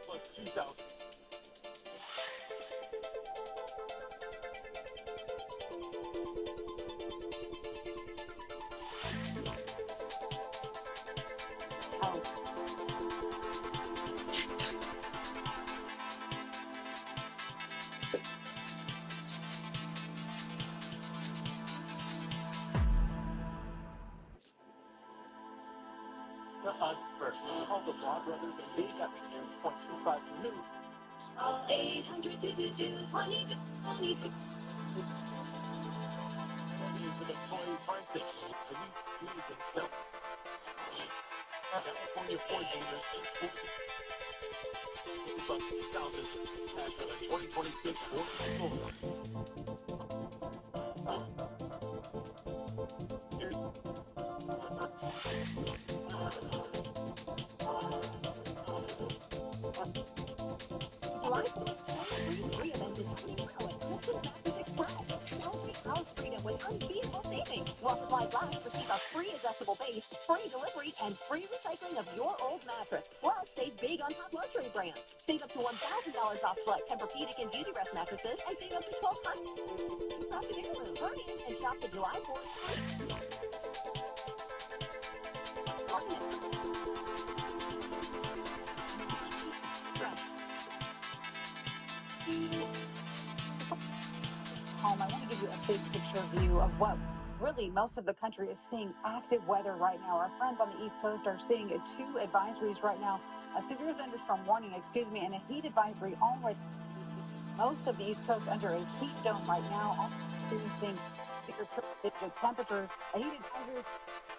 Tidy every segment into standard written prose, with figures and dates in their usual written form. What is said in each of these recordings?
Plus 2,000. The odds first. Call the Vlog Brothers and these at 0.25 new. 800-222-2222. Is the employee pricing. The new fees and sell. California Ford dealers. $2,000 cash for the 2026 Ford Explorer. July 23 event is happening now at Christian Mattress Express. Celebrate house freedom with unbeatable savings. While supplies last, receive a free adjustable base, free delivery, and free recycling of your old mattress. Plus, save big on top luxury brands. Save up to $1,000 off select Tempur-Pedic and Beauty Rest mattresses, and save up to $1,200 off the heirloom. Hurry in and shop the July 4th free. Home, I want to give you a big picture view of what really most of the country is seeing active weather right now. Our friends on the East Coast are seeing two advisories right now, a severe thunderstorm warning, and a heat advisory already. Most of the East Coast under a heat dome right now, all experiencing bigger temperatures, a heat advisory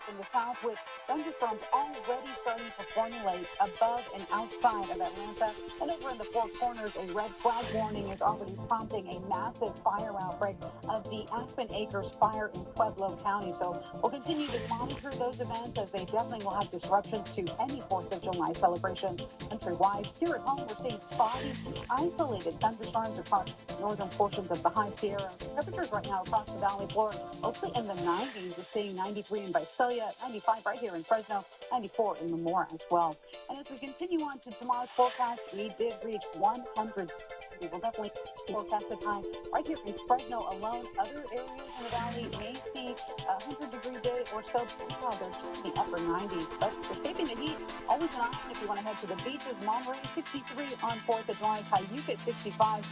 in the south with thunderstorms already starting to formulate above and outside of Atlanta. And over in the Four Corners, a red flag warning is already prompting a massive fire outbreak of the Aspen Acres fire in Pueblo County. So we'll continue to monitor those events as they definitely will have disruptions to any 4th of July celebration countrywide. Here at home, we're seeing spotty, isolated thunderstorms across northern portions of the High Sierra. Temperatures right now across the valley floor, mostly in the 90s. We're seeing 93 in Visalia, 95 right here in Fresno, 94 in Lemoore as well. And as we continue on to tomorrow's forecast, we did reach 100. We will definitely forecast a high right here in Fresno alone. Other areas in the valley may see a 100-degree day or so. They're just in the upper 90s. But escaping the heat, always an option if you want to head to the beaches. Monterey, 63 on 4th of July. Cayuga at 65.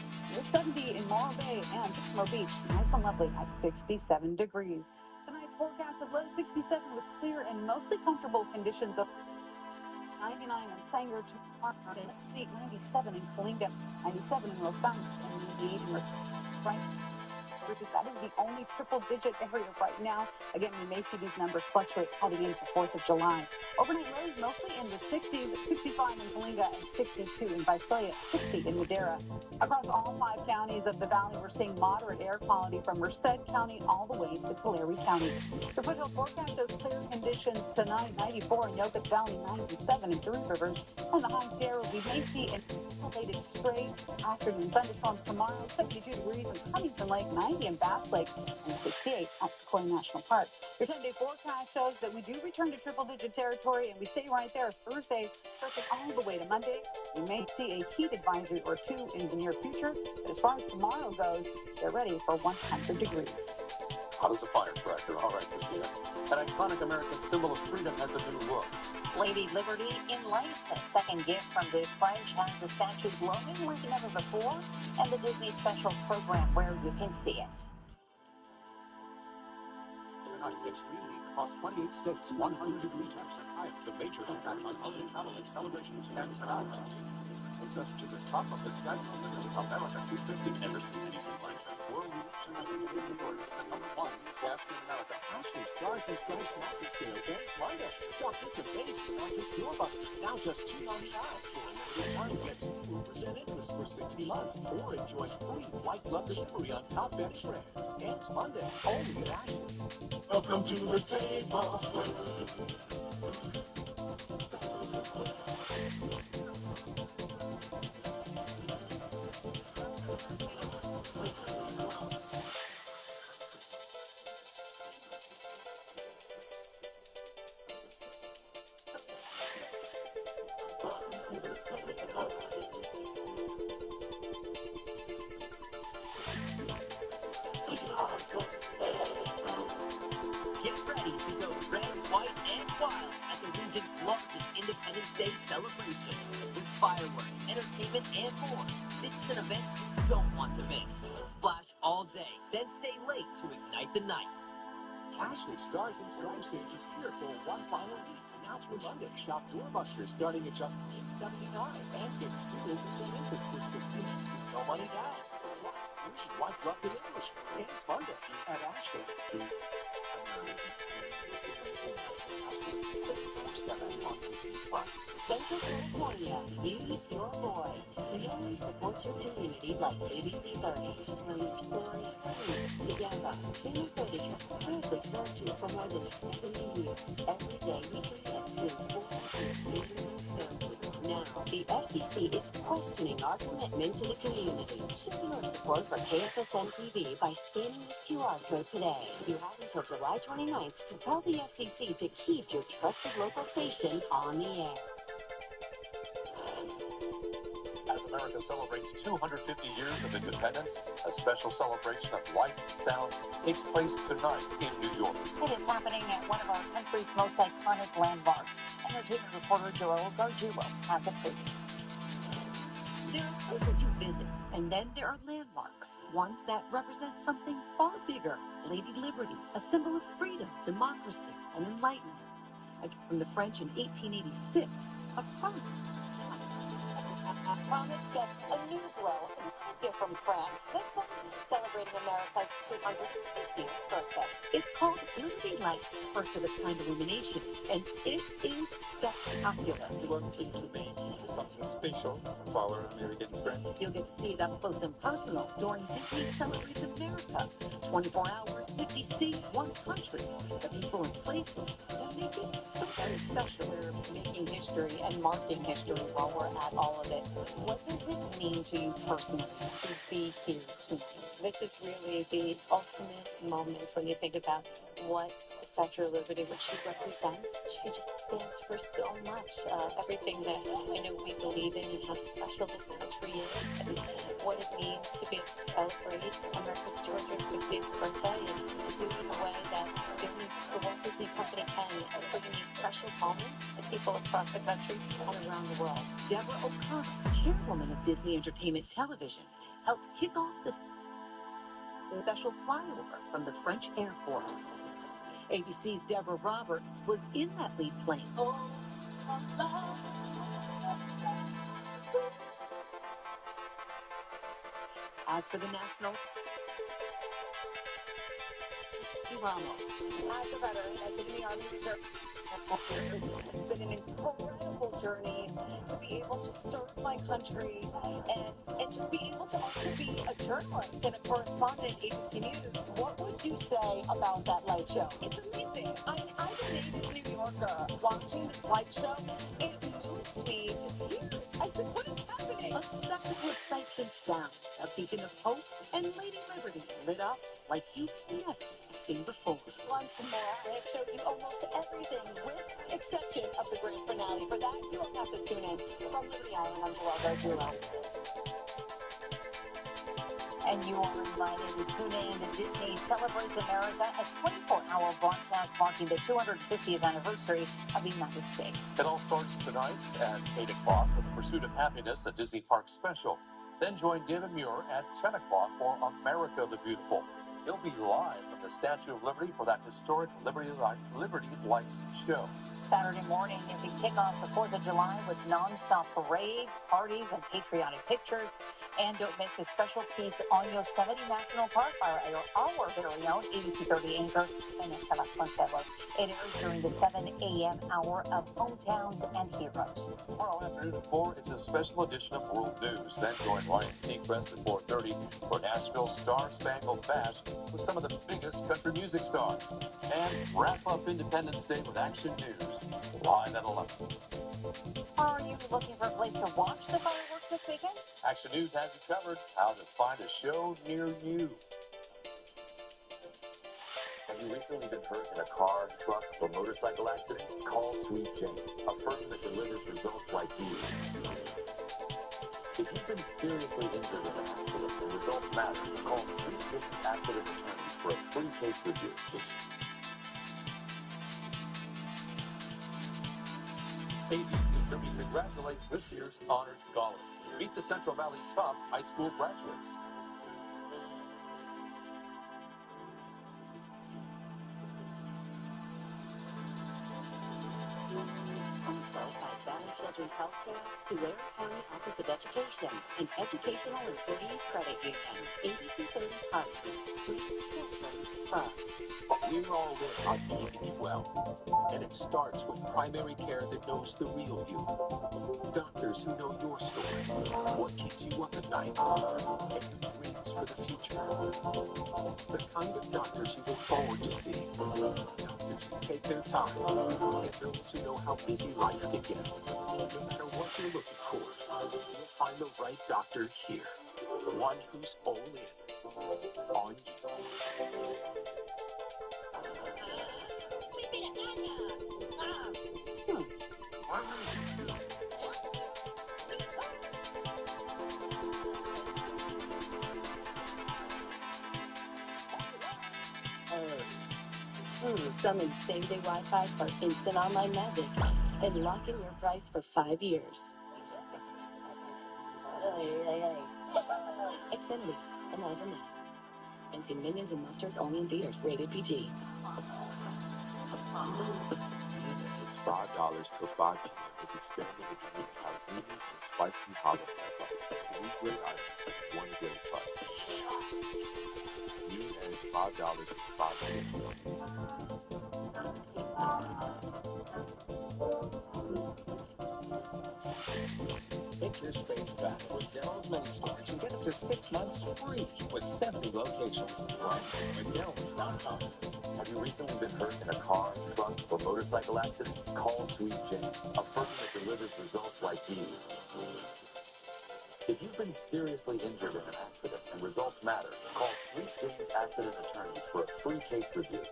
70 in Morro Bay and Pismo Beach. Nice and lovely at 67 degrees. Tonight's forecast of low 67 with clear and mostly comfortable conditions of 99 in Sanger, 97 in Kalinga, 97 in Los Angeles, and 98 in Frank. That is the only triple-digit area right now. Again, we may see these numbers fluctuate heading into 4th of July. Overnight lows mostly in the 60s, 65 in Kalinga, and 62 in Visalia, 60 in Madera. Across all 5 counties of the valley, we're seeing moderate air quality from Merced County all the way to Tulare County. The foothill forecast shows clear conditions tonight, 94 in Yokuts Valley, 97 in Three Rivers, and the High Sierra. We may see an isolated stray afternoon thunderstorms tomorrow, 72 degrees in Huntington Lake, 90 in Bass Lake, and 68 at Sequoia National Park. Your 10-day forecast shows that we do return to triple-digit territory, and we stay right there Thursday, stretching all the way to Monday. We may see a heat advisory or two in the near future, but as far as tomorrow goes, they're ready for 100 degrees. Hot as a firecracker. All right, Christina. An iconic American symbol of freedom has a new look. Lady Liberty in lace, a second gift from the French, has the statue glowing like never before, and the Disney special program where you can see it. Tonight, extreme heat across 28 states, 100-degree temps and higher. The major impact on holiday travel and celebrations and finale. Takes us to the top of the schedule. America 250. Never seen anything like this. World News Tonight. The #1 newscast in America. Ashley Stars and Stripes Massive Scale ends Monday. Or this is based on this Doorbusters. Now just $2.99. For a limited time, get 0% interest for 60 months. Or enjoy free white glove delivery on top Betty brands. Ends Monday. Only at Ashley. Welcome to the table. Get ready to go red, white, and wild at the region's largest Independence Day celebration. With fireworks, entertainment, and more. This is an event you don't want to miss. Splash all day, then stay late to ignite the night. Ashley Stars and Stripes Age is here for one final week. Now through Monday, shop Doorbusters starting at just $8.79 and get 0% interest for 60 months with no money down. Plus, free white glove delivery. Ends Monday at Ashley. 24/7 on Disney Plus. Central California, use your voice. We only support your community like ABC 30s, where your stories are used together. Senior 30 has proudly served you for more than 70 years. Every day we commit to 4 Now, the FCC is questioning our commitment to the community. Show your support for KFSN TV by scanning this QR code today. You have until July 29th to tell the FCC to keep your trusted local station on the air. As America celebrates 250 years of independence, a special celebration of light and sound takes place tonight in New York. It is happening at one of our country's most iconic landmarks. Entertainment reporter Joel Gargiulo has a preview. There are places you visit, and then there are landmarks, ones that represent something far bigger. Lady Liberty, a symbol of freedom, democracy, and enlightenment. A gift from the French in 1886, a promise. Promise gets a new glow. A gift from France. This one celebrating America's 250th birthday. It's called Liberty Lights, first of its kind illumination, and it is spectacular. We want to make something special for our American friends. You'll get to see it up close and personal during Disney Celebrates America. 24 hours, 50 states, one country. The people and places that make it so very special. We're making history and marking history while we're at all of it. What does it mean to you personally to be here tonight? This is really the ultimate moment when you think about what the Statue of Liberty, what she represents. She just stands for so much. Everything that I know we believe in and how special this country is and what it means to be able to celebrate America's 250th birthday and to do it in a way that only the Walt Disney Company can, bringing these special moments to people across the country and around the world. Deborah O'Connor, chairwoman of Disney Entertainment Television, helped kick off this special flyover from the French Air Force. ABC's Deborah Roberts was in that lead plane. As for the national, Ramos. As a veteran, I've been in the Army Reserve. It's been an incredible journey to be able to serve my country and just be able to also be a journalist and a correspondent at ABC News. What would you say about that light show? It's amazing. I'm a native New Yorker. Watching this light show, it moved me to tears. I said, what is happening? A spectacle of sights and sounds, a beacon of hope, and Lady Liberty lit up like you've never seen before. Once more, I have showed you almost everything with exception of the grand finale. For that, you will have to tune in. From Liberty Island, I'm Joel Gargiulo. And you are invited to tune in to Disney Celebrates America, a 24-hour broadcast marking the 250th anniversary of the United States. It all starts tonight at 8 o'clock with the Pursuit of Happiness, a Disney Parks special. Then join David Muir at 10 o'clock for America the Beautiful. He'll be live from the Statue of Liberty for that historic Liberty Lights show. Saturday morning, if we kick off the 4th of July with non-stop parades, parties, and patriotic pictures. And don't miss a special piece on Yosemite National Park by our very own ABC 30 anchor, Vanessa Vasconcelos. It airs during the 7 a.m. hour of Hometowns and Heroes. Tomorrow afternoon at 4, it's a special edition of World News. Then join Ryan Seacrest at 4:30 for Nashville's Star Spangled Bash with some of the biggest country music stars. And wrap up Independence Day with Action News, live at 11. Are you looking for a place to watch the fireworks this weekend? Action News has you covered. How to find a show near you. Have you recently been hurt in a car, truck, or motorcycle accident? Call Sweet James, a firm that delivers results like these. If you've been seriously injured in an accident and results matter, call Sweet James Accident Attorneys for a free case review. ABC 30 congratulates this year's honored scholars. Meet the Central Valley's top high school graduates. Sponsored by Valley Children's Healthcare, Tulare County Office of Education, and Educational Employees Credit Union. ABC 30 Hospitals, Please Children First. We're all in on keeping you well. And it starts with primary care that knows the real you. Doctors who know your story. What keeps you up at night. And your dreams for the future. The kind of doctors you look forward to seeing. Doctors who take their time. And those who know how busy life can get. No matter what you're looking for, you'll find the right doctor here. The one who's all in on you. Summon same-day Wi-Fi for instant online magic and lock in your price for 5 years. Xfinity, imagine that. And see Minions and Monsters only in theaters, rated PG. It's $5 till 5 p.m. It's expanding its unique calzones and spicy jalapeno bites. 3 great items at 1 great price. New ends $5 till 5 p.m. Take your space back with Dell's mini stores and get up to 6 months free with 70 locations. Right at Dell's.com. Have you recently been hurt in a car, truck, or motorcycle accident? Call Sweet James, a firm that delivers results like these. If you've been seriously injured in an accident and results matter, call Sweet James Accident Attorneys for a free case review.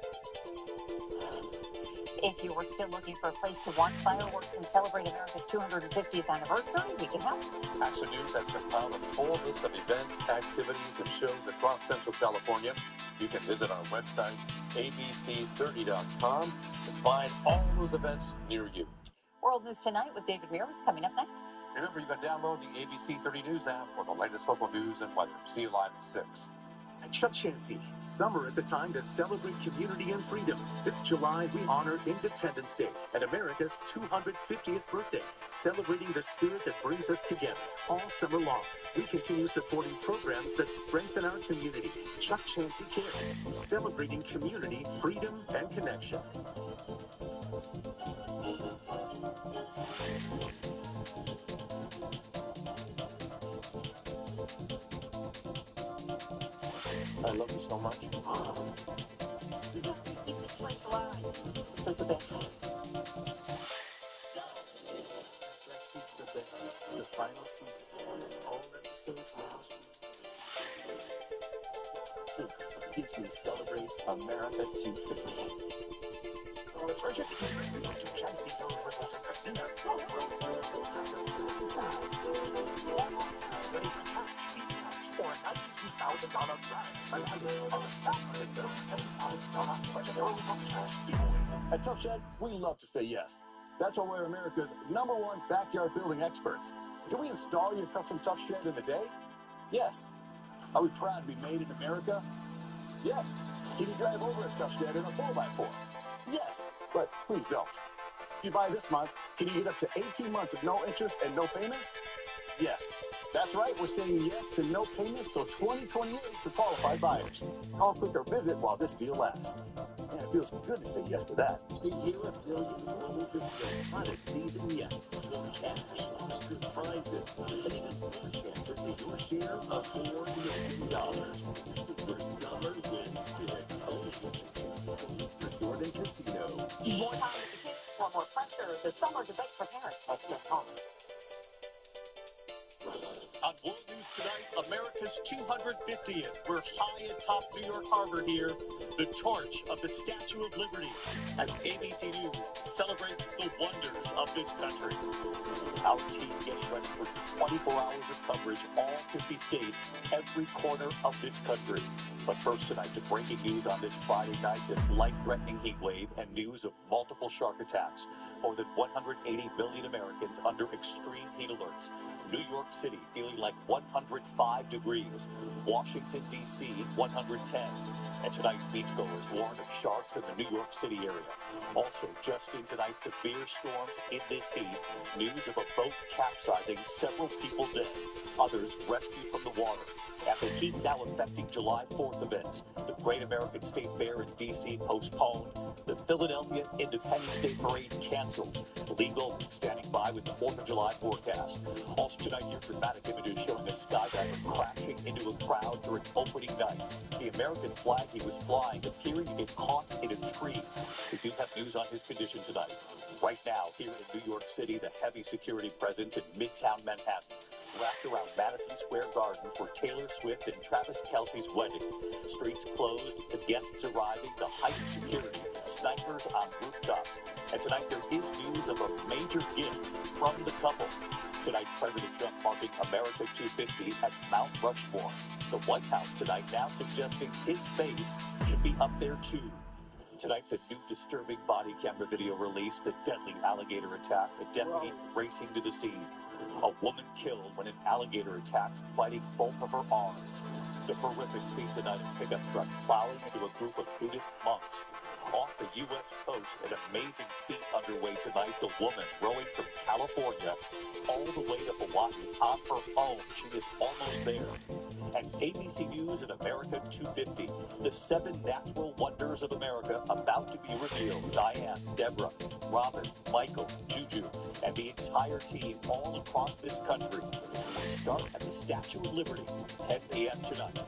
If you are still looking for a place to watch fireworks and celebrate America's 250th anniversary, we can help. Action News has compiled a full list of events, activities, and shows across Central California. You can visit our website, abc30.com, to find all those events near you. World News Tonight with David Mears is coming up next. Remember, you can download the ABC 30 News app for the latest local news and weather. See you live at 6. At Chuck Chansey, summer is a time to celebrate community and freedom. This July, we honor Independence Day and America's 250th birthday, celebrating the spirit that brings us together. All summer long, we continue supporting programs that strengthen our community. Chuck Chansey Cares, celebrating community, freedom, and connection. I love you so much. Since the best. The final season. All episodes now streaming. Disney celebrates America 250. The treasure isn't written to Chansey Hills Resort and Casino. Ready for cash? Or a $92,000 prize. At Tough Shed, we love to say yes. That's why we're America's #1 backyard building experts. Can we install your custom Tough Shed in a day? Yes. Are we proud to be made in America? Yes. Can you drive over a Tough Shed in a 4x4? Yes, but please don't. If you buy this month, can you get up to 18 months of no interest and no payments? Yes. That's right. We're saying yes to no payments till 2028 for qualified buyers. Call, click, or visit while this deal lasts. And it feels good to say yes to that. The year of billions rolls into its hottest season yet. More cash, good prizes, and even more chances at your share of $4 million. Super Summer wins big. Resort and Casino. More time with the kids, for more pressure. The summer debate for parents. Let's get home. On World News Tonight, America's 250th. We're high atop New York Harbor here. The torch of the Statue of Liberty as ABC News celebrates the wonders of this country. Our team getting ready for 24 hours of coverage, all 50 states, every corner of this country. But first tonight, the breaking news on this Friday night, this life-threatening heat wave and news of multiple shark attacks. More than 180 million Americans under extreme heat alerts. New York City feeling like 105 degrees. Washington, D.C., 110. And tonight, beachgoers warn of sharks in the New York City area. Also, just in tonight, severe storms in this heat. News of a boat capsizing, several people dead. Others rescued from the water. And the heat now affecting July 4th events. The Great American State Fair in D.C. postponed. The Philadelphia Independence Day Parade canceled. Legal standing by with the 4th of July forecast. Also tonight, your dramatic images showing a skydiver crashing into a crowd during opening night. The American flag he was flying appearing to get caught in a tree. We do have news on his condition tonight. Right now, here in New York City, the heavy security presence in Midtown Manhattan, wrapped around Madison Square Garden for Taylor Swift and Travis Kelce's wedding. Streets closed, the guests arriving, the heightened security, snipers on rooftops. And tonight there is news of a major gift from the couple. Tonight, President Trump marking America 250 at Mount Rushmore. The White House tonight now suggesting his face should be up there too. Tonight, the new disturbing body camera video released, the deadly alligator attack, a deputy racing to the scene. A woman killed when an alligator attacks, biting both of her arms. The horrific scene tonight, a pickup truck plowing into a group of Buddhist monks. Off the U.S. coast, an amazing feat underway tonight. The woman rowing from California all the way to Hawaii on her own. She is almost there. And ABC News and America 250, the 7 natural wonders of America about to be revealed. Diane, Deborah, Robin, Michael, Juju, and the entire team all across this country. We start at the Statue of Liberty, 10 a.m. tonight.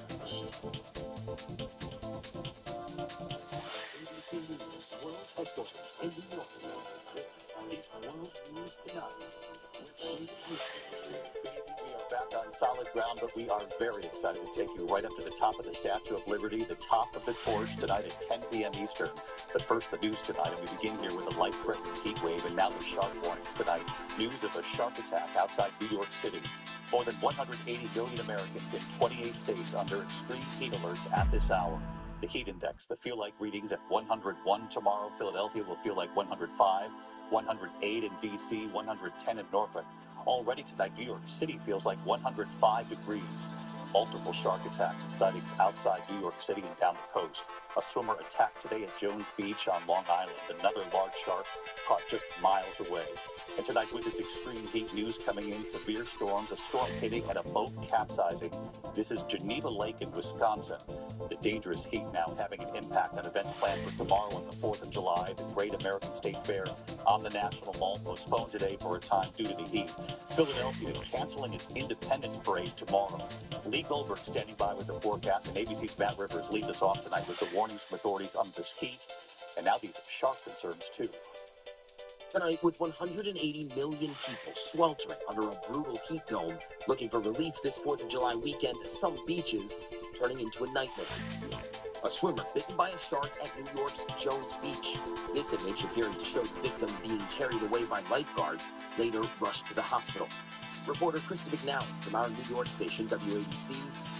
ABC News World Headquarters in New York. This is World News Tonight with David Houston. We are back on solid ground, but we are very excited to take you right up to the top of the Statue of Liberty, the top of the torch tonight at 10 p.m. Eastern. But first, the news tonight, and we begin here with a life-threatening heat wave and now the shark warnings tonight. News of a shark attack outside New York City. More than 180 million Americans in 28 states under extreme heat alerts at this hour. The heat index, the feel-like readings at 101 tomorrow. Philadelphia will feel like 105. 108 in D.C., 110 in Norfolk. Already tonight, New York City feels like 105 degrees. Multiple shark attacks and sightings outside New York City and down the coast. A swimmer attacked today at Jones Beach on Long Island. Another large shark caught just miles away. And tonight, with this extreme heat news coming in, severe storms, a storm hitting and a boat capsizing. This is Geneva Lake in Wisconsin. The dangerous heat now having an impact on events planned for tomorrow on the 4th of July. The Great American State Fair on the National Mall postponed today for a time due to the heat. Philadelphia canceling its Independence Parade tomorrow. Lee Goldberg standing by with the forecast, and ABC's Matt Rivers leads us off tonight with the warnings from authorities on this heat and now these shark concerns too. Tonight, with 180 million people sweltering under a brutal heat dome, looking for relief this 4th of July weekend, some beaches turning into a nightmare. A swimmer bitten by a shark at New York's Jones Beach. This image appearing to show the victim being carried away by lifeguards, later rushed to the hospital. Reporter Krista McNally from our New York station, WABC,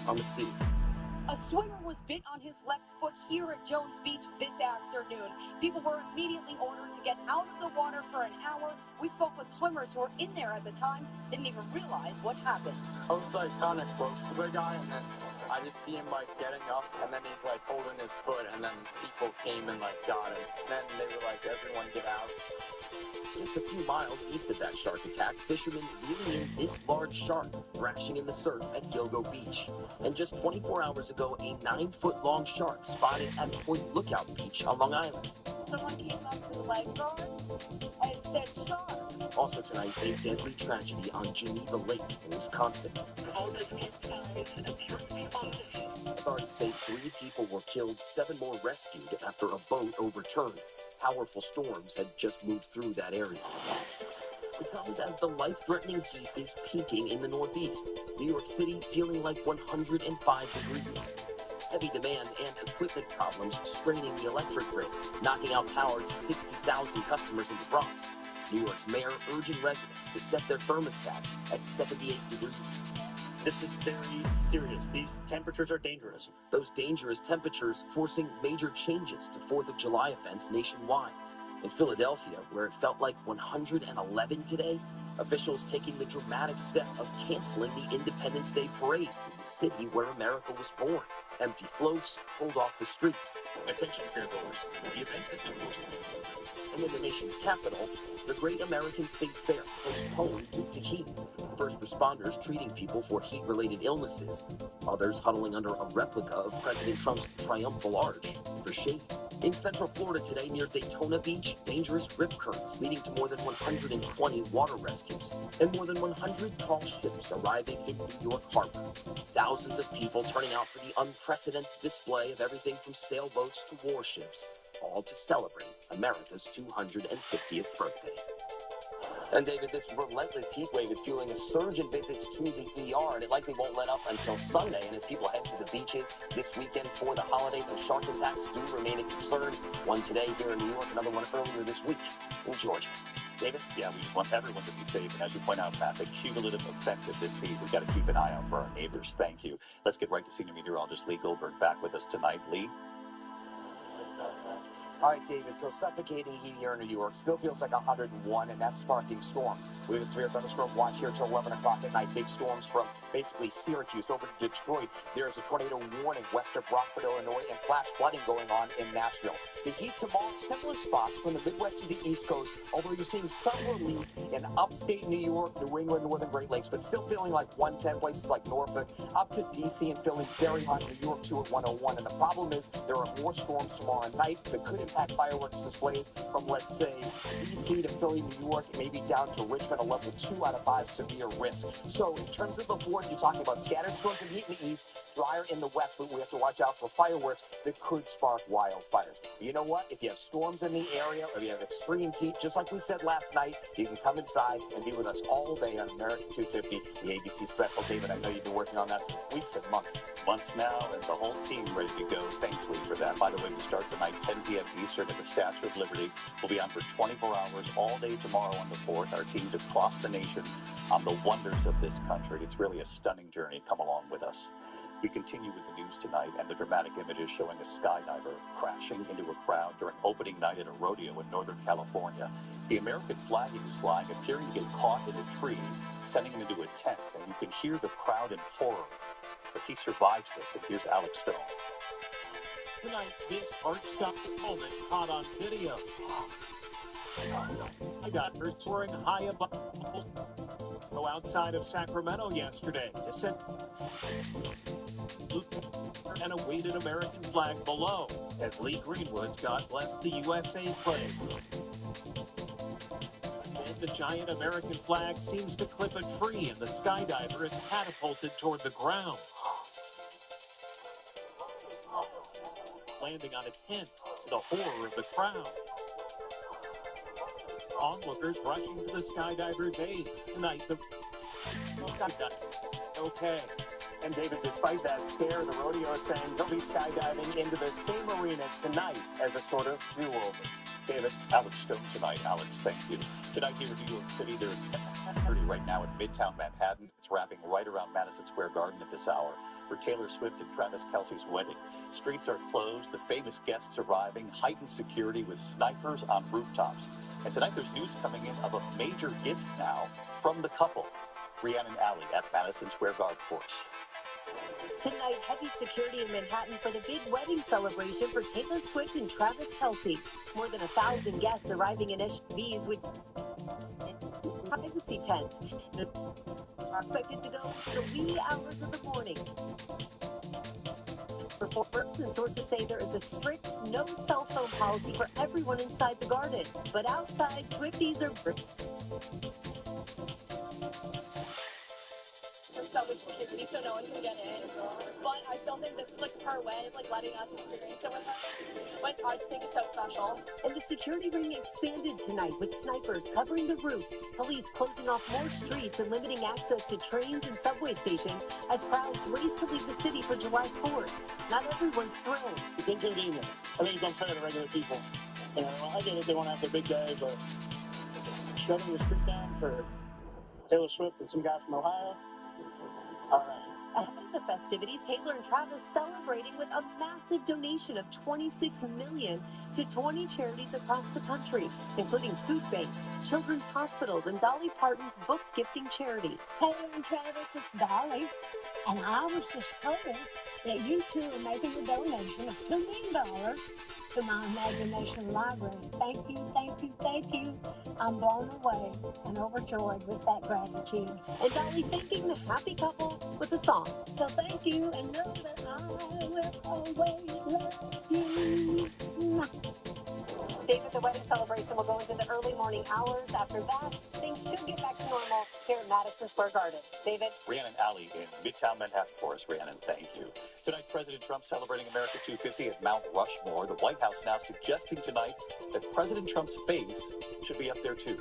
on the scene. A swimmer was bit on his left foot here at Jones Beach this afternoon. People were immediately ordered to get out of the water for an hour. We spoke with swimmers who were in there at the time, didn't even realize what happened. I was like kind of close to the guy, and then I just see him like getting up, and then he's like holding his foot, and then people came and like got him. Then they were like, "Everyone get out." Just a few miles east of that shark attack, fishermen reeling in this large shark thrashing in the surf at Gilgo Beach. And just 24 hours ago, a 9-foot-long shark spotted at Point Lookout Beach on Long Island. Someone came up to the lifeguard and said shark. Also tonight, a deadly tragedy on Geneva Lake in Wisconsin. Authorities say 3 people were killed, 7 more rescued after a boat overturned. Powerful storms had just moved through that area. It comes as the life-threatening heat is peaking in the Northeast. New York City feeling like 105 degrees. Heavy demand and equipment problems straining the electric grid, knocking out power to 60,000 customers in the Bronx. New York's mayor urging residents to set their thermostats at 78 degrees. This is very serious. These temperatures are dangerous. Those dangerous temperatures forcing major changes to 4th of July events nationwide. In Philadelphia, where it felt like 111 today, officials taking the dramatic step of canceling the Independence Day parade in the city where America was born. Empty floats pulled off the streets. Attention, fairgoers. The event has been postponed. And in the nation's capital, the Great American State Fair postponed due to heat. First responders treating people for heat-related illnesses. Others huddling under a replica of President Trump's triumphal arch for shade. In Central Florida today, near Daytona Beach, dangerous rip currents leading to more than 120 water rescues and more than 100 tall ships arriving in New York Harbor. Thousands of people turning out for the unprecedented display of everything from sailboats to warships, all to celebrate America's 250th birthday. And David, this relentless heat wave is fueling a surge in visits to the ER, and it likely won't let up until Sunday. And as people head to the beaches this weekend for the holiday, those shark attacks do remain a concern. One today here in New York, another one earlier this week in Georgia. David? Yeah, we just want everyone to be safe. And as you point out, Pat, the cumulative effect of this heat, we've got to keep an eye out for our neighbors. Thank you. Let's get right to senior meteorologist Lee Goldberg back with us tonight. Lee? All right, David, so suffocating heat here in New York still feels like 101, and that's sparking storm. We have a severe thunderstorm watch here till 11 o'clock at night. Big storms from basically Syracuse over to Detroit. There's a tornado warning west of Rockford, Illinois, and flash flooding going on in Nashville. The heat tomorrow, similar spots from the Midwest to the East Coast, although you're seeing some relief in upstate New York, New England, Northern Great Lakes, but still feeling like 110 places like Norfolk, up to D.C. and Philly, very hot. New York, too, at 101. And the problem is there are more storms tomorrow night that could impact fireworks displays from, let's say, D.C. to Philly, New York, maybe down to Richmond, a level 2 out of 5 severe risk. So in terms of the board, you're talking about scattered storms of heat in the east, drier in the west, but we have to watch out for fireworks that could spark wildfires. You know what? If you have storms in the area or you have extreme heat, just like we said last night, you can come inside and be with us all day on American 250, the ABC special. David, I know you've been working on that for weeks and months. Months now, and the whole team ready to go. Thanks, Lee, for that. By the way, we start tonight, 10 p.m. Eastern at the Statue of Liberty. We'll be on for 24 hours all day tomorrow on the 4th. Our teams across the nation on the wonders of this country. It's really a stunning journey. Come along with us. We continue with the news tonight, and the dramatic images showing a skydiver crashing into a crowd during opening night at a rodeo in Northern California. The American flag he was flying appearing to get caught in a tree, sending him into a tent, and you can hear the crowd in horror. But he survives this, and here's Alex Stone. Tonight, this heart-stopping moment caught on video. Skydivers soaring high above go outside of Sacramento yesterday. Descent and a weighted American flag below as Lee Greenwood's God Bless the USA played. And the giant American flag seems to clip a tree, and the skydiver is catapulted toward the ground, landing on a tent to the horror of the crowd. Onlookers rushing to the skydiver's aid. Tonight, the okay. And David, despite that scare, the rodeo is saying they'll be skydiving into the same arena tonight as a sort of do-over. David, Alex Stone tonight. Alex, thank you. Tonight here in New York City, there's 30 right now in Midtown Manhattan. It's wrapping right around Madison Square Garden at this hour for Taylor Swift and Travis Kelce's wedding. Streets are closed, the famous guests arriving, heightened security with snipers on rooftops. And tonight there's news coming in of a major gift now from the couple, Rhiannon and Allie at Madison Square Golf Course. Tonight, heavy security in Manhattan for the big wedding celebration for Taylor Swift and Travis Kelce. More than 1,000 guests arriving in SUVs with privacy tents. They are expected to go into the wee hours of the morning. Reports and sources say there is a strict no cell phone policy for everyone inside the garden. But outside, Swifties are so much security so no one can get in. But I still think this is like her way of like letting us experience it with her. Like I just think it's so special. And the security ring expanded tonight with snipers covering the roof, police closing off more streets and limiting access to trains and subway stations as crowds race to leave the city for July 4th. Not everyone's thrilled. It's inconvenient. I think it's unfair to regular people. You know, I get it, they want to have their big day, but shutting the street down for Taylor Swift and some guy from Ohio, all right. Ahead of the festivities, Taylor and Travis celebrating with a massive donation of $26 million to 20 charities across the country, including food banks, children's hospitals, and Dolly Parton's book gifting charity. Taylor and Travis, it's Dolly, and I was just told that you two are making a donation of $2 million to my Imagination Library. Thank you, thank you, thank you. I'm blown away and overjoyed with that gratitude. And Dolly thanking the happy couple with a song. So thank you, and know that I will always love you. David, the wedding celebration will go into the early morning hours. After that, things should get back to normal here at Madison Square Garden. David? Rhiannon Alley in Midtown Manhattan for us. Rhiannon, thank you. Tonight, President Trump celebrating America 250 at Mount Rushmore. The White House now suggesting tonight that President Trump's face should be up there too.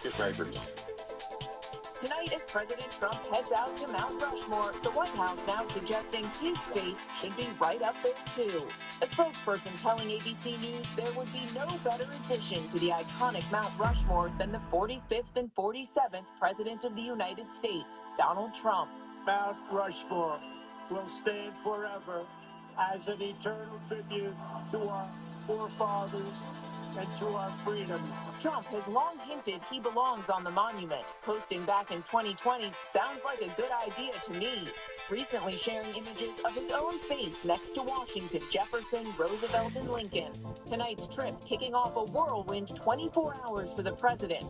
Here's Mary Bruce. Tonight, as President Trump heads out to Mount Rushmore, the White House now suggesting his face should be right up there, too. A spokesperson telling ABC News there would be no better addition to the iconic Mount Rushmore than the 45th and 47th President of the United States, Donald Trump. Mount Rushmore will stand forever as an eternal tribute to our forefathers and to our freedom. Trump has long hinted he belongs on the monument. Posting back in 2020 sounds like a good idea to me. Recently sharing images of his own face next to Washington, Jefferson, Roosevelt, and Lincoln. Tonight's trip kicking off a whirlwind 24 hours for the president.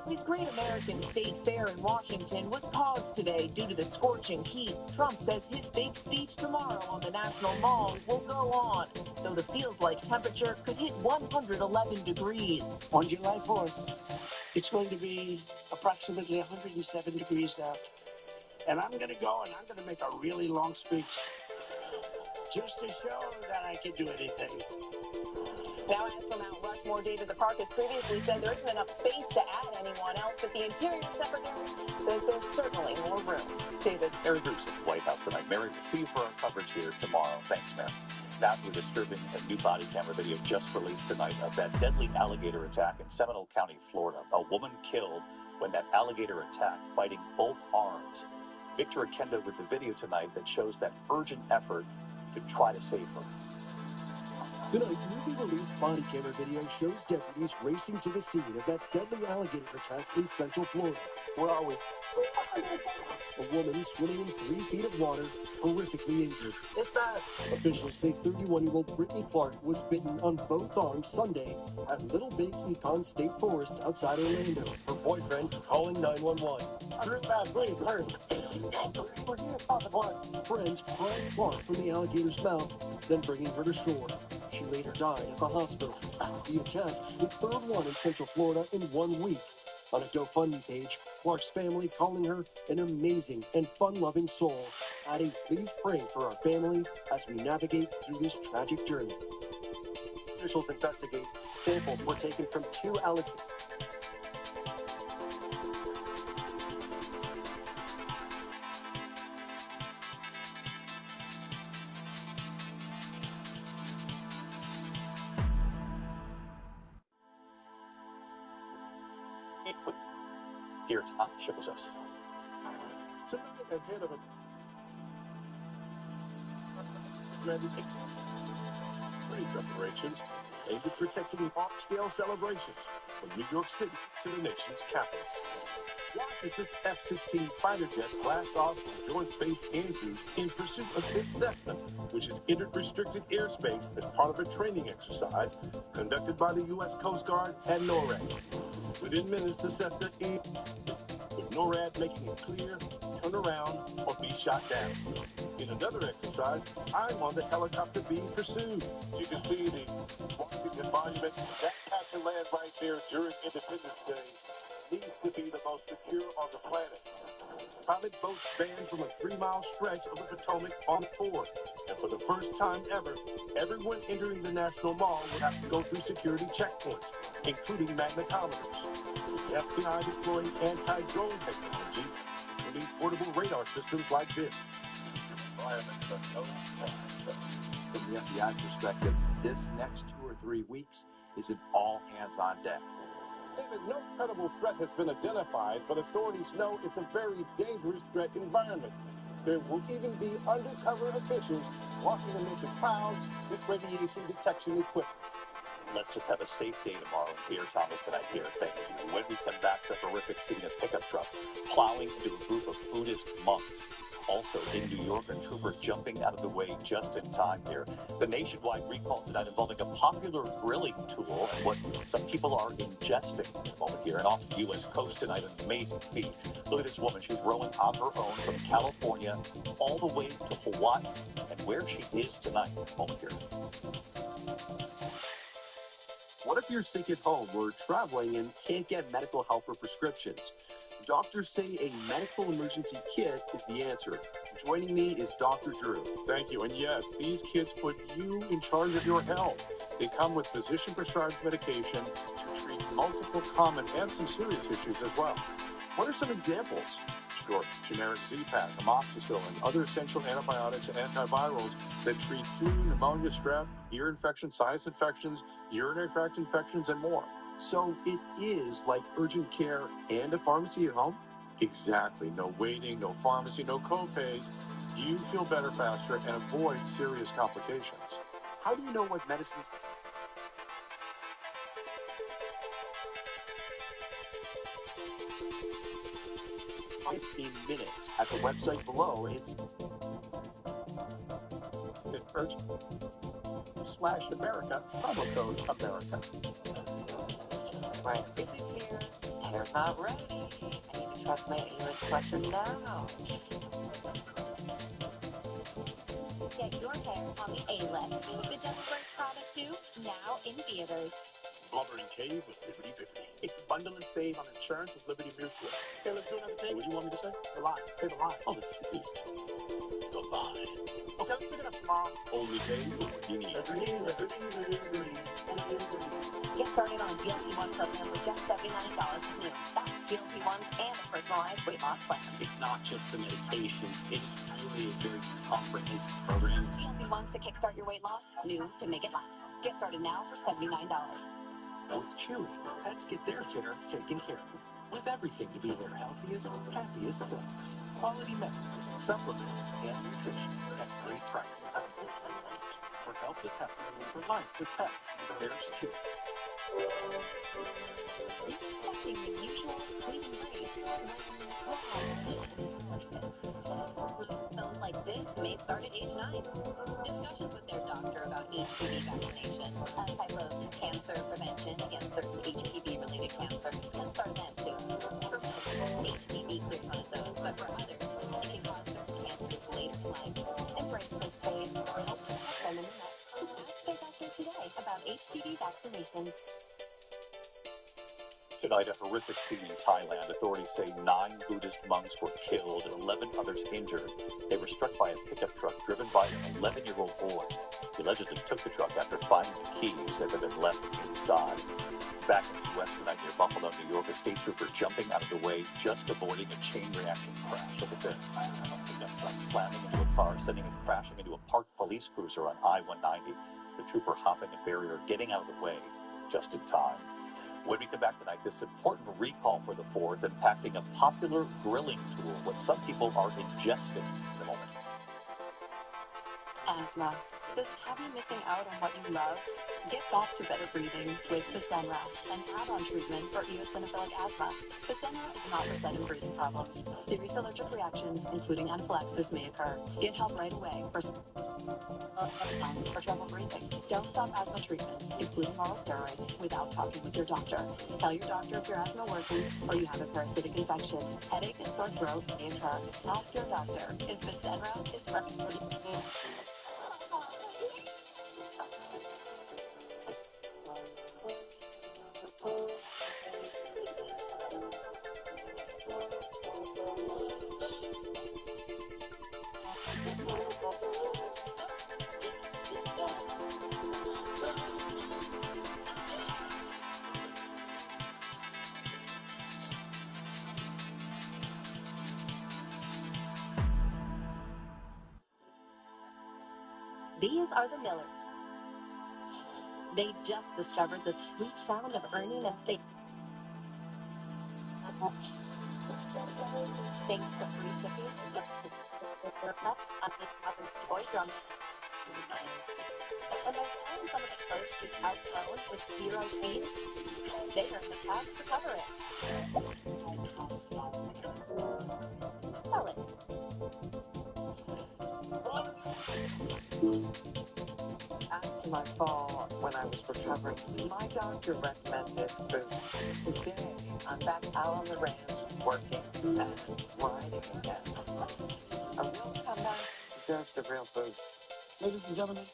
His Great American State Fair in Washington was paused today due to the scorching heat. Trump says his big speech tomorrow on the National Mall will go on, though the feels-like temperature could hit 111 degrees. On July 4th, it's going to be approximately 107 degrees out. And I'm going to go and I'm going to make a really long speech just to show that I can do anything. Now, as for Mount Rushmore, David, the park has previously said there isn't enough space to add anyone else, but the Interior Secretary says there's certainly more room. David, Mary Bruce at the White House tonight. Mary, we'll see you for our coverage here tomorrow. Thanks, Mary. Now to a disturbing and new body camera video just released tonight of that deadly alligator attack in Seminole County, Florida. A woman killed when that alligator attacked, biting both arms. Victor Akenda with the video tonight that shows that urgent effort to try to save her. Tonight, newly released body camera video shows deputies racing to the scene of that deadly alligator attack in Central Florida. Where are we? A woman swimming in 3 feet of water, horrifically injured. It's bad. Officials say 31-year-old Brittany Clark was bitten on both arms Sunday at Little Big Econ State Forest outside Orlando. Her boyfriend calling 911. I'm really bad. Please, hurry. We're here to talk about Friends prying Clark from the alligator's mouth, then bringing her to shore. She later died at the hospital. The attack, the third one in Central Florida in 1 week. On a GoFundMe page, Clark's family calling her an amazing and fun-loving soul, adding, "Please pray for our family as we navigate through this tragic journey." Officials investigate. Samples were taken from 2 alligators. Here, Tom shows us. Tonight, ahead of Preparations aimed at protecting large-scale celebrations. from New York City to the nation's capital. Watch as this F-16 fighter jet blasts off from Joint Base Andrews in pursuit of this Cessna, which has entered restricted airspace as part of a training exercise conducted by the U.S. Coast Guard and NORAD. Within minutes, the Cessna is, with NORAD making it clear, turn around, or be shot down. In another exercise, I'm on the helicopter being pursued. You can see the Washington Monument. That patch of land right there during Independence Day needs to be the most secure on the planet. Pilot boats span from a 3-mile stretch of the Potomac on Ford. And for the first time ever, everyone entering the National Mall will have to go through security checkpoints, including magnetometers. The FBI deploying anti-drone technology, including portable radar systems like this. From the FBI perspective, this next 2 or 3 weeks is an all-hands-on-deck. David, no credible threat has been identified, but authorities know it's a very dangerous threat environment. There will even be undercover officials walking amid the clouds with radiation detection equipment. Let's just have a safe day tomorrow here, Thomas, tonight here. Thank you. When we come back, the horrific scene of pickup truck plowing into a group of Buddhist monks. Also in New York, a trooper jumping out of the way just in time here. The nationwide recall tonight involving a popular grilling tool and what some people are ingesting at the moment here. And off the U.S. coast tonight, an amazing feat. Look at this woman. She's rowing on her own from California all the way to Hawaii. And where she is tonight, at the moment here. What if you're sick at home or traveling and can't get medical help or prescriptions? Doctors say a medical emergency kit is the answer. Joining me is Dr. Drew. Thank you. And yes, these kits put you in charge of your health. They come with physician-prescribed medication to treat multiple common and some serious issues as well. What are some examples? Sure. Generic Z-Pak, amoxicillin, other essential antibiotics and antivirals that treat flu, pneumonia, strep, ear infections, sinus infections, urinary tract infections, and more. So it is like urgent care and a pharmacy at home? Exactly. No waiting, no pharmacy, no co-pays. You feel better faster and avoid serious complications. How do you know what medicines... in minutes at the website below. It's /America, promo code America. My visit here. Hair's not ready. I need to trust my A-list collection now. Get your hair on the A-List. The Devil Birds product too, now in theaters. Blubber and Cave with Liberty Liberty. It's bundle and save on insurance with Liberty Mutual. Okay, let's do another thing. What do you want me to say? The line. Say the line. Oh, that's easy. Goodbye. Okay, let's pick it up tomorrow. Only pay for what you need. Get started on GLP-1 program with just $79 new. That's GLP-1 and a personalized weight loss plan. It's not just the medication. It's really a very comprehensive program. GLP-1s to kickstart your weight loss, new to make it last. Get started now for $79. With Chewy, pets get their care taken care of. With everything to be their healthiest, happiest selves. Quality methods, supplements, and nutrition at great prices. For help with health, for life with pets, there's Chewy. Expecting the usual sweet embrace. Stones like this may start at age 9. Discussions with their doctor about HPV vaccination, a type of cancer prevention against certain HPV-related cancers, can start then too. For most, HPV clears on its own, but for others, it can cause certain cancers later in life. Embrace this phase or help protect them in the next. Ask their doctor today about HPV vaccination. Tonight, a horrific scene in Thailand. Authorities say 9 Buddhist monks were killed and 11 others injured. They were struck by a pickup truck driven by an 11-year-old boy. He allegedly took the truck after finding the keys that had been left inside. Back in the U.S. tonight near Buffalo, New York, a state trooper jumping out of the way, just avoiding a chain reaction crash. Look at this. A pickup truck slamming into a car, sending it crashing into a parked police cruiser on I-190. The trooper hopping a barrier, getting out of the way just in time. When we come back tonight, this important recall for the 4th impacting a popular grilling tool, what some people are ingesting at the moment. Asthma, Does it have you missing out on what you love? Get back to better breathing with Fasenra, an add-on treatment for eosinophilic asthma. Fasenra is not for sudden breathing problems. Serious allergic reactions, including anaphylaxis, may occur. Get help right away for trouble breathing. Don't stop asthma treatments, including oral steroids, without talking with your doctor. Tell your doctor if your asthma worsens or you have a parasitic infection. Headache and sore throat may occur. Ask your doctor if Fasenra is recommended. These are the Millers. They just discovered the sweet sound of earning a thing. Thanks to free shipping, nuts on the toy drums. And by selling some of the first to outgrown with 0 fees, they earn the tax to cover it. Sell it. After my fall, when I was recovering, my doctor recommended Boost. Today, I'm back out on the ranch, working and riding again. A real comeback deserves a real boost. Ladies and gentlemen,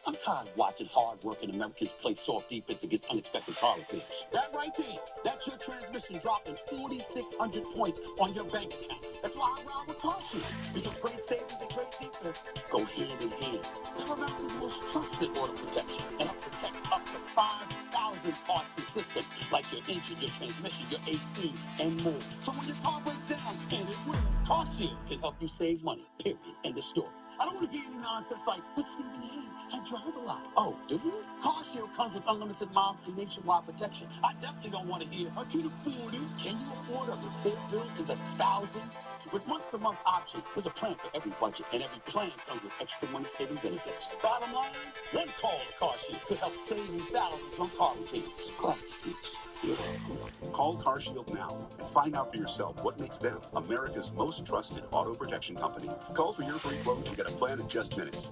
I'm tired of watching hard-working Americans play soft defense against unexpected car repairs. That right there, that's your transmission dropping 4,600 points on your bank account. That's why I ride with CarShield, because great savings and great defense go hand in hand. They're America's most trusted auto protection, and I protect up to 5,000 parts and systems, like your engine, your transmission, your AC, and more. So when your car breaks down, and it will, CarShield can help you save money, period, end of story. I don't want to hear any nonsense like, but Stephen A. I drive a lot. Oh, do you? CarShield comes with unlimited miles and nationwide protection. I definitely don't want to hear, I can afford it. Can you afford a repair bill in the thousands? With month-to-month options, there's a plan for every budget, and every plan comes with extra money-saving benefits. Bottom line, one call to CarShield could help save you thousands on car repairs. Class to speech. You're welcome. Call CarShield now and find out for yourself what makes them America's most trusted auto protection company. Call for your free quote and get a plan in just minutes.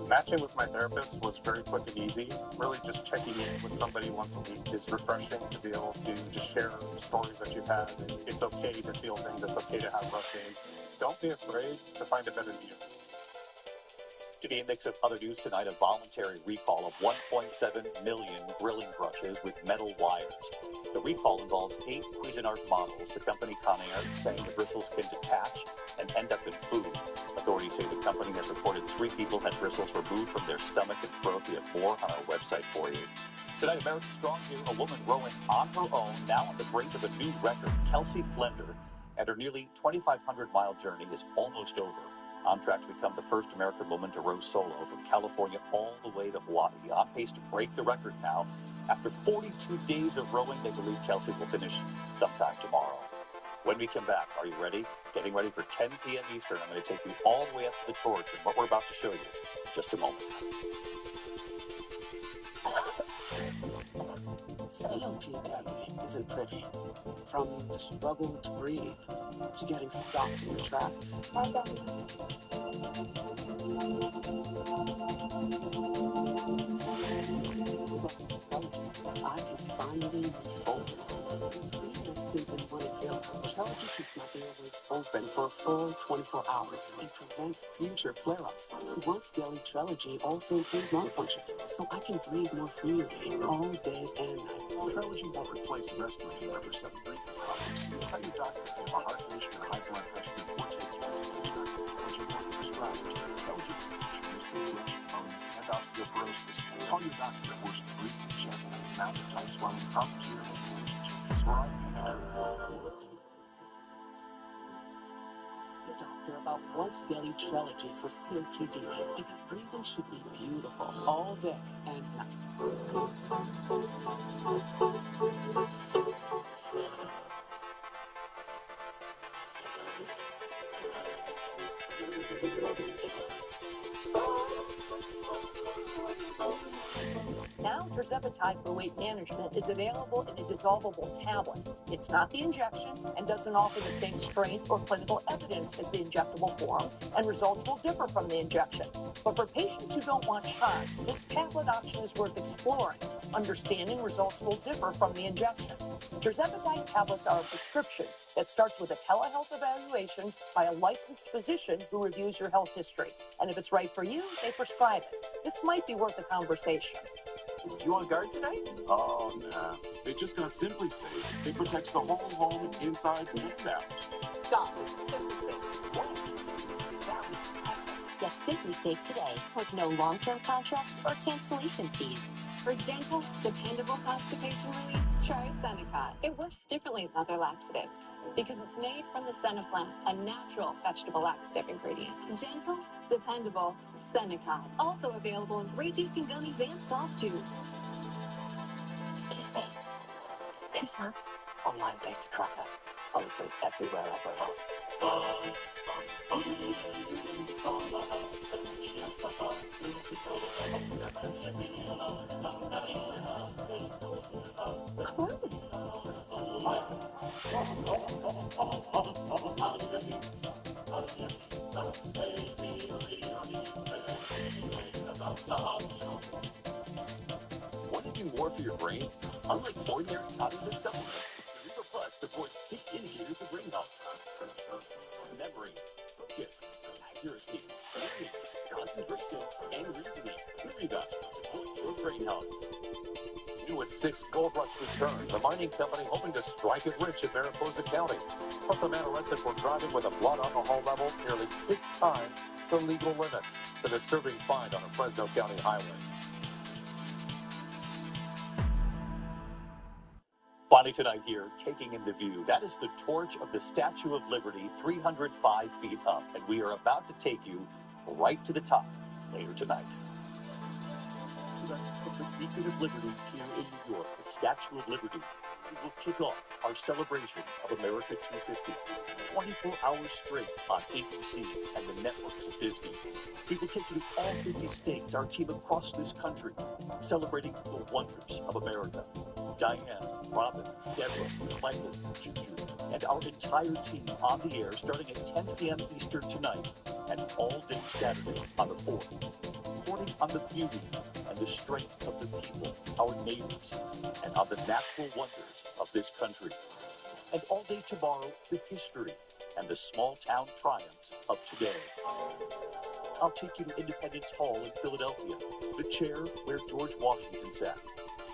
Matching with my therapist was very quick and easy. Really just checking in with somebody once a week is refreshing to be able to just share stories that you've had. It's okay to feel things. It's okay to have rough days. Don't be afraid to find a better you. To the index of other news tonight, a voluntary recall of 1.7 million grilling brushes with metal wires. The recall involves 8 Cuisinart models. The company Conair saying the bristles can detach and end up in food. Authorities say the company has reported 3 people had bristles removed from their stomach and throat. We have more on our website for you. Tonight, America's Strong Year, a woman rowing on her own, now on the brink of a new record. Kelsey Flender and her nearly 2,500-mile journey is almost over. On track to become the first American woman to row solo from California all the way to Hawaii. On pace to break the record now. After 42 days of rowing, they believe Kelsey will finish sometime tomorrow. When we come back, are you ready? Getting ready for 10 p.m. Eastern. I'm going to take you all the way up to the torch and what we're about to show you in just a moment. COPD isn't pretty. From the struggle to breathe to getting stopped in your tracks. I can finally move forward. Didn't want to kill. Trelegy keeps my airways open for a full 24 hours and prevents future flare-ups. Once daily Trelegy also improves lung function, so I can breathe more freely all day and night. Trelegy won't replace respirator for 7 breathing problems. Tell your doctor if you have a heart condition or high blood pressure before taking medication. What you want to prescribe Trelegy for issues with flesh, bone, and osteoporosis. Call your doctor that works with breathing, chest pain, mouth or tongue swelling, problems in your relationships, or Ask your doctor about once daily Trelegy for COPD because breathing should be beautiful all day and night. Now, tirzepatide for weight management is available in a dissolvable tablet. It's not the injection and doesn't offer the same strength or clinical evidence as the injectable form, and results will differ from the injection. But for patients who don't want shots, this tablet option is worth exploring. Understanding results will differ from the injection. Tirzepatide tablets are a prescription that starts with a telehealth evaluation by a licensed physician who reviews your health history. And if it's right for you, they prescribe it. This might be worth a conversation. You on guard tonight? Oh, nah. They just got Simply Safe. It protects the whole home, inside and out. Stop. This is Simply Safe. What? That was awesome. Get Simply Safe today with no long-term contracts or cancellation fees. For gentle, dependable constipation relief, try Senecot. It works differently than other laxatives because it's made from the senna plant, a natural vegetable laxative ingredient. Gentle, dependable, Senecot. Also available in great-tasting gummies and soft chews. Excuse me. Hey, sir. Online date to tracker. Follows me everywhere I browse. Want to do more for your brain? Unlike ordinary cognitive supplements, Cerebral Plus supports 6 indicators of brain health. Memory, focus, accuracy, learning, concentration, and reasoning. Cerebral supports your brain health. New at 6, Gold Rush return. The mining company hoping to strike it rich in Mariposa County. Plus, a man arrested for driving with a blood alcohol level nearly 6 times the legal limit. The disturbing find on a Fresno County highway. Finally tonight here, taking into view, that is the torch of the Statue of Liberty, 305 feet up. And we are about to take you right to the top later tonight. From the Beacon of Liberty here in New York, the Statue of Liberty, we will kick off our celebration of America 250. 24 hours straight on ABC and the networks of Disney. We will take you to all 50 states, our team across this country, celebrating the wonders of America. Diane, Robin, Deborah, Michael, Juju, and our entire team on the air starting at 10 p.m. Eastern tonight and all day Saturday on the 4th. Reporting on the beauty and the strength of the people, our neighbors, and on the natural wonders of this country. And all day tomorrow, the history and the small town triumphs of today. I'll take you to Independence Hall in Philadelphia, the chair where George Washington sat.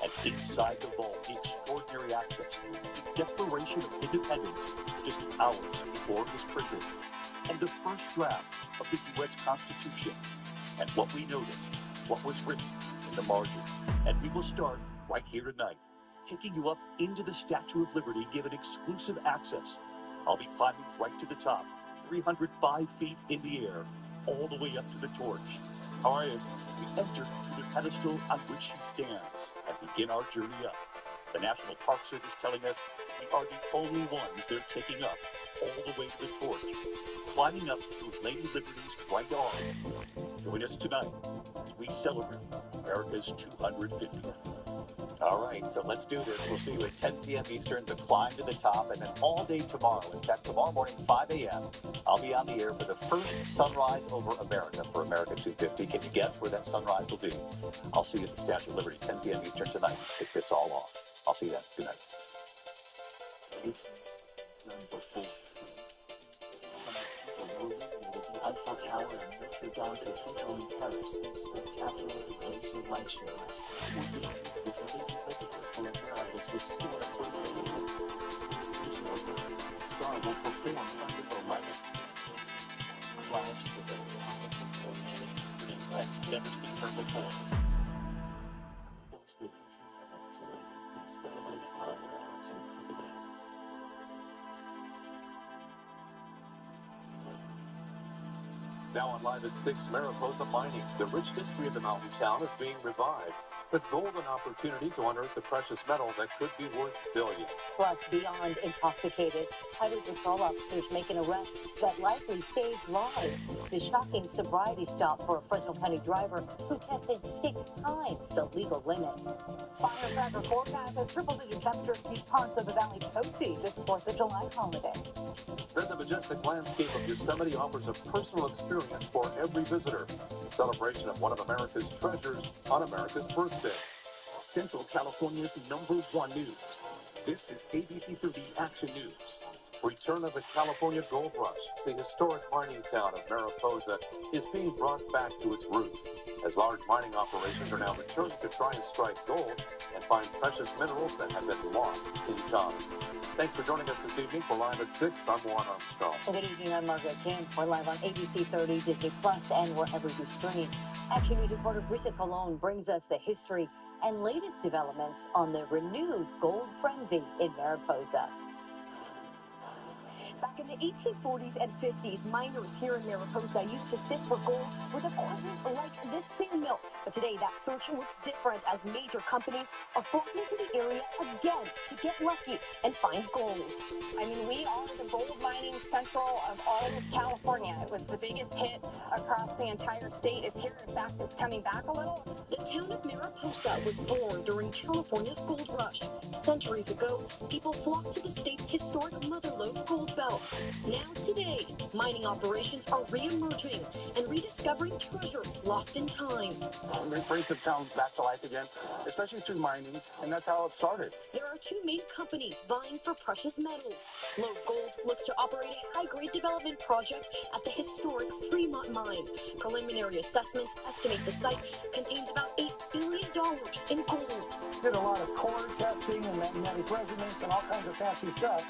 And inside the vault, the extraordinary access, the Declaration of Independence, just hours before it was printed, and the first draft of the U.S. Constitution, and what we noticed, what was written in the margin. And we will start right here tonight, taking you up into the Statue of Liberty, given exclusive access. I'll be climbing right to the top, 305 feet in the air, all the way up to the torch. All right, we enter through the pedestal on which she stands and begin our journey up. The National Park Service telling us we are the only ones they're taking up all the way to the torch, climbing up through Lady Liberty's right arm. Join us tonight as we celebrate America's 250th. All right, so let's do this. We'll see you at 10 p.m. Eastern to climb to the top, and then all day tomorrow. In fact, tomorrow morning, 5 a.m., I'll be on the air for the first sunrise over America for America 250. Can you guess where that sunrise will be? I'll see you at the Statue of Liberty, 10 p.m. Eastern tonight. Kick this all off. I'll see you then. Good night. It's number 4. The Eiffel Tower and Notre Dame Cathedral in Paris in spectacular laser light shows. For America's historic birthday, the star will perform under the lights. Lives for the I've never seen her before. Now on Live at 6, Mariposa Mining. The rich history of the mountain town is being revived. the golden opportunity to unearth the precious metal that could be worth billions. Plus, beyond intoxicated, Highway Patrol officers make an arrest that likely saved lives. The shocking sobriety stop for a Fresno County driver who tested 6 times the legal limit. Firecracker forecast has triple-digit temperatures in parts of the valley toasty this 4th of July holiday. Then the majestic landscape of Yosemite offers a personal experience for every visitor. A celebration of one of America's treasures on America's birthday. Central California's #1 news. This is ABC 30 Action News. Return of the California Gold Rush. The historic mining town of Mariposa is being brought back to its roots, as large mining operations are now returning to try and strike gold and find precious minerals that have been lost in time. Thanks for joining us this evening for Live at 6. I'm Juan Armstrong. Good evening, I'm Margaret Kim. We're live on ABC 30, Disney Plus, and wherever you stream. Action News reporter Brisa Colon brings us the history and latest developments on the renewed gold frenzy in Mariposa. Back in the 1840s and 50s, miners here in Mariposa used to sift for gold with equipment like this sand mill. But today, that search looks different as major companies are flocking to the area again to get lucky and find gold. I mean, we are the gold mining central of all of California. It was the biggest hit across the entire state. It's here. In fact, it's coming back a little. The town of Mariposa was born during California's gold rush. Centuries ago, people flocked to the state's historic Motherlode gold belt. Now today, mining operations are re-emerging and rediscovering treasure lost in time. It brings the town back to life again, especially through mining, and that's how it started. There are 2 main companies vying for precious metals. Lode Gold looks to operate a high-grade development project at the historic Fremont mine. Preliminary assessments estimate the site contains about $8 billion in gold. Did a lot of core testing and magnetic resonance and all kinds of fancy stuff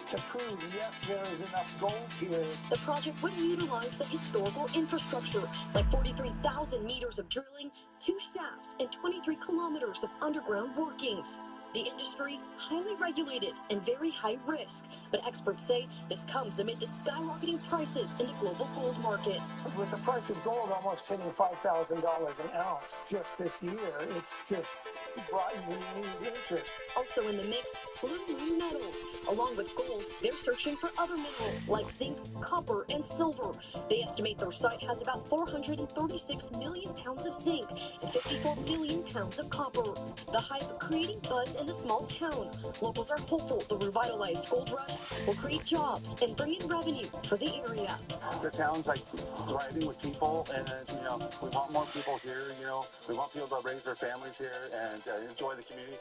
to prove, yes, there is enough gold here. The project would utilize the historical infrastructure, like 43,000 meters of drilling, 2 shafts, and 23 kilometers of underground workings. The industry, highly regulated and very high risk, but experts say this comes amid the skyrocketing prices in the global gold market. With the price of gold almost hitting $5,000 an ounce just this year, it's just brought renewed interest. Also in the mix, Blue Moon Metals. Along with gold, they're searching for other minerals like zinc, copper, and silver. They estimate their site has about 436 million pounds of zinc and 54 million pounds of copper. The hype creating buzz in the small town. Locals are hopeful the revitalized gold rush will create jobs and bring in revenue for the area. The town's like thriving with people, and we want more people here. We want people to raise their families here and enjoy the community.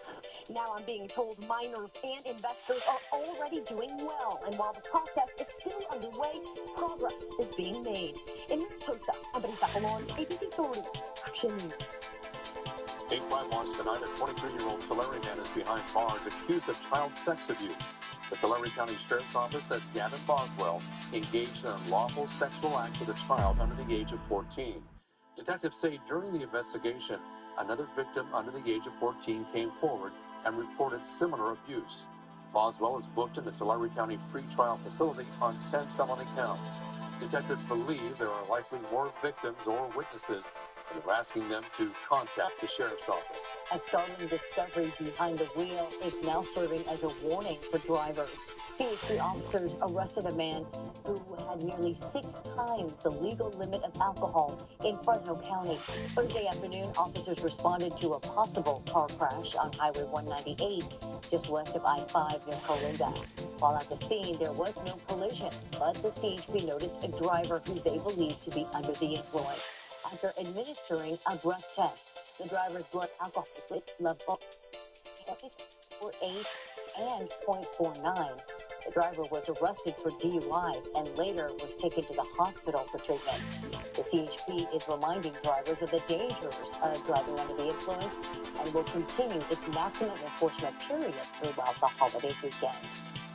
Now I'm being told miners and investors are already doing well, and while the process is still underway, progress is being made. In Mariposa, I'm Brisa Colon, ABC 30, Action News. A crime watch tonight. A 23-year-old Tulare man is behind bars accused of child sex abuse. The Tulare County Sheriff's Office says Gavin Boswell engaged in an unlawful sexual act with a child under the age of 14. Detectives say during the investigation, another victim under the age of 14 came forward and reported similar abuse. Boswell is booked in the Tulare County pretrial facility on 10 felony counts. Detectives believe there are likely more victims or witnesses, and they're asking them to contact the Sheriff's Office. A startling discovery behind the wheel is now serving as a warning for drivers. CHP officers arrested a man who had nearly 6 times the legal limit of alcohol in Fresno County. Thursday afternoon, officers responded to a possible car crash on Highway 198, just west of I-5 near Colinda. While at the scene, there was no collision, but the CHP noticed a driver who they believed to be under the influence. After administering a breath test, the driver's blood alcohol level 0.48 and 0.49. The driver was arrested for DUI and later was taken to the hospital for treatment. The CHP is reminding drivers of the dangers of driving under the influence and will continue its maximum enforcement period throughout the holiday weekend.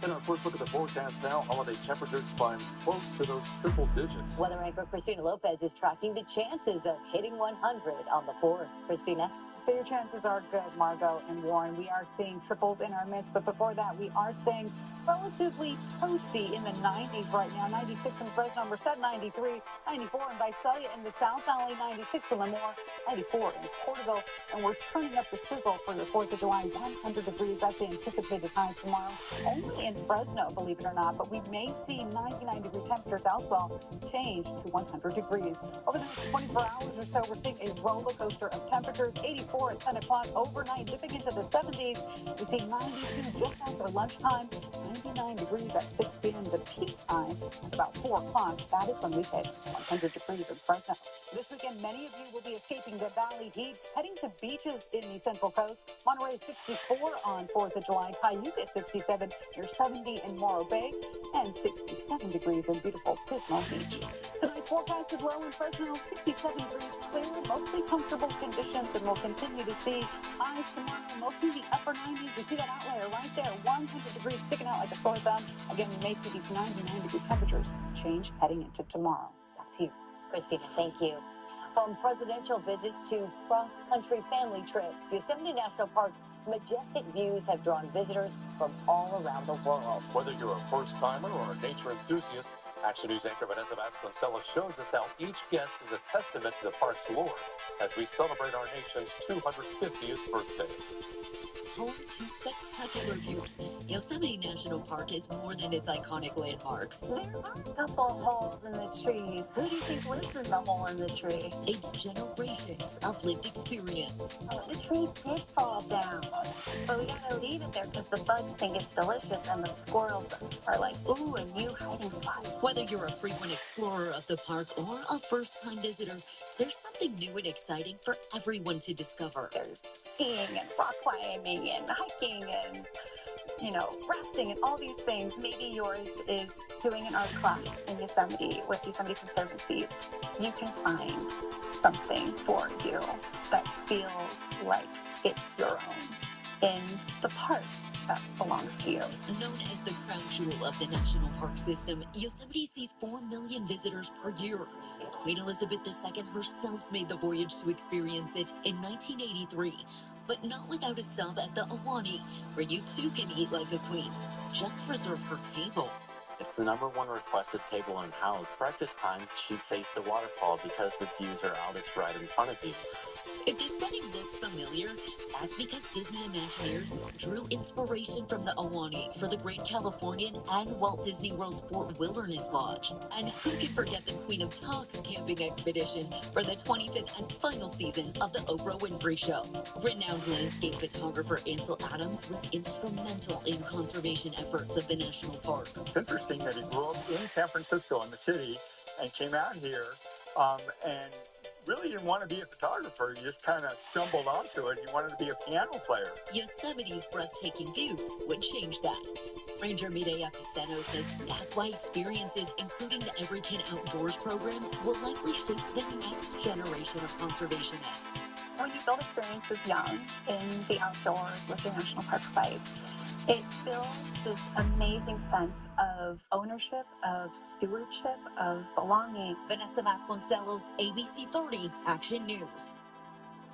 In our first look at the forecast now, holiday temperatures climb close to those triple digits. Weather anchor Christina Lopez is tracking the chances of hitting 100 on the 4th. Christina? So your chances are good, Margot and Warren. We are seeing triples in our midst, but before that, we are staying relatively toasty in the 90s right now. 96 in Fresno, Merced 93, 94 in Visalia in the South Valley, 96 in Lemoore, 94 in Porterville, and we're turning up the sizzle for your 4th of July. 100 degrees, that's the anticipated high tomorrow. Only in Fresno, believe it or not, but we may see 99-degree temperatures elsewhere change to 100 degrees. Over the next 24 hours or so, we're seeing a roller coaster of temperatures. 84 at 10 o'clock overnight, dipping into the 70s. We see 92 just after lunchtime, 99 degrees at 6 p.m. The peak time at about 4 o'clock. That is when we hit 100 degrees in Fresno. This weekend, many of you will be escaping the valley heat, heading to beaches in the Central Coast. Monterey 64 on 4th of July, Cayuga 67, near 70 in Morro Bay, and 67 degrees in beautiful Pismo Beach. Tonight's forecast is low in Fresno, 67 degrees, clear, mostly comfortable conditions, and we'll continue to see highs tomorrow, mostly the upper 90s. We see that outlier right there, 100 degrees sticking out like a sore thumb. Again, we may see these 99-degree temperatures change heading into tomorrow. Back to you. Christina, thank you. From presidential visits to cross-country family trips, Yosemite National Park's majestic views have drawn visitors from all around the world. Whether you're a first-timer or a nature enthusiast, Action News anchor Vanessa Vasconcelos shows us how each guest is a testament to the park's lore as we celebrate our nation's 250th birthday. Home to spectacular views, Yosemite National Park is more than its iconic landmarks. There are a couple holes in the trees. Who do you think lives in the hole in the tree? It's generations of lived experience. The tree did fall down, but we gotta leave it there because the bugs think it's delicious and the squirrels are like, ooh, a new hiding spot. Whether you're a frequent explorer of the park or a first-time visitor, there's something new and exciting for everyone to discover. There's skiing and rock climbing and hiking and, rafting and all these things. Maybe yours is doing an art class in Yosemite with Yosemite Conservancy. You can find something for you that feels like it's your own in the park that belongs to you. Known as the crown jewel of the national park system, Yosemite sees 4 million visitors per year. Queen Elizabeth II herself made the voyage to experience it in 1983, but not without a stop at the Ahwahnee, where you too can eat like a queen. Just reserve her table. It's the #1 requested table in house. Breakfast time, she faced the waterfall because the views are out. It's right in front of you. If this setting looks familiar, that's because Disney Imagineers drew inspiration from the Ahwahnee for the Great Californian and Walt Disney World's Fort Wilderness Lodge. And who can forget the Queen of Talks camping expedition for the 25th and final season of the Oprah Winfrey Show. Renowned landscape photographer Ansel Adams was instrumental in conservation efforts of the national park. It's interesting that he grew up in San Francisco in the city and came out here and really didn't want to be a photographer. He just kind of stumbled onto it. He wanted to be a piano player. Yosemite's breathtaking views would change that. Ranger Mireya Pisano says that's why experiences, including the Every Kid Outdoors program, will likely shape the next generation of conservationists. When you build experiences young in the outdoors with your national park sites, it builds this amazing sense of ownership, of stewardship, of belonging. Vanessa Vasconcelos, ABC 30, Action News.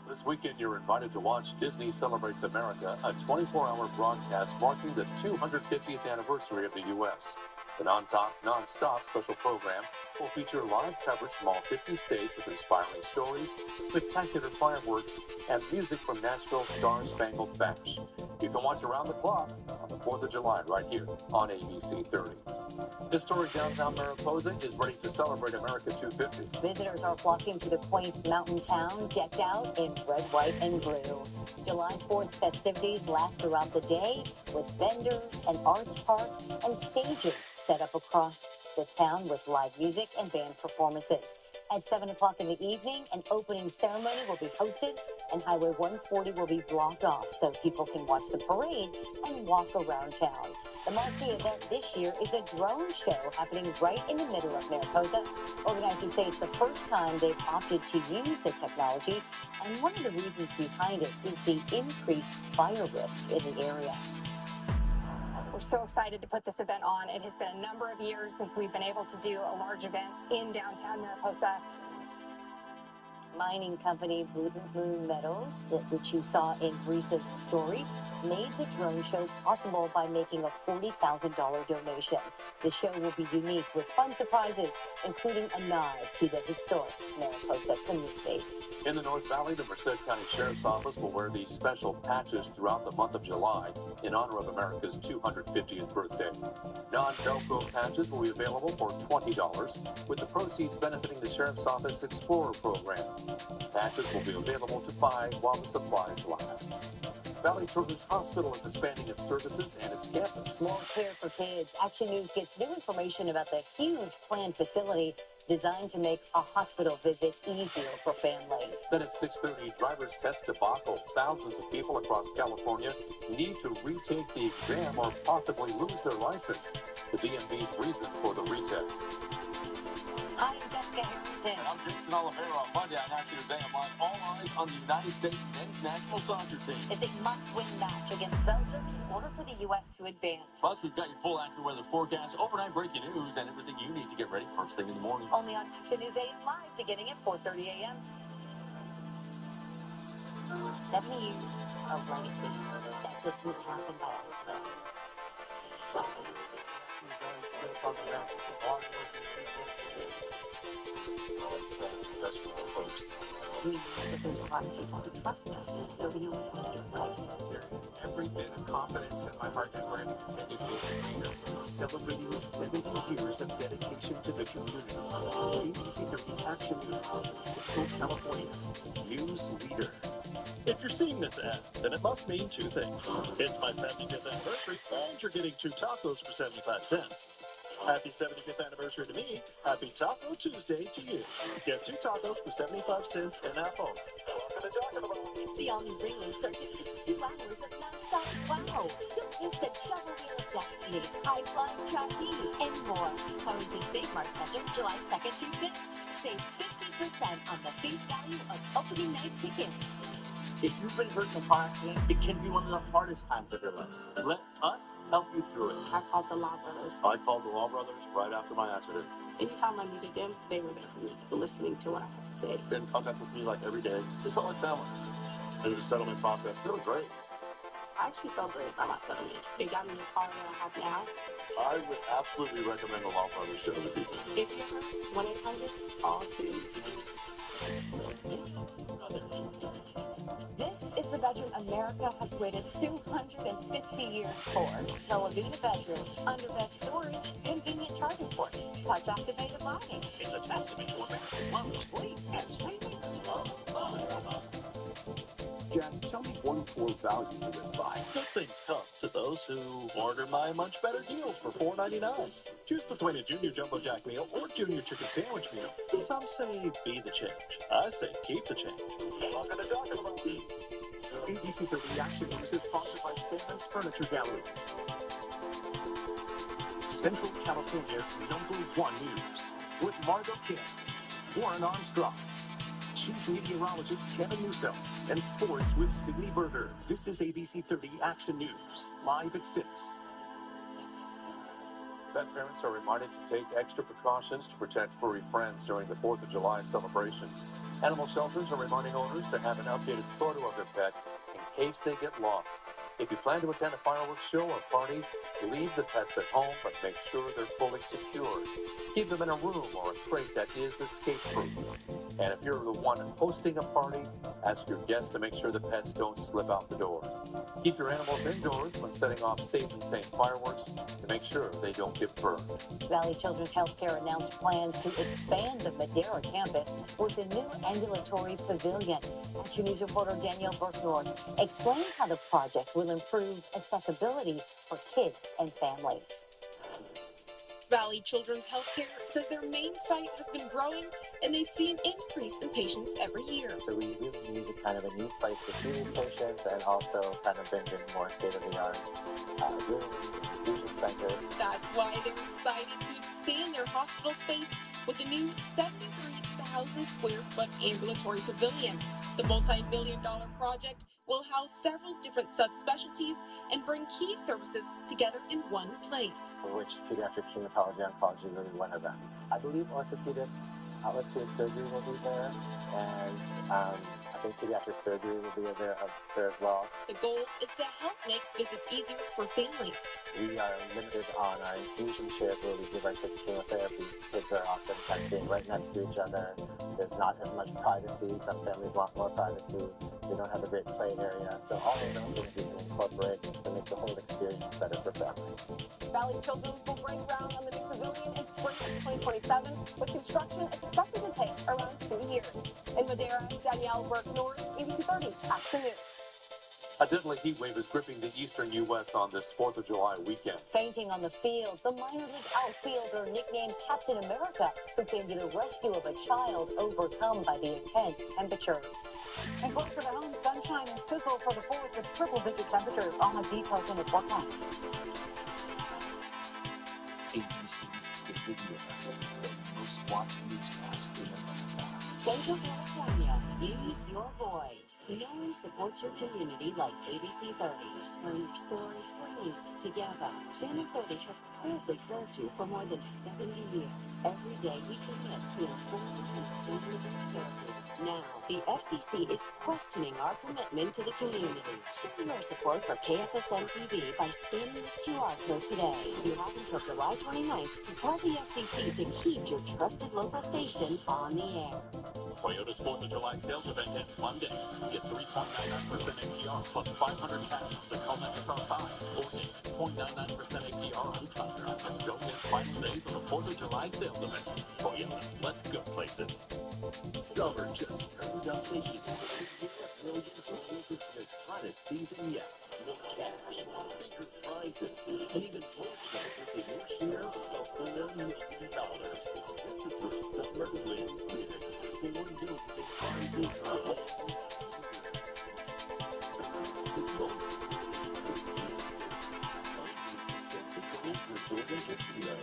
This weekend, you're invited to watch Disney Celebrates America, a 24-hour broadcast marking the 250th anniversary of the U.S. The non-stop special program will feature live coverage from all 50 states with inspiring stories, spectacular fireworks, and music from Nashville's Star-Spangled Bash. You can watch around the clock on the 4th of July right here on ABC 30. Historic downtown Mariposa is ready to celebrate America 250. Visitors are flocking to the quaint mountain town decked out in red, white, and blue. July 4th festivities last throughout the day with vendors, an arts park, and stages set up across the town with live music and band performances. At 7 o'clock in the evening, an opening ceremony will be hosted and Highway 140 will be blocked off so people can watch the parade and walk around town. The marquee event this year is a drone show happening right in the middle of Mariposa. Organizers say it's the first time they've opted to use the technology, and one of the reasons behind it is the increased fire risk in the area. We're so excited to put this event on. It has been a number of years since we've been able to do a large event in downtown Mariposa. Mining company Blue Moon Metals, which you saw in Greece's story, made the drone show possible by making a $40,000 donation. The show will be unique with fun surprises, including a nod to the historic Mariposa community. In the North Valley, the Merced County Sheriff's Office will wear these special patches throughout the month of July in honor of America's 250th birthday. Non-Velcro patches will be available for $20, with the proceeds benefiting the Sheriff's Office Explorer program. Patches will be available to buy while the supplies last. Valley Children's Hospital is expanding its services and its campus. More care for kids. Action News gets new information about the huge planned facility designed to make a hospital visit easier for families. Then at 6:30, driver's test debacle. Thousands of people across California need to retake the exam or possibly lose their license. The DMV's reason for the retest. I'm Jessica Harrington. And I'm Jason Oliveira. On Monday on Action News AM Live, all eyes on the United States men's national soccer team. It's a must-win match against Belgium in order for the U.S. to advance. Plus, we've got your full accurate weather forecast, overnight breaking news, and everything you need to get ready first thing in the morning. Only on Action News AM Live, beginning at 4:30 a.m. 70 years of legacy. That just didn't happen by accident. We know that there's a lot of people who trust us, and so we know we can do it right. There's every bit of confidence in my heart that we're going to continue to be here, celebrating 70 years of dedication to the community. ABC 30 Action News, Central California's news leader. If you're seeing this ad, then it must mean two things. It's my 75th anniversary, and you're getting 2 tacos for 75 cents. Happy 75th anniversary to me. Happy Taco Tuesday to you. Get 2 tacos for 75 cents and at home. Welcome to Taco Bell. The all-new Ringling Circus is 2 hours of non-stop wow. Don't miss the double wheel of destiny, high-flying trapeze, and more. Coming to St. Mark's Center July 2nd to 5th. Save 50% on the face value of opening night tickets. If you've been hurt in a car accident, it can be one of the hardest times of your life. Let us help you through it. I called the Law Brothers. I called the Law Brothers right after my accident. Anytime I needed them, they were there for me, listening to what I had to say. They're in contact with me like every day. They felt like family. And the settlement process, really great. I actually felt great about my settlement. They got me the car that I have now. I would absolutely recommend the Law Brothers show to people. If you're hurt, 1-800-ALL-TUBES. This is the veteran America has waited 250 years for. Telavita Veterans, under-bed storage, convenient charging ports, touch-activated lighting. It's a testament to America's love for sleep and saving. Jack, tell me one core value you live by. Good things come to those who order my much better deals for $4.99. Choose between a Junior Jumbo Jack meal or Junior Chicken Sandwich meal. Some say be the change. I say keep the change. Welcome to Taco Bell. ABC 30 Action News is sponsored by Salmon's Furniture Galleries. Central California's #1 news with Margot Kim, Warren Armstrong, Chief Meteorologist Kevin Newsom, and Sports with Sydney Berger. This is ABC 30 Action News, live at 6. Pet parents are reminded to take extra precautions to protect furry friends during the 4th of July celebrations. Animal shelters are reminding owners to have an updated photo of their pet in case they get lost. If you plan to attend a fireworks show or party, leave the pets at home, but make sure they're fully secured. Keep them in a room or a crate that is escape-proof. And if you're the one hosting a party, ask your guests to make sure the pets don't slip out the door. Keep your animals indoors when setting off safe and sane fireworks to make sure they don't get burned. Valley Children's Healthcare announced plans to expand the Madera campus with a new ambulatory pavilion. Action News reporter Danielle Burknord explains how the project will improve accessibility for kids and families. Valley Children's Healthcare says their main site has been growing and they see an increase in patients every year. So we really need kind of a new place to see these patients and also kind of bring in more state-of-the-art rooms and infusion centers. That's why they're excited to expand their hospital space with a new 73,000 square foot ambulatory pavilion. The multi-million-dollar project will house several different subspecialties and bring key services together in one place. For which pediatric hematology oncology is really one of them. I believe orthopedic surgery will be there, and I think pediatric surgery will be there as well. The goal is to help make visits easier for families. We are limited on our infusion chip where we give our kids chemotherapy. Kids are often being right next to each other. There's not as much privacy. Some families want more privacy. They don't have a great play area. So all of those things we can incorporate to make the whole experience better for families. Valley Children's will break ground on the new pavilion in spring of 2027, with construction expected to take around 2 years. In Madera, Danielle Burke-Norris, ABC 30 Action News. A deadly heat wave is gripping the eastern U.S. on this 4th of July weekend. Fainting on the field, the minor league outfielder nicknamed Captain America, who came to the rescue of a child overcome by the intense temperatures. And closer to home, sunshine and sizzle for the 4th with triple-digit temperatures. I'll have details in the forecast. ABC's The Video Network, the most watched newscast in America. Central California, use your voice. No one supports your community like ABC 30s. Learn your stories for news together. Channel 30 has proudly served you for more than 70 years. Every day we commit to informing and serving you. Now, the FCC is questioning our commitment to the community. Show your support for KFSM TV by scanning this QR code today. You have until July 29th to tell the FCC to keep your trusted local station on the air. Toyota's 4th of July sales event ends Monday. Get 3.99% APR plus 500 cash on Tacoma SR5 or 8.99% APR on Tundra. Don't miss final days of the 4th of July sales event. Toyota, let's go places. Summer just turned up the heat. Millions of dollars of its hottest season yet. More cash, bigger prizes, and even more chances at your share of $4 million. This is your summer wins big. $4 million prizes all year. It's moment. It's a gold resort and casino.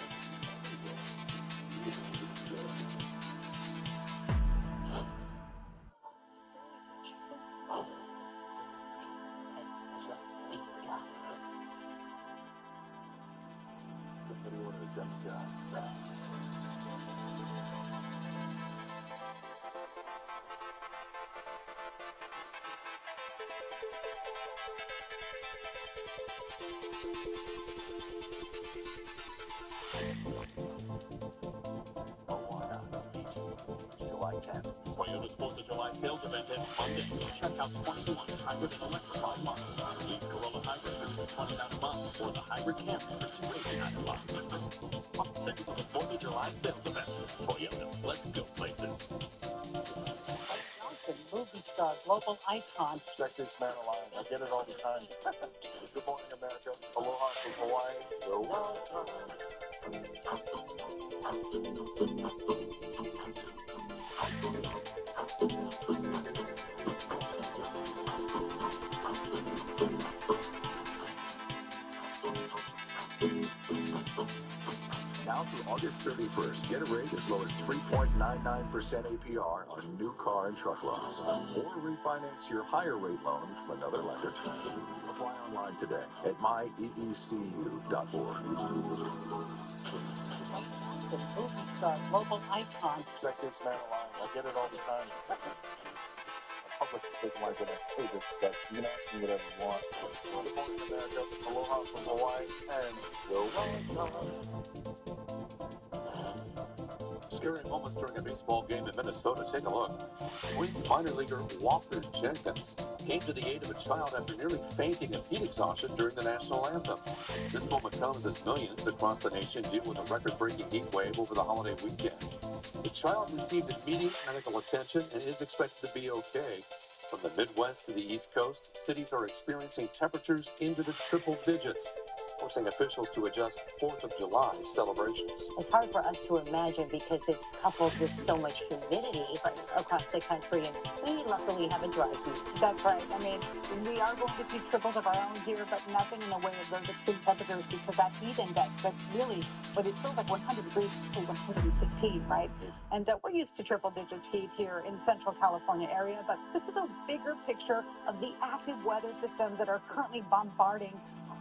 Toyota's 4th of July sales event ends Monday. Check out 21 hybrid and electrified models. Lease Corolla Hybrid for $229 a month or the Hybrid Camry for $289 a month. Thanks to the 4th of July sales event. Toyota, let's go places. Johnson, movie star, global icon. Sexiest man alive. I get it all the time. Good morning, America. Aloha from Hawaii. Aloha. Now through August 31st, get a rate as low as 3.99% APR on new car and truck loans. Or refinance your higher rate loan from another lender. Apply online today at myecu.org. Johnson, movie star, global icon. Sexiest man alive. I get it all the time. My publicist doesn't like when I say this, but you can ask me whatever you want. Good morning, America. Aloha from Hawaii. And Aloha. Scary moments during a baseball game in Minnesota. Take a look. Twins minor leaguer Walker Jenkins came to the aid of a child after nearly fainting and heat exhaustion during the national anthem. This moment comes as millions across the nation deal with a record-breaking heat wave over the holiday weekend. The child received immediate medical attention and is expected to be okay. From the Midwest to the East Coast, cities are experiencing temperatures into the triple digits. forcing officials to adjust 4th of July celebrations. It's hard for us to imagine because it's coupled with so much humidity across the country, and we luckily have a dry heat. That's right. I mean, we are going to see triples of our own here, but nothing in the way of those extreme temperatures because that heat index, that's really what it feels like 100 degrees to 115, right? And we're used to triple-digit heat here in Central California area, but this is a bigger picture of the active weather systems that are currently bombarding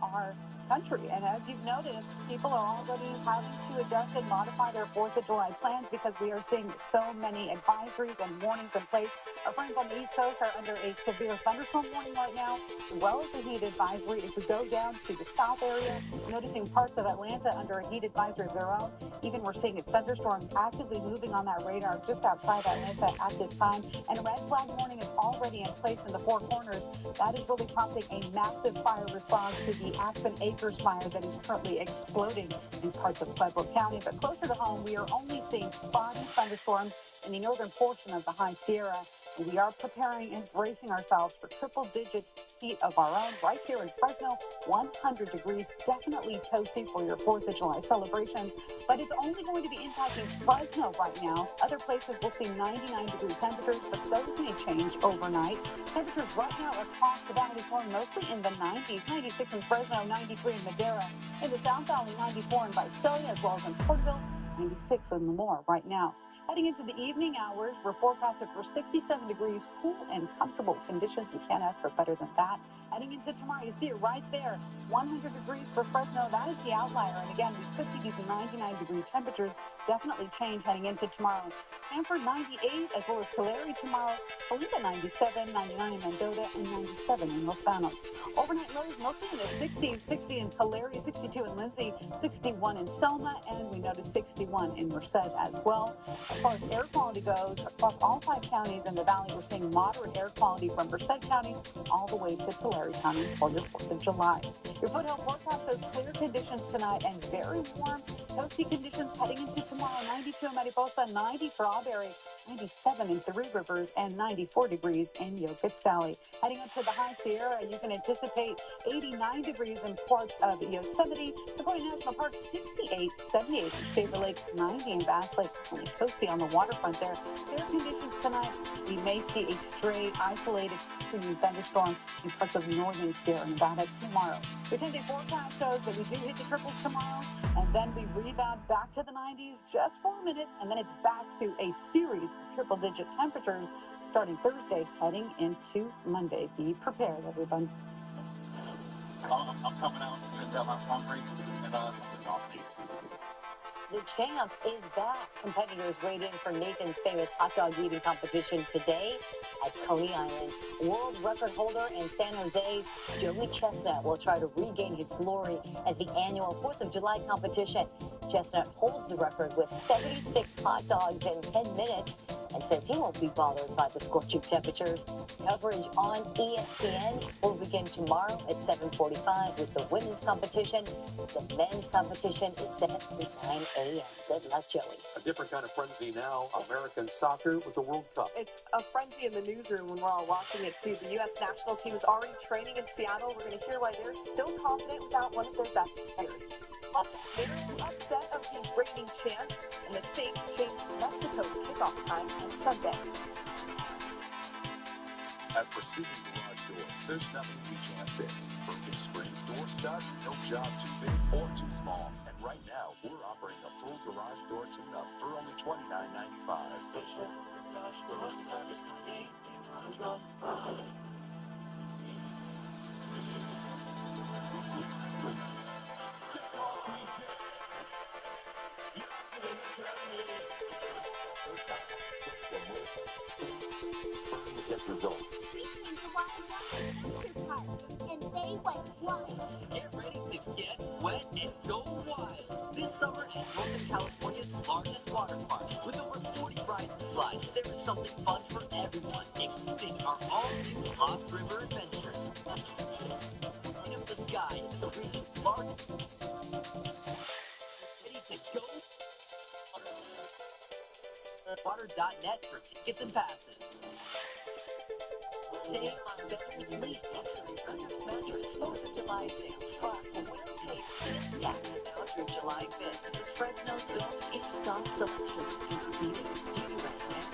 our country. And as you've noticed, people are already having to adjust and modify their 4th of July plans because we are seeing so many advisories and warnings in place. Our friends on the East Coast are under a severe thunderstorm warning right now, as well as a heat advisory. If we go down to the south area, noticing parts of Atlanta under a heat advisory of their own. Even we're seeing thunderstorms actively moving on that radar just outside Atlanta at this time. And a red flag warning is already in place in the Four Corners. That is really prompting a massive fire response to the Aspen Acres fire that is currently exploding in parts of Pueblo County. But closer to home, we are only seeing spotty thunderstorms in the northern portion of the High Sierra. And we are preparing and bracing ourselves for triple-digit heat of our own right here in Fresno. 100 degrees, definitely toasty for your 4th of July celebrations. But it's only going to be impacting Fresno right now. Other places will see 99-degree temperatures, but those may change overnight. Temperatures right now across the valley floor mostly in the 90s. 96 in Fresno, 93 in Madera. In the South Valley, 94 in Visalia, as well as in Porterville, 96 in Lemoore right now. Heading into the evening hours, we're forecasted for 67 degrees, cool and comfortable conditions. We can't ask for better than that. Heading into tomorrow, you see it right there, 100 degrees for Fresno. That is the outlier. And again, we could see these 99-degree temperatures definitely change heading into tomorrow. Hanford 98, as well as Tulare tomorrow. Olinda 97, 99 in Mendota, and 97 in Los Banos. Overnight lows mostly in the 60s, 60 in Tulare, 62 in Lindsay, 61 in Selma, and we notice 61 in Merced as well. As far as air quality goes, across all 5 counties in the valley, we're seeing moderate air quality from Merced County all the way to Tulare County for your 4th of July. Your foothill forecast shows clear conditions tonight and very warm, toasty conditions heading into tomorrow. 92 in Mariposa, 90 for Auberry, 97 in Three Rivers, and 94 degrees in Yokuts Valley. Heading up to the High Sierra, you can anticipate 89 degrees in parts of Yosemite, Sequoia National Park, 68, 78 in Shaver Lake, 90 in Bass Lake, only toasty on the waterfront there. Fair conditions tonight. We may see a stray, isolated thunderstorm in parts of northern Sierra Nevada tomorrow. Your 10-day forecast shows that we do hit the triples tomorrow, and then we rebound back to the 90s just for a minute, and then it's back to a series of triple-digit temperatures starting Thursday, heading into Monday. Be prepared, everyone. I'm coming out and I'm hungry and nominate. The champ is back. Competitors weighed in for Nathan's famous hot dog eating competition today at Coney Island. World record holder and San Jose's Joey Chestnut will try to regain his glory at the annual 4th of July competition. Chestnut holds the record with 76 hot dogs in 10 minutes and says he won't be bothered by the scorching temperatures. Coverage on ESPN will begin tomorrow at 7:45 with the women's competition. The men's competition is set at 9 a.m. Good luck, Joey. A different kind of frenzy now, American soccer with the World Cup. It's a frenzy in the newsroom when we're all watching it, too. The U.S. national team is already training in Seattle. We're going to hear why they're still confident without one of their best players. They're upset of the reigning champ, and the Saints changed Mexico's kickoff time on Sunday. At Precision Garage Doors, there's nothing we can't fix. Broken screen, door studs, no job too big or too small. And right now, we're offering a full garage door tune-up for only $29.95. Precision Garage Doors, service Get results. And they went wild. Get ready to get wet and go wild. This summer at Northern California's largest water park. With over 40 rides and slides, there is something fun for everyone, including our all-new Lost River Adventure. Light up the sky is the region's largest. Ready to go? Water.net for tickets and passes. Save on Veterans Lease Excellent Master Exposure July sales. Spins taxes now through July 5th. Fresno's best in-stock selection including beauty restaurants,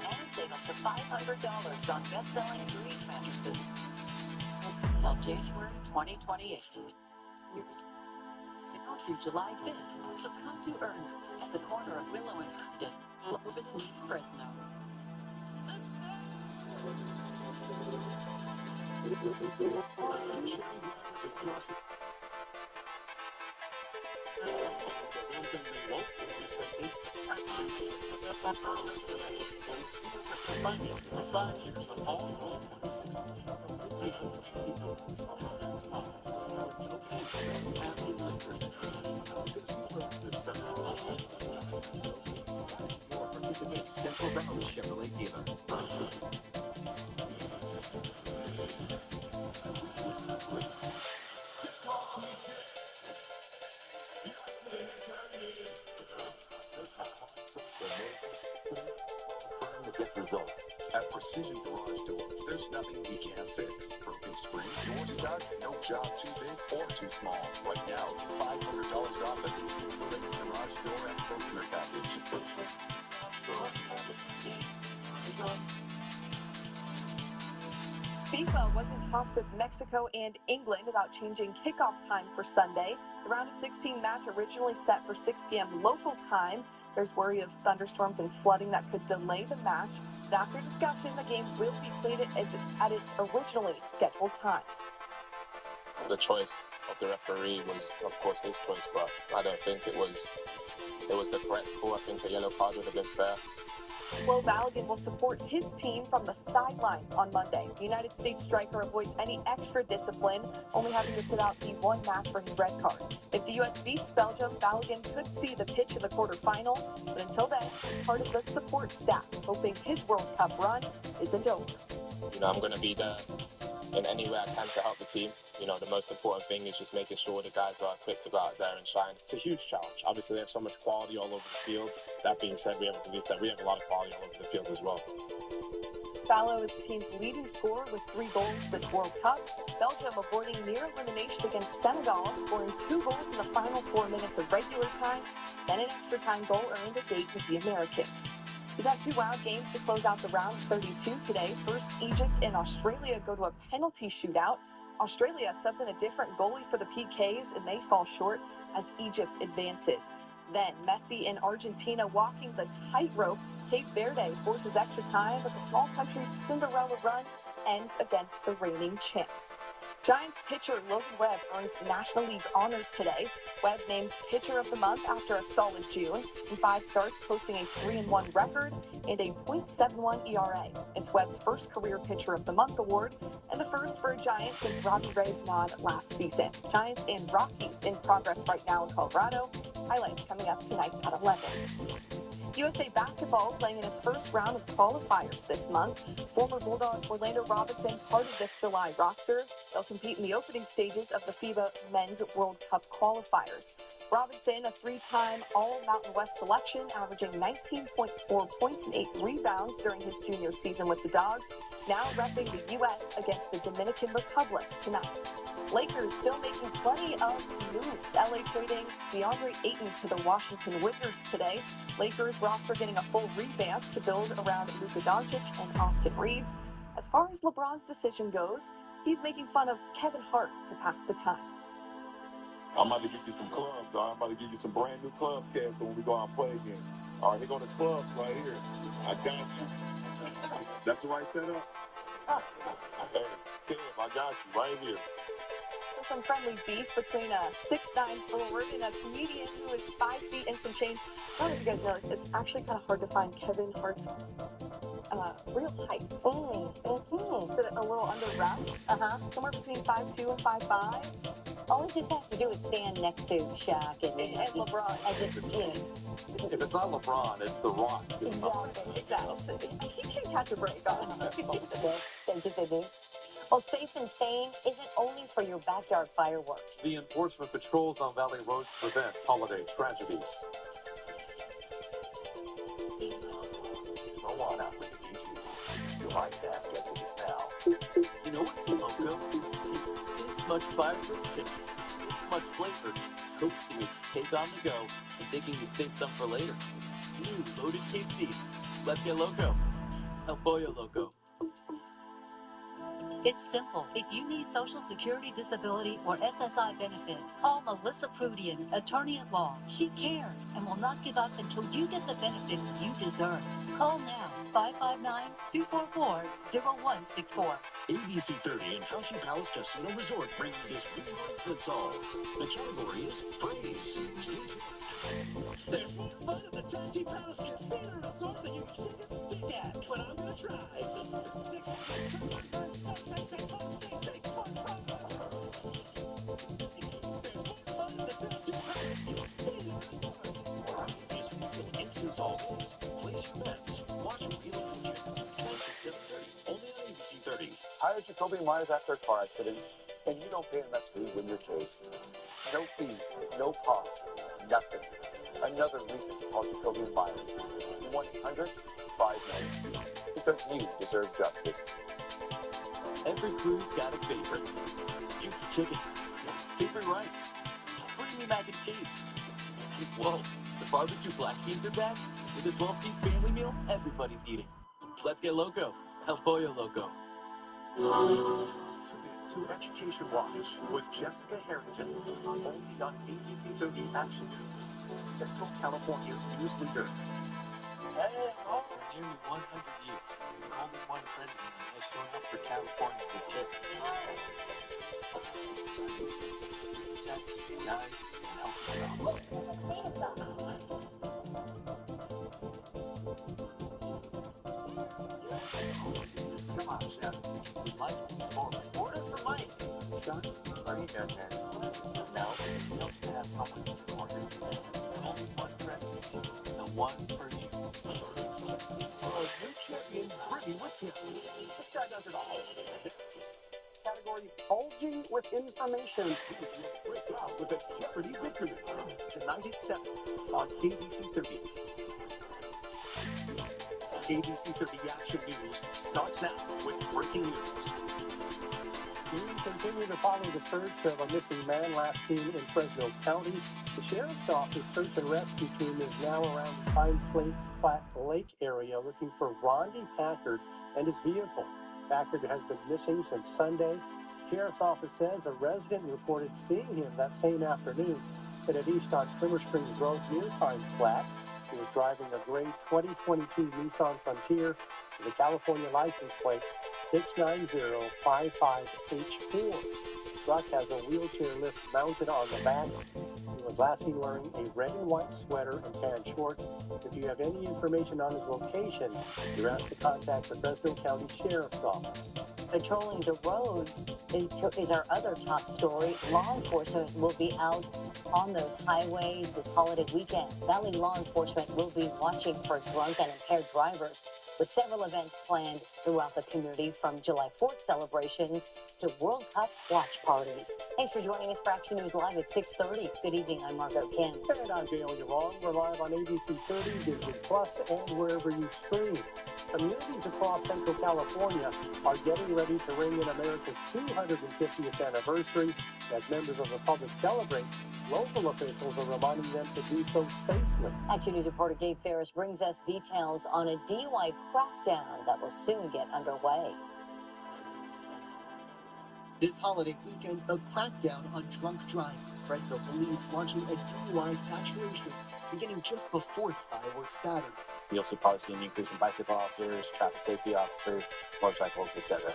and save up to $500 on best-selling dream mattresses until January 2028. Now through July 5th, so come to Earners at the corner of Willow and Houston, open in Fresno. Central Valley Chevrolet dealer. That gets results. At Precision Garage Doors, there's nothing we can't fix. Broken springs, door studs, no job too big or too small. Right now, $500 off at the insulated garage door and opener package. FIFA was in talks with Mexico and England about changing kickoff time for Sunday. The round of 16 match originally set for 6 p.m. local time. There's worry of thunderstorms and flooding that could delay the match. But after discussion, the game will be played at its originally scheduled time. The choice of the referee was, of course, his choice, but I don't think it was the correct call. I think a yellow card would have been fair. Flo Balogun will support his team from the sideline on Monday. The United States striker avoids any extra discipline, only having to sit out the one match for his red card. If the U.S. beats Belgium, Balogun could see the pitch of the quarterfinal, but until then, he's part of the support staff, hoping his World Cup run isn't over. I'm going to be there in any way I can to help the team. The most important thing is just making sure the guys are quick to go out there and shine. It's a huge challenge. Obviously, they have so much quality all over the field. That being said, we have a belief that we have a lot of quality all over the field as well. Fallow is the team's leading scorer with 3 goals this World Cup. Belgium avoiding near elimination against Senegal, scoring 2 goals in the final 4 minutes of regular time, then an extra time goal earned a date with the Americans. We've got 2 wild games to close out the round of 32 today. First, Egypt and Australia go to a penalty shootout. Australia subs in a different goalie for the PKs, and they fall short as Egypt advances. Then, Messi and Argentina walking the tightrope. Cape Verde forces extra time, but the small country's Cinderella run ends against the reigning champs. Giants pitcher Logan Webb earns National League honors today. Webb named Pitcher of the Month after a solid June. In 5 starts, posting a 3-1 record and a .71 ERA. It's Webb's first career Pitcher of the Month award, and the first for a Giant since Robbie Ray's nod last season. Giants and Rockies in progress right now in Colorado. Highlights coming up tonight at 11. USA Basketball playing in its first round of qualifiers this month. Former Bulldog Orlando Robinson part of this July roster. They'll compete in the opening stages of the FIBA Men's World Cup qualifiers. Robinson, a 3-time All-Mountain West selection, averaging 19.4 points and 8 rebounds during his junior season with the Dogs, now repping the U.S. against the Dominican Republic tonight. Lakers still making plenty of moves. LA trading DeAndre Ayton to the Washington Wizards today. Lakers roster getting a full revamp to build around Luka Doncic and Austin Reeves. As far as LeBron's decision goes, he's making fun of Kevin Hart to pass the time. I'm about to get you some clubs, dog. I'm about to give you some brand new clubs, Kev, so when we go out and play again. All right, here go the clubs right here. I got you. That's the right setup? Hey, Kev, I got you right here. There's some friendly beef between a 6'9" forward and a comedian who is 5 feet and some change. I don't know if you guys know this, it's actually kind of hard to find Kevin Hart's real height. He's a little under wraps. Somewhere between 5'2" and 5'5". All he just has to do is stand next to Shaq and LeBron. If it's not LeBron, it's The Rock. Exactly. He can catch a break on. Thank you, baby. Well, safe and sane isn't only for your backyard fireworks. The enforcement patrols on Valley roads prevent holiday tragedies. Moana with the YouTube. Your iPad gets this now. You know what's loco? This much fire for the chips, this much flavor, toasting its steak on the go, and thinking you'd save some for later. New loaded quesadillas. Let's get loco. El Pollo Loco. It's simple. If you need Social Security, Disability, or SSI benefits, call Melissa Prudian, attorney at law. She cares and will not give up until you get the benefits you deserve. Call now, 559-244-0164. ABC 30 and Township Palace Casino Resort bring you this big one fits all. The category is praise. There's more fun at the Township Palace Casino Resort than you can shake a stick at, but I'm gonna try. Hire Jacoby Myers after a car accident, and you don't pay unless we win your case. No fees, no costs, nothing. Another reason to call Jacoby Myers. 100-590. Because you deserve justice. Every crew's got a favorite. Juicy chicken, savory rice, creamy mac and cheese. Whoa, the barbecue black beans are back. With a 12-piece family meal, everybody's eating. Let's get loco. El Pollo Loco. To Education Watch with Jessica Harrington, only on ABC 30 Action News, Central California's news leader. For nearly 100 years, only one credit union has shown up for California with kids. To protect, guide, and help you out. Come on, Chef. Life moves forward. Order for Mike. Son, what are you doing here? No, it helps to have someone to order. Only one credit union, the one for you. New champion, Brittany Whitfield. This guy does it all. Category Bulging with Information. Great job with a Jeopardy victory. Tonight at 7 on ABC 30. ABC 30 Action News starts now with breaking news. We continue to follow the search of a missing man last seen in Fresno County. The Sheriff's Office search and rescue team is now around the Pine Flat Lake area looking for Rondi Packard and his vehicle. Packard has been missing since Sunday. Sheriff's Office says a resident reported seeing him that same afternoon headed east on Trimmer Springs Road near Pine Flat. He was driving a gray 2022 Nissan Frontier with a California license plate 69055H4. Truck has a wheelchair lift mounted on the back. He was last seen wearing a red and white sweater and tan shorts. If you have any information on his location, you're asked to contact the Fresno County Sheriff's Office. Patrolling the roads is our other top story. Law enforcement will be out on those highways this holiday weekend. Valley law enforcement will be watching for drunk and impaired drivers, with several events planned throughout the community, from July 4th celebrations to World Cup watch parties. Thanks for joining us for Action News Live at 6:30. Good evening, I'm Margot Kim. And I'm Dale Long. We're live on ABC 30, Disney Plus, and wherever you stream. Communities across Central California are getting ready to ring in America's 250th anniversary. As members of the public celebrate, local officials are reminding them to do so safely. Action News reporter Gabe Ferris brings us details on a DUI crackdown that will soon get underway. This holiday weekend, a crackdown on drunk driving. Fresno police launching a DUI saturation beginning just before the fireworks Saturday. You'll see probably see an increase in bicycle officers, traffic safety officers, motorcycles, etc.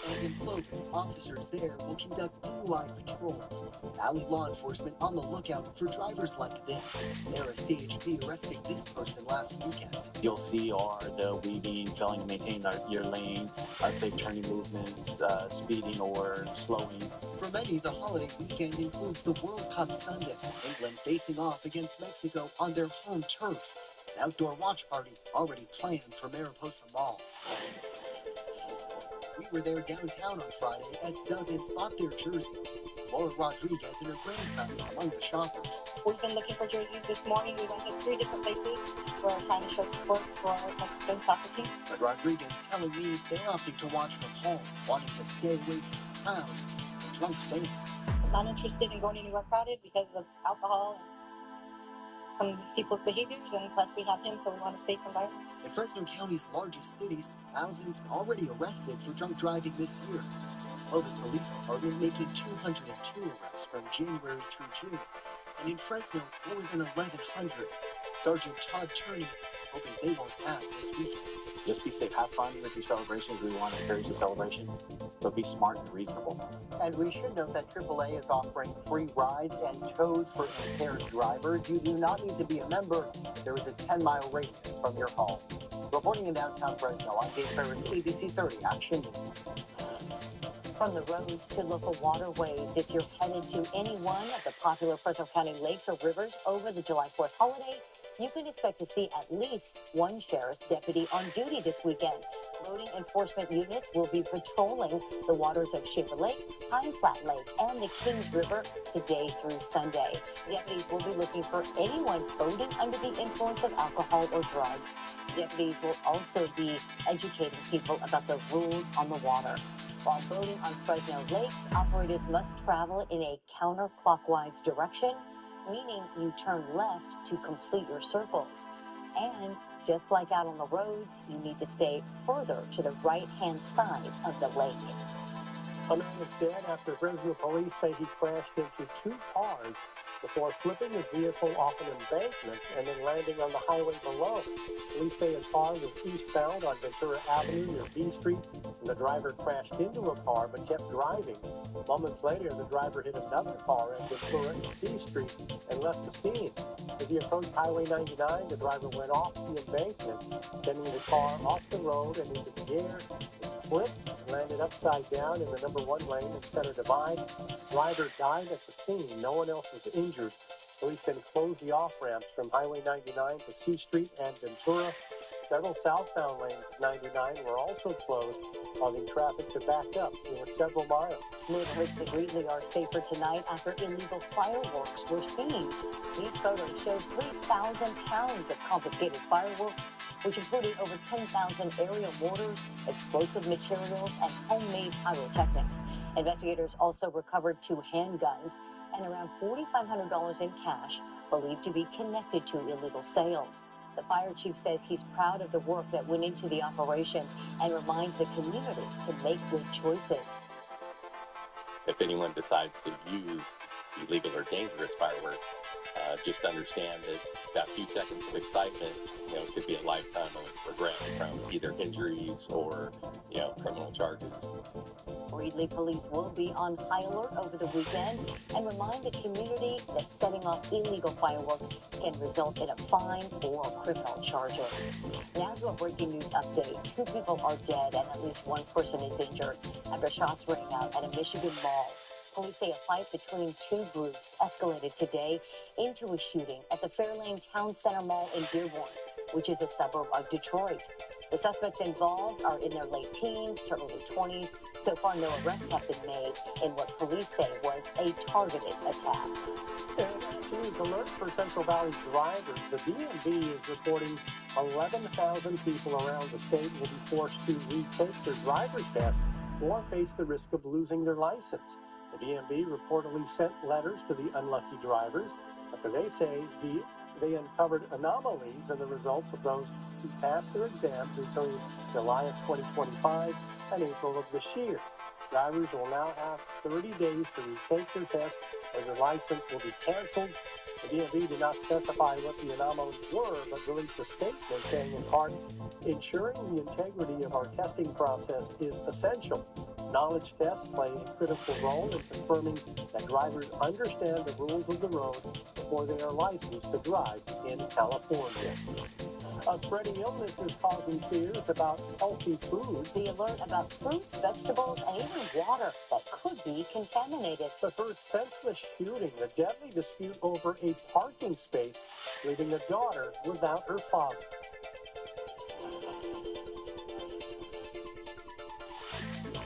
And in Clovis, officers there will conduct DUI patrols. Valley law enforcement on the lookout for drivers like this. They're a CHP arresting this person last weekend. You'll see the weaving, failing to maintain your lane, unsafe turning movements, speeding or slowing. For many, the holiday weekend includes the World Cup Sunday, England facing off against Mexico on their home turf. An outdoor watch party already planned for Mariposa Mall. We were there downtown on Friday as dozens bought their jerseys. Laura Rodriguez and her grandson among the shoppers. We've been looking for jerseys this morning. We went to 3 different places. We're trying to show support for our Mexican soccer team. But Rodriguez telling me they're opting to watch from home, wanting to stay away from the crowds and drunk fans. I'm not interested in going anywhere crowded because of alcohol and some people's behaviors, and plus we have him, so we want a safe environment. In Fresno County's largest cities, thousands already arrested for drunk driving this year. Clovis Police Department making 202 arrests from January through June. And in Fresno, more than 1,100. Sergeant Todd Turney hoping they won't have this weekend. Just be safe. Have fun with your celebrations. We want to encourage the celebrations, but be smart and reasonable. And we should note that AAA is offering free rides and tows for impaired drivers. You do not need to be a member. There is a 10-mile radius from your home. Reporting in downtown Fresno, I'm Dave Ferris, ABC 30 Action News. From the roads to local waterways, if you're headed to any one of the popular Fresno County lakes or rivers over the July 4th holiday, you can expect to see at least one sheriff's deputy on duty this weekend. Loading enforcement units will be patrolling the waters of Shaver Lake, Pine Flat Lake, and the Kings River today through Sunday. Deputies will be looking for anyone boating under the influence of alcohol or drugs. Deputies will also be educating people about the rules on the water. While boating on Fresno lakes, operators must travel in a counterclockwise direction, meaning you turn left to complete your circles. And just like out on the roads, you need to stay further to the right-hand side of the lake. A man is dead after Fresno police say he crashed into 2 cars before flipping his vehicle off an embankment and then landing on the highway below. Police say his car was eastbound on Ventura Avenue near B Street, and the driver crashed into a car but kept driving. Moments later, the driver hit another car at Ventura and C Street and left the scene. As he approached Highway 99, the driver went off the embankment, sending the car off the road and into the air. It flipped and landed upside down in the number 1 lane and center divide. Driver died at the scene. No one else was injured. Police then closed the off-ramps from Highway 99 to C Street and Ventura. Several southbound lanes of 99 were also closed, causing traffic to back up for several miles. Neighborhoods in Greeley are safer tonight after illegal fireworks were seized. These photos show 3,000 pounds of confiscated fireworks, which included over 10,000 aerial mortars, explosive materials, and homemade pyrotechnics. Investigators also recovered 2 handguns and around $4,500 in cash, believed to be connected to illegal sales. The fire chief says he's proud of the work that went into the operation and reminds the community to make good choices. If anyone decides to use illegal or dangerous fireworks, just understand that few seconds of excitement, could be a lifetime of regret from either injuries or, criminal charges. Greeley police will be on high alert over the weekend and remind the community that setting off illegal fireworks can result in a fine or criminal charges. Now to a breaking news update. 2 people are dead and at least 1 person is injured after shots rang out at a Michigan mall. Police say a fight between 2 groups escalated today into a shooting at the Fairlane Town Center Mall in Dearborn, which is a suburb of Detroit. The suspects involved are in their late teens to early 20s. So far, no arrests have been made in what police say was a targeted attack. News alert for Central Valley drivers. The DMV is reporting 11,000 people around the state will be forced to retake their driver's test or face the risk of losing their license. The DMV reportedly sent letters to the unlucky drivers after they say they uncovered anomalies in the results of those who passed their exams between July of 2025 and April of this year. Drivers will now have 30 days to retake their test, or their license will be canceled. The DMV did not specify what the anomalies were, but released a statement saying, in part, ensuring the integrity of our testing process is essential. Knowledge tests play a critical role in confirming that drivers understand the rules of the road before they are licensed to drive in California. A spreading illness is causing fears about healthy foods. The alert about fruits, vegetables, and even water that could be contaminated. The first senseless shooting, the deadly dispute over a parking space, leaving a daughter without her father.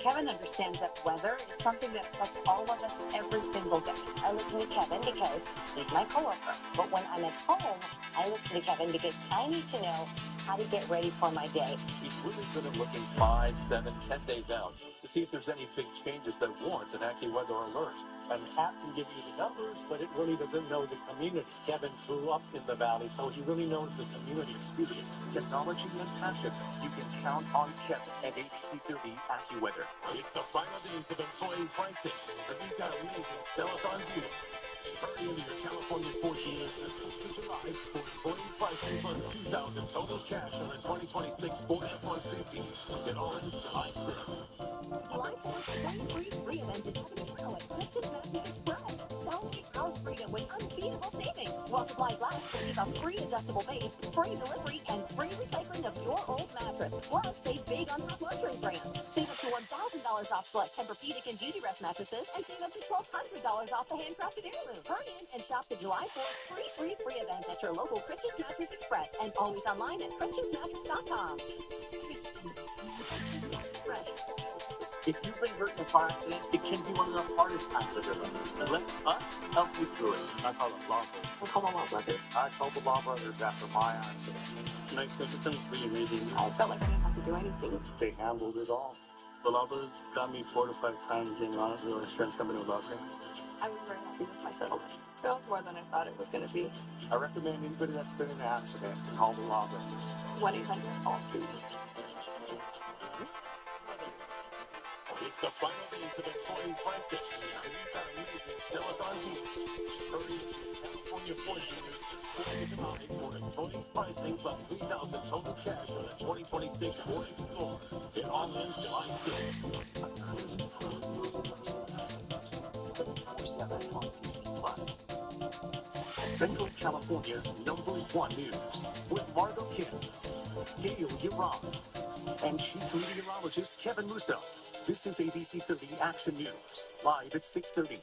Kevin understands that weather is something that affects all of us every single day. I listen to Kevin because he's my coworker. But when I'm at home, I listen to Kevin because I need to know how to get ready for my day. He's really good at looking 5, 7, 10 days out to see if there's any big changes that warrant an AccuWeather alert. An app can give you the numbers, but it really doesn't know the community. Kevin grew up in the valley, so he really knows the community experience. Technology and passion. You can count on Kevin and ABC 30 AccuWeather. It's the final days of employee pricing, but we've got amazing sell-a-thon deals. Hurry into your California Ford dealers this 4th of July for employee pricing plus $2,000 total cash on the 2026 Ford F-150. It all ends July 6th. July 4th, free event is happening now at Christian Mattress Express. Celebrate house freedom with unbeatable savings. While supplies last, receive a free adjustable base, free delivery, and free recycling of your old mattress. Plus, save big on top luxury brands. Save up to $1,000 off select Tempur-Pedic and Beautyrest mattresses, and save up to $1,200 off the handcrafted heirloom. Hurry in and shop the July 4th free event at your local Christian's Mattress Express, and always online at christiansmattress.com. Christian's Mattress Express. If you've been hurt in a car accident, it can be one of the hardest times of your life. Let us help you through it. I call it Law Brothers. We'll call the Law Brothers. I called the Law Brothers after my accident. Nice thing pretty amazing. I felt like I didn't have to do anything. They handled it all. The Law Brothers got me 4 to 5 times in the insurance company with law claims. I was very happy with my settlement. It was more than I thought it was going to be. I recommend anybody that's been in an accident to call the Law Brothers. 1-800-ALL-2. It's the final days of employee pricing, and we've got amazing sell-a-thon deals. Hurry into your California Ford dealers this 4th of July for employee pricing plus $3,000 total cash on the 2026 Ford Explorer. It all ends July 6th. 24/7 on Disney Plus. Central California's #1 news with Margot Kim, Gail Yaron, and chief meteorologist Kevin Musso. This is ABC 30 Action News, live at 6:30.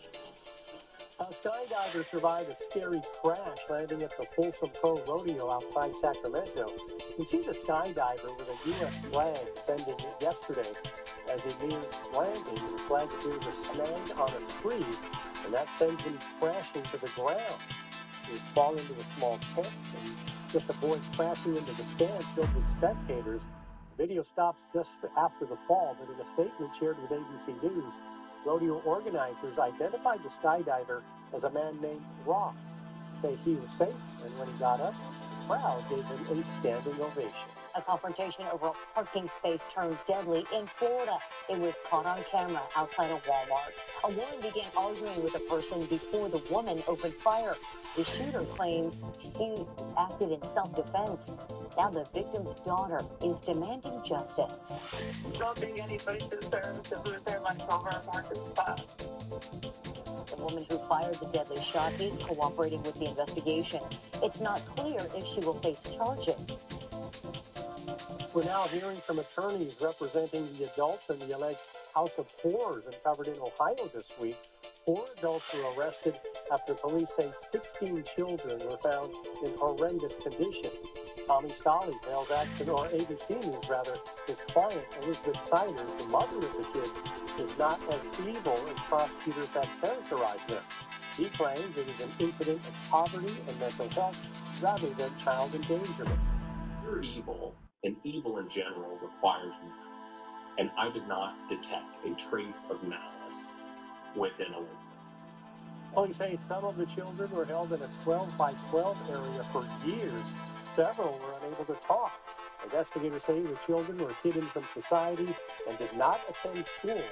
A skydiver survived a scary crash landing at the Folsom Cove Rodeo outside Sacramento. You see the skydiver with a U.S. flag sending it yesterday. As he nears landing, the flag appears to snag on a tree, and that sends him crashing to the ground. He fall into a small pit and just avoid crashing into the stand filled with spectators. The video stops just after the fall, but in a statement shared with ABC News, rodeo organizers identified the skydiver as a man named Ross. Say he was safe, and when he got up, the crowd gave him a standing ovation. A confrontation over a parking space turned deadly in Florida. It was caught on camera outside a Walmart. A woman began arguing with a person before the woman opened fire. The shooter claims he acted in self-defense. Now the victim's daughter is demanding justice. Don't think anybody deserves to lose their life over a parking spot. The woman who fired the deadly shot is cooperating with the investigation. It's not clear if she will face charges. We're now hearing from attorneys representing the adults in the alleged House of Horrors uncovered in Ohio this week. 4 adults were arrested after police say 16 children were found in horrendous conditions. Tommy Stolley tells ABC News rather, his client, Elizabeth Siders, the mother of the kids, is not as evil as prosecutors have characterized them. He claims it is an incident of poverty and mental health rather than child endangerment. You're evil, and evil in general requires malice. And I did not detect a trace of malice within Elizabeth. Police say some of the children were held in a 12 by 12 area for years. Several were unable to talk. Investigators say the children were hidden from society and did not attend school.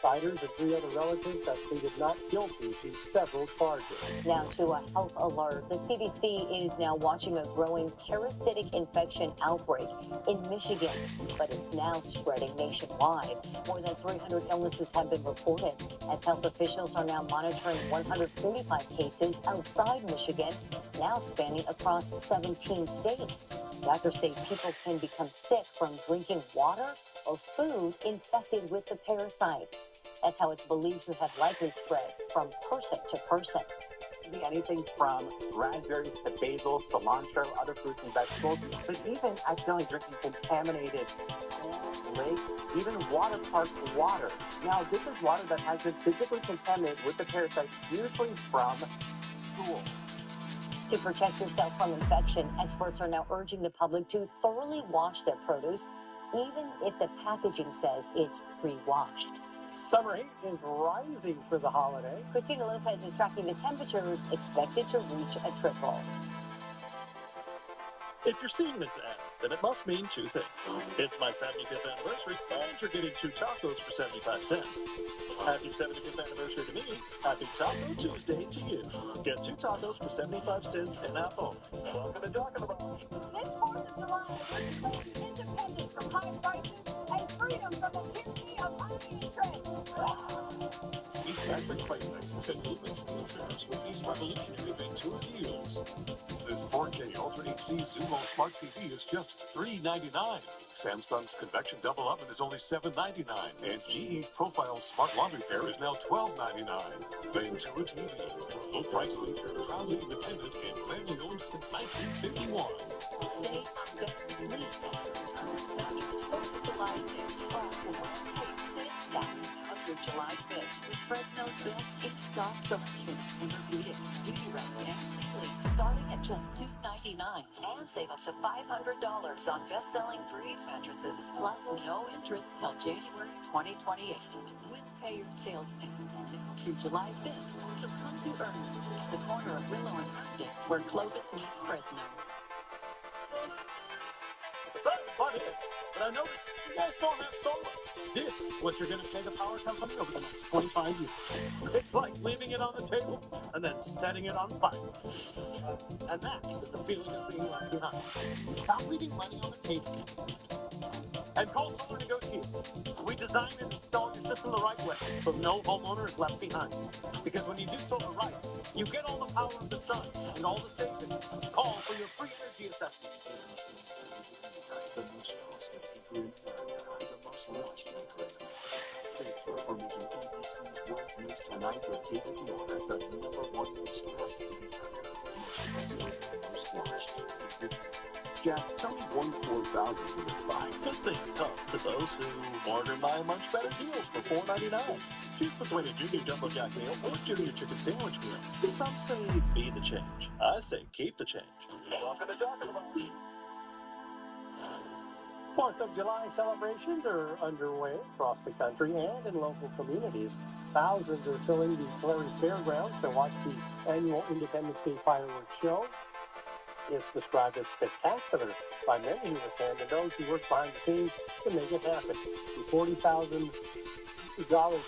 Siders and 3 other relatives have pleaded not guilty to several charges. Now to a health alert. The CDC is now watching a growing parasitic infection outbreak in Michigan, but it's now spreading nationwide. More than 300 illnesses have been reported, as health officials are now monitoring 145 cases outside Michigan, now spanning across 17 states. Doctors say people can become sick from drinking water or food infected with the parasite. That's how it's believed to have likely spread from person to person. can be anything from raspberries to basil, cilantro, other fruits and vegetables, but even accidentally drinking contaminated lake, even water park water. Now, this is water that has been physically contaminated with the parasites, usually from stool. To protect yourself from infection, experts are now urging the public to thoroughly wash their produce, even if the packaging says it's pre-washed. Summer heat is rising for the holiday. Christina Lopez is tracking the temperatures expected to reach a triple. If you're seeing this ad, then it must mean two things. It's my 75th anniversary, and you're getting 2 tacos for 75 cents. Happy 75th anniversary to me. Happy Taco Tuesday to you. Get 2 tacos for 75 cents and at home. Welcome to Talking About. This 4th of July, we're declaring independence from high prices and freedom from the tyranny of money and trade. Each Patrick Price Mix and movement steel chairs with these revolutionary Ventura deals. This 4K Ultra HD Zumo Smart TV is just $3.99. Samsung's convection double oven is only $7.99. And GE's Profile Smart Laundry Pair is now $12.99. Ventura TV, your low price leader, proudly independent and family owned since 1951. Stay on the mini sponsors. It's 4th of July sale. Plus, the World Trade Sales Tax now through July 5th with Fresno's best in-stock selection. Orthopedic, beauty rest, and sleep starting at just $2.99. And save up to $500 on best-selling Breeze mattresses. Plus, no interest till January 2028 with pay your sales tax through July 5th. So come to Ernst at the corner of Willow and Herndon, where Clovis meets Fresno. Sorry, butt in, but I noticed you guys don't have solar. This is what you're going to take a power company over the next 25 years. It's like leaving it on the table and then setting it on fire. And that is the feeling of being left behind. Stop leaving money on the table. And call Solar Negotiators. We design and install your system the right way, so no homeowner is left behind. Because when you do solar right, you get all the power of the sun and all the savings. Call for your free energy assessment. The most trusted anchor in America, the most watched anchor in America. Thanks for forming ABC's World News Tonight with David Moore, the #1 news cast in America. Most trusted and most watched. Jack, tell me one core value you would buy. Good things come to those who order my much better deals for $4.99. Choose between a Junior Jumbo Jack meal or Junior Chicken Sandwich meal. Some say be the change. I say keep the change. Welcome to Talking About. 4th of July celebrations are underway across the country and in local communities. Thousands are filling the Tulare Fairgrounds to watch the annual Independence Day fireworks show. It's described as spectacular by many who attend and those who work behind the scenes to make it happen. The $40,000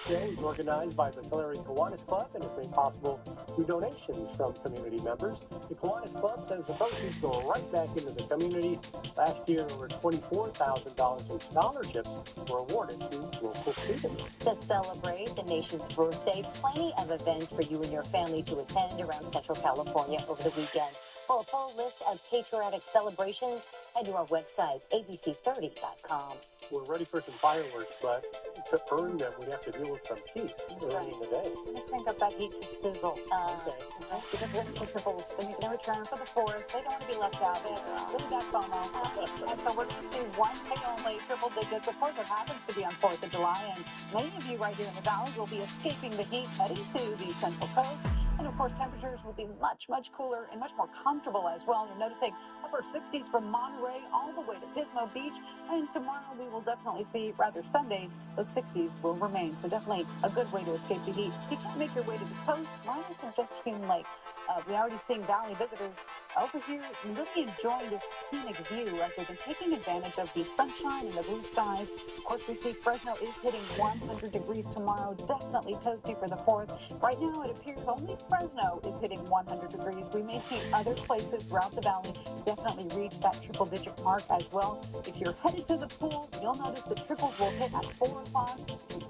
show is organized by the Tulare Kiwanis Club and is made possible through donations from community members. The Kiwanis Club says the proceeds go right back into the community. Last year, over $24,000 in scholarships were awarded to local students. To celebrate the nation's birthday, plenty of events for you and your family to attend around Central California over the weekend. For a full list of patriotic celebrations, head to our website, abc30.com. We're ready for some fireworks, but to earn them, we have to deal with some heat early in the day. I'm going to crank up that heat to sizzle. Okay. Because we're some triples. They're making a return for the 4th. They don't want to be left out. They have really bad FOMO. And so we're going to see one pay only triple digits. Of course, it happens to be on 4th of July. And many of you right here in the valley will be escaping the heat heading to the Central Coast. And of course, temperatures will be much, much cooler and much more comfortable as well. You're noticing upper 60s from Monterey all the way to Pismo Beach. And tomorrow we will definitely see, rather Sunday, those 60s will remain. So definitely a good way to escape the heat. If you can't make your way to the coast, mine is just Hume Lake. We're already seeing valley visitors over here really enjoying this scenic view as they've been taking advantage of the sunshine and the blue skies. Of course, we see Fresno is hitting 100 degrees tomorrow. Definitely toasty for the 4th. Right now, it appears only Fresno is hitting 100 degrees. We may see other places throughout the valley definitely reach that triple-digit mark as well. If you're headed to the pool, you'll notice the triples will hit at 4 o'clock,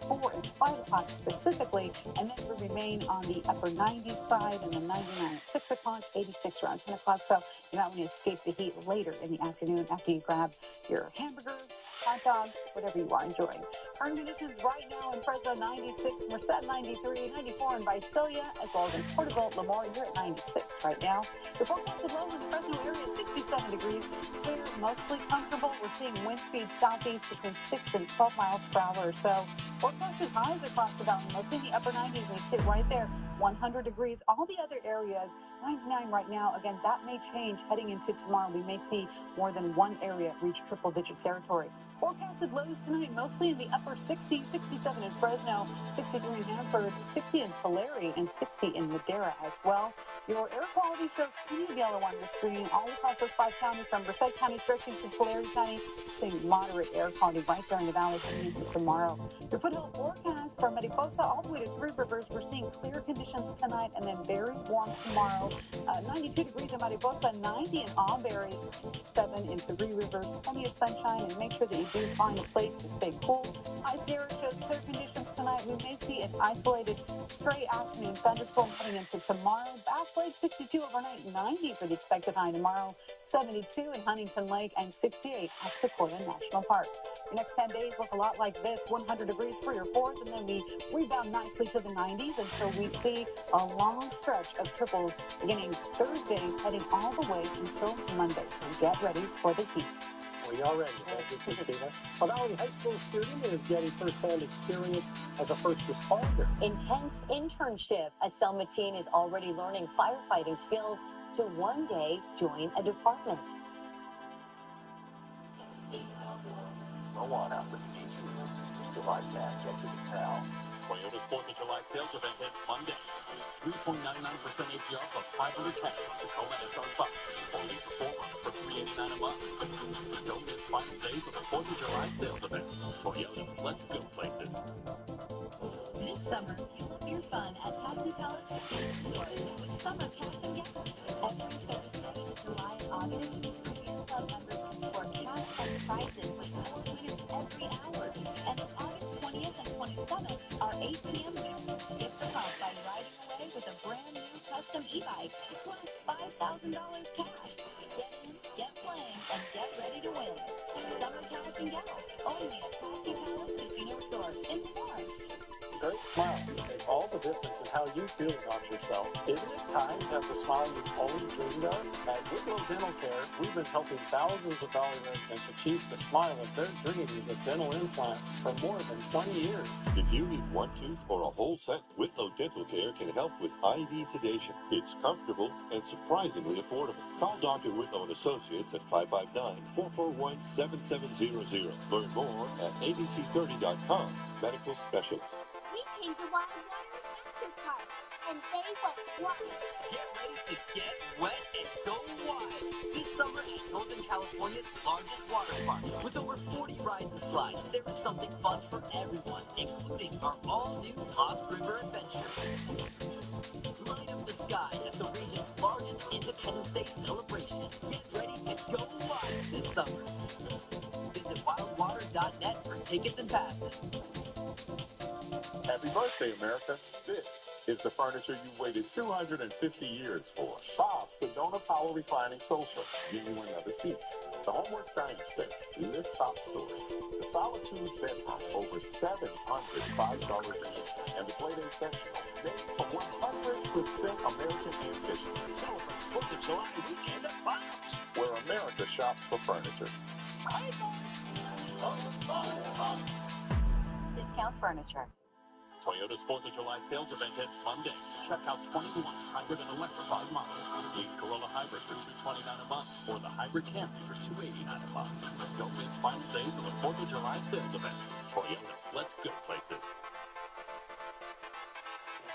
4 and 5 o'clock specifically, and then will remain on the upper 90s side and the 99 at 6 o'clock, 86 around 10 o'clock. So you're not going to escape the heat later in the afternoon after you grab your hamburger, hot dog, whatever you are enjoying. Current conditions right now in Fresno, 96, Merced 93, 94 in Visalia, as well as in Porterville, Lemoore, you're at 96 right now. The forecasted low in the Fresno area is 67 degrees. Clear, mostly comfortable. We're seeing wind speeds southeast between 6 and 12 miles per hour or so. Forecasted highs across the valley, mostly in the upper 90s. We sit right there, 100 degrees. All the other areas, 99 right now. Again, that may change heading into tomorrow. We may see more than one area reach triple-digit territory. Forecasted lows tonight, mostly in the upper 60s, 67 in Fresno, 63 in Hanford, 60 in Tulare, and 60 in Madera as well. Your air quality shows plenty of yellow on your screen all across those 5 counties, from Merced County stretching to Tulare County, seeing moderate air quality right there in the valley heading into tomorrow. Your foothill forecast from Mariposa all the way to Three Rivers, we're seeing clear conditions tonight and then very warm tomorrow. 92 degrees in Mariposa, 90 in Auberry, 7 in Three Rivers, plenty of sunshine, and make sure that you do find a place to stay cool. High Sierra shows clear conditions tonight. We may see an isolated stray afternoon thunderstorm heading into tomorrow. Bass Lake 62 overnight, 90 for the expected high tomorrow, 72 in Huntington Lake, and 68 at Sequoia National Park. The next 10 days look a lot like this, 100 degrees for your 4th, and then we rebound nicely to the 90s until we see a long stretch of triples beginning Thursday, heading all the way until Monday. So get ready for the heat. We are ready. Thank you, Christina. A Valley High School student is getting first-hand experience as a first responder. Intense internship. A Selma teen is already learning firefighting skills to one day join a department. Go on out with the July 10th, get to the now. Toyota's 4th of July sales event ends Monday. 3.99% APR plus 500 cash on Tacoma SR5. Or lease a 4-month for $389 a month. Don't miss final days of the 4th of July sales event. Toyota, let's go places. This summer, fuel your fun at Taxi Palace Casino Resort with summer cash and gas. Every Thursday, July and August, premium club members can score cash and prizes with 4 winners every hour. And on August 20th and 27th, our 8 p.m. winners get the month by riding away with a brand new custom e-bike plus $5,000 cash. Get in, get playing, and get ready to win. Summer cash and gas, only at Taxi Palace Casino Resort in Morris. Great smile makes all the difference in how you feel about yourself. Isn't it time to have the smile you've always dreamed of? At Whitlow Dental Care, we've been helping thousands of Valley residents achieve the smile of their dreams with dental implants for more than 20 years. If you need one tooth or a whole set, Whitlow Dental Care can help with IV sedation. It's comfortable and surprisingly affordable. Call Dr. Whitlow and Associates at 559-441-7700. Learn more at abc30.com. Medical Specialist. We came to Wild Water Adventure Park, and they went wild. Get ready to get wet and go wild this summer at Northern California's largest water park. With over 40 rides and slides, there is something fun for everyone, including our all-new Lost River Adventure. Light up the sky at the region's largest Independence Day celebration. Get ready to go wild this summer. Visit wildwater.net for tickets and passes. Happy birthday, America. This is the furniture you waited 250 years for. Bob's Sedona Power Reclining Sofa, genuine leather seats. The Homework Dining Set, lift top stories. The Solitude Bedroom, over 700 5-star reviews. And the Playday Section, made from 100% American ambition. Celebrate 4th of July weekend at Bob's, where America shops for furniture. Discount Furniture. Toyota's 4th of July sales event ends Monday. Check out 21 hybrid and electrified models. Lease Corolla Hybrid for $229 a month, or the Hybrid Camry for $289 a month. Don't miss final days of the 4th of July sales event. Toyota, let's go places.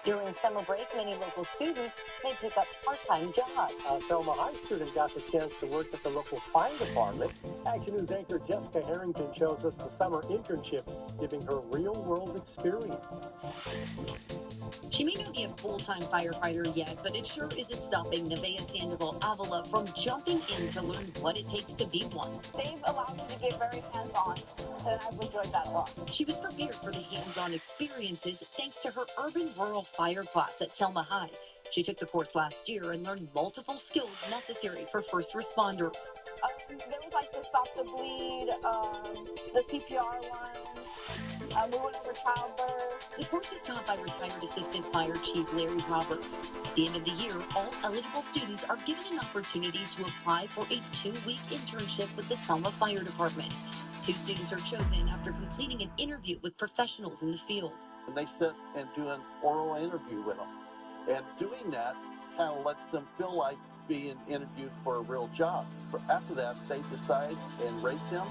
During summer break, many local students may pick up part-time jobs. A Selma High student got the chance to work at the local fire department. Action News anchor Jessica Harrington shows us the summer internship, giving her real-world experience. She may not be a full-time firefighter yet, but it sure isn't stopping Nevaeh Sandoval Avila from jumping in to learn what it takes to be one. They've allowed me to get very hands-on, and I've enjoyed that a lot. She was prepared for the hands-on experiences thanks to her urban-rural fire class at Selma High. She took the course last year and learned multiple skills necessary for first responders. There was like the stop the bleed, the CPR one. moving over childbirth. The course is taught by retired Assistant Fire Chief Larry Roberts. At the end of the year, all eligible students are given an opportunity to apply for a 2-week internship with the Selma Fire Department. 2 students are chosen after completing an interview with professionals in the field. And they sit and do an oral interview with them. And doing that kind of lets them feel like being interviewed for a real job. After that, they decide and rate them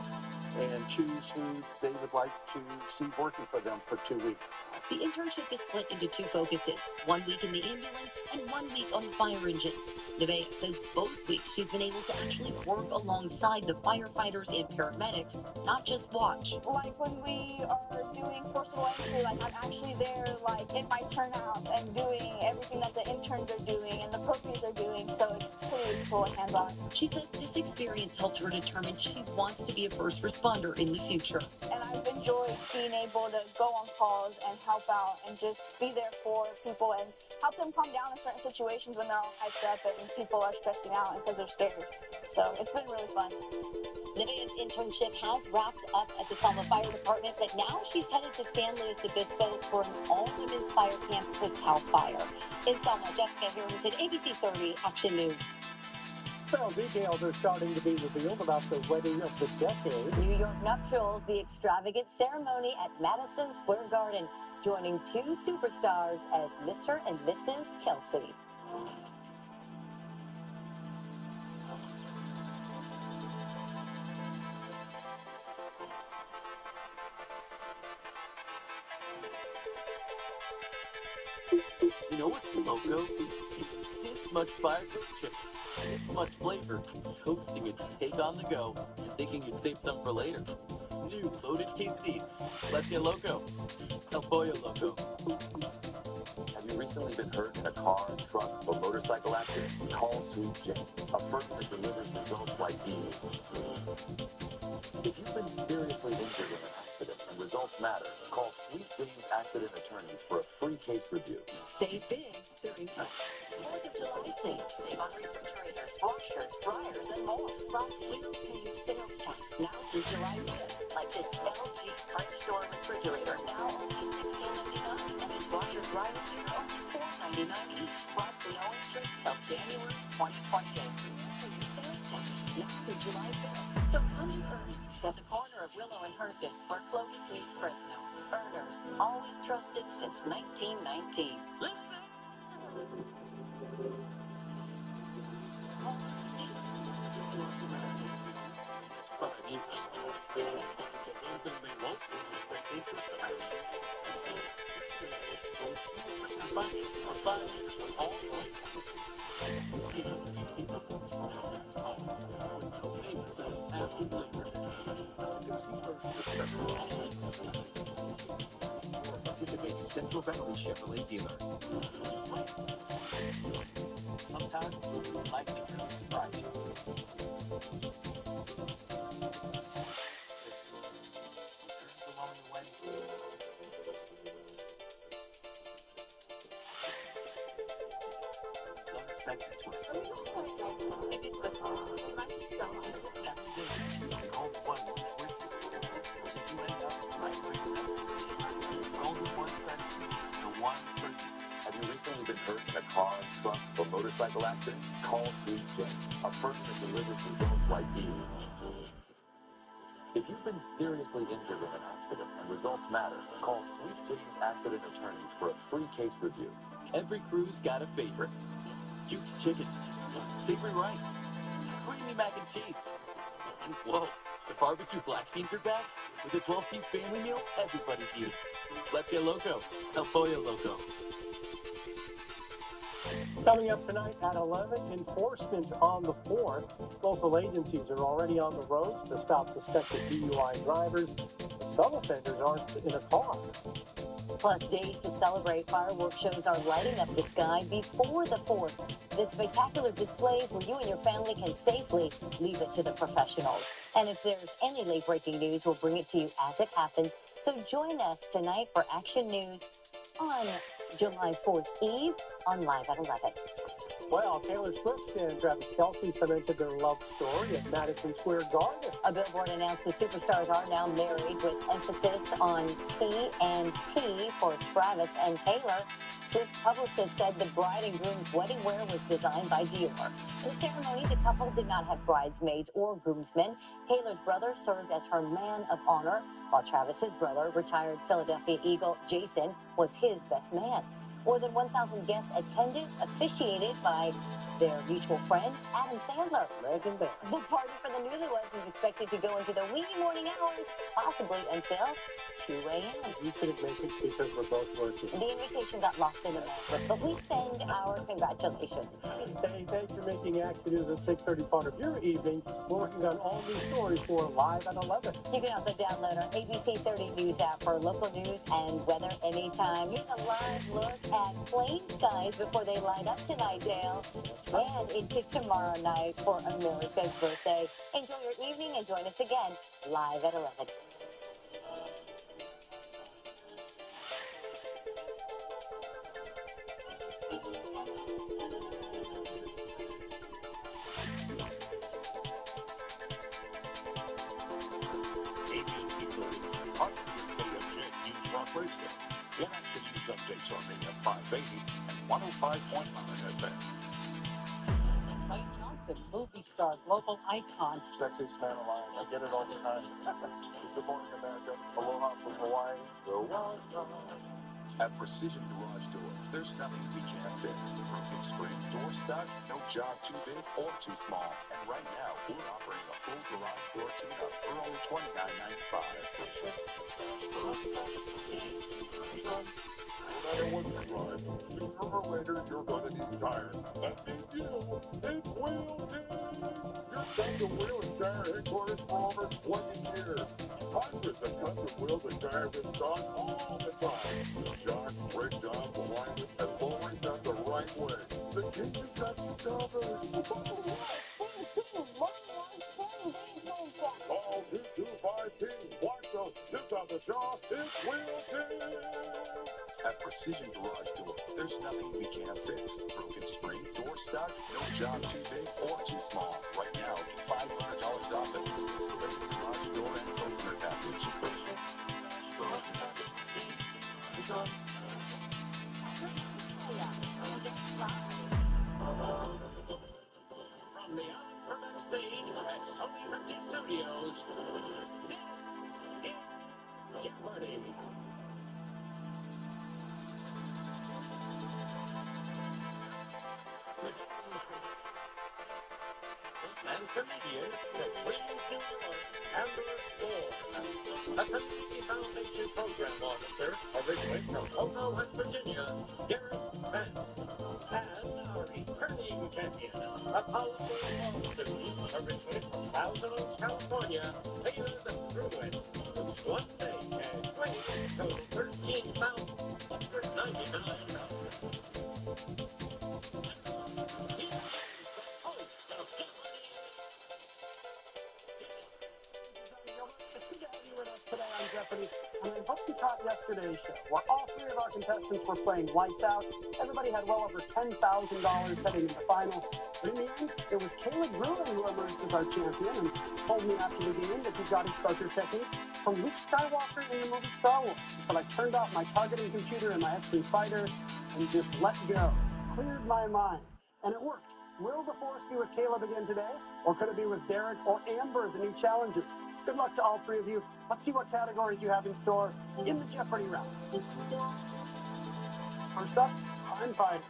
and choose who they would like to see working for them for 2 weeks. The internship is split into 2 focuses, 1 week in the ambulance and 1 week on the fire engine. Nevaeh says both weeks she's been able to actually work alongside the firefighters and paramedics, not just watch. Like when we are doing personal entry, like I'm actually there, like in my turnout and doing everything that the interns are doing and the profies are doing, so it's pretty cool and hands-on. She says this experience helped her determine she wants to be a first responder in the future. And I've enjoyed being able to go on calls and help out and just be there for people and help them calm down in certain situations when they're all hyped up and people are stressing out because they're scared. So it's been really fun. Nevaeh's internship has wrapped up at the Selma Fire Department, but now she's headed to San Luis Obispo for an all-women's fire camp with CAL FIRE. In Selma, Jessica Harrington, ABC 30 Action News. Well, details are starting to be revealed about the wedding of the decade. New York nuptials, the extravagant ceremony at Madison Square Garden, joining 2 superstars as Mr. and Mrs. Kelsey. You know what's loco? This much fire grilled chips, this much flavor, toasting its steak on the go, thinking you'd save some for later. New loaded quesadillas. Let's get loco. El Pollo Loco. Have you recently been hurt in a car, truck, or motorcycle accident? Call Sweet Jane, a firm that delivers results like these. If you've been seriously injured in an accident and results matter, call Sweet Jane's Accident Attorneys for a free case review. Save big during 4th of July sale. Save on refrigerators, washers, dryers, and more. Plus, we don't pay sales tax now through July 5th. Like this LG French door refrigerator, now only $16.99. And this washer dryer here, only $4.99 each. Plus, we owe interest till January 2028. Sales tax now through July 5th. So come and earn at the corner of Willow and Herndon, where Clovis meets Fresno. Earners, always trusted since 1919. Listen! Participate in Central Valley Chevrolet dealer. Sometimes life can really surprise you. Turns along the way. It's unexpected twists. Have you recently been hurt in a car, truck, or motorcycle accident? Call Sweet Jane, a firm that delivers results like these. If you've been seriously injured in an accident and results matter, call Sweet Jane's Accident Attorneys for a free case review. Every crew's got a favorite. Juicy chicken, savory rice, creamy mac and cheese. And whoa, the barbecue black beans are back. With a 12-piece family meal, everybody's eating. Let's get loco. El Pollo Loco. Coming up tonight at 11, enforcement on the 4th. Local agencies are already on the roads to stop suspected DUI drivers, but some offenders aren't in a car. Plus, days to celebrate, fireworks shows are lighting up the sky before the 4th. The spectacular displays where you and your family can safely leave it to the professionals. And if there's any late-breaking news, we'll bring it to you as it happens. So join us tonight for Action News on July 4th Eve on Live at 11. Well, Taylor Swift and Travis Kelce cemented their love story at Madison Square Garden. A billboard announced the superstars are now married, with emphasis on T&T for Travis and Taylor. Swift's publicist said the bride and groom's wedding wear was designed by Dior. For the ceremony, the couple did not have bridesmaids or groomsmen. Taylor's brother served as her man of honor, while Travis's brother, retired Philadelphia Eagle Jason, was his best man. More than 1,000 guests attended, officiated by their mutual friend, Adam Sandler. Legendary. The party for the newlyweds is expected to go into the wee morning hours, possibly until 2 a.m. We couldn't make it because we're both working. The invitation got lost in the mail, but we send our congratulations. Hey, thanks for making Action News at 6:30 part of your evening. We're working on all new stories for Live at 11. You can also download our ABC 30 News app for local news and weather anytime. Here's a live look at plain skies before they light up tonight, Dale. And into tomorrow night for America's birthday. Enjoy your evening and join us again live at 11. Get Action News updates on AM 580 and 105.9 FM. Mike Johnson, movie star, global icon. Sexiest man alive. I get it all the time. Good morning, America. Aloha from Hawaii. At Precision Garage Doors, there's nothing we can't fix. Broken screen door studs, no job too big or too small. And right now, we're offering a full garage door tune-up for only $29.95. No matter what you drive, sooner or later you're going to need tires. That means you, it's Wheel Dig! You've come to Wheel and Tire headquarters for over 20 years. Hundreds of custom wheels and tires in stock all the time. Shocks, brake jobs, alignment, and lowering them the right way. The king has got you covered. Call 2252. Watch those tips on the jaw. It's Wheel Dig! At Precision Garage Doors, there's nothing we can't fix. Broken spring, door studs, no job too big or too small. Right now, get $500 off the installation garage door and opener package. From the Alex Trebek stage at Sony Richie Studios, this is Jeopardy! And comedian, the Queens, New York, Amber Moore. A Community Foundation Program Officer, originally from Cocoa, West Virginia, Garrett Bent. And our returning champion, a policy law student, originally from Thousand Oaks, California, Taylor Druid, whose one day cash wage totaled $13,199. Today on Jeopardy, and I hope you caught yesterday's show, where all three of our contestants were playing lights out. Everybody had well over $10,000 heading into the final. But in the end, it was Caleb Gruen who emerged as our champion and told me after the game that he got his poker technique from Luke Skywalker in the movie Star Wars. So I turned off my targeting computer and my X-Wing fighter and just let go. Cleared my mind. And it worked. Will the force be with Caleb again today? Or could it be with Derek or Amber, the new challengers? Good luck to all three of you. Let's see what categories you have in store in the Jeopardy round. First up, crime fighters.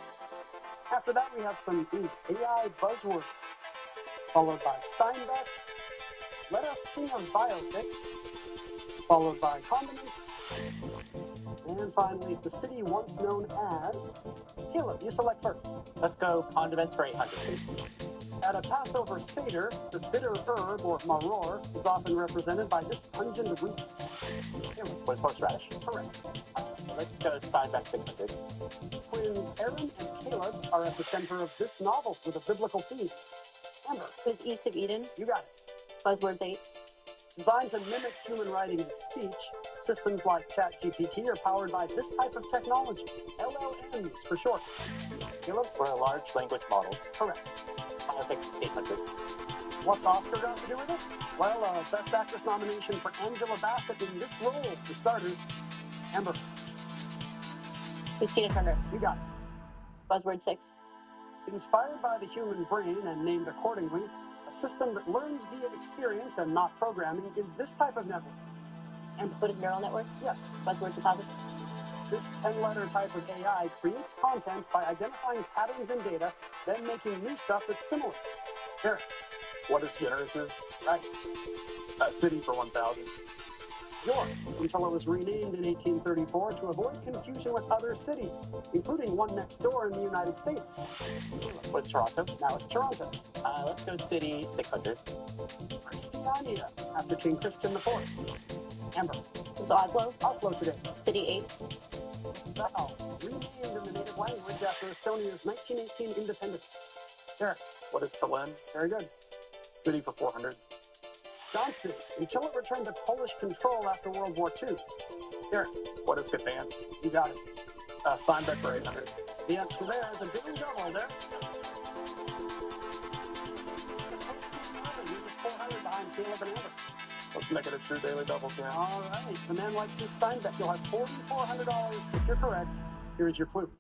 After that, we have some AI buzzwords, followed by Steinbeck. Let us sing on biopics, followed by condiments. And finally, the city once known as. Caleb, you select first. Let's go condiments for 800, please. At a Passover Seder, the bitter herb, or maror, is often represented by this pungent root. With horseradish? Correct. Let's go Steinbeck 600. Twins Aaron and Caleb are at the center of this novel with a biblical theme. Amber. Is East of Eden? You got it. Buzzwords 8. Designed to mimic human writing and speech, Systems like ChatGPT are powered by this type of technology, LLMs for short. Caleb? For large language models. Correct. Biopics 800. What's Oscar got to do with it? Well, Best Actress nomination for Angela Bassett in this role, for starters. Amber. Christina Turner. You got it. Buzzword 6. Inspired by the human brain and named accordingly, a system that learns via experience and not programming is this type of network. And footed neural network? Yes. Buzzword deposit. This 10-letter type of AI creates content by identifying patterns in data, then making new stuff that's similar. Derek. What is generative? Right. City for 1,000. York, until it was renamed in 1834 to avoid confusion with other cities, including one next door in the United States. What's Toronto? Now it's Toronto. Let's go City 600. Christiania, after King Christian IV. Amber. It's Oslo. Oslo today. City 8. Now, renamed in the native language after Estonia's 1918 independence. Derek. What is Tallinn? Very good. City for 400. Johnson, until it returned to Polish control after World War II. Derek. What is Gdansk? You got it. Steinbeck for 800. The answer there is a billion double there. 400 behind Caleb and Amber. Let's make it a true daily double, Cam. All right. The man likes his Steinbeck. You'll have $4,400 if you're correct. Here's your clue.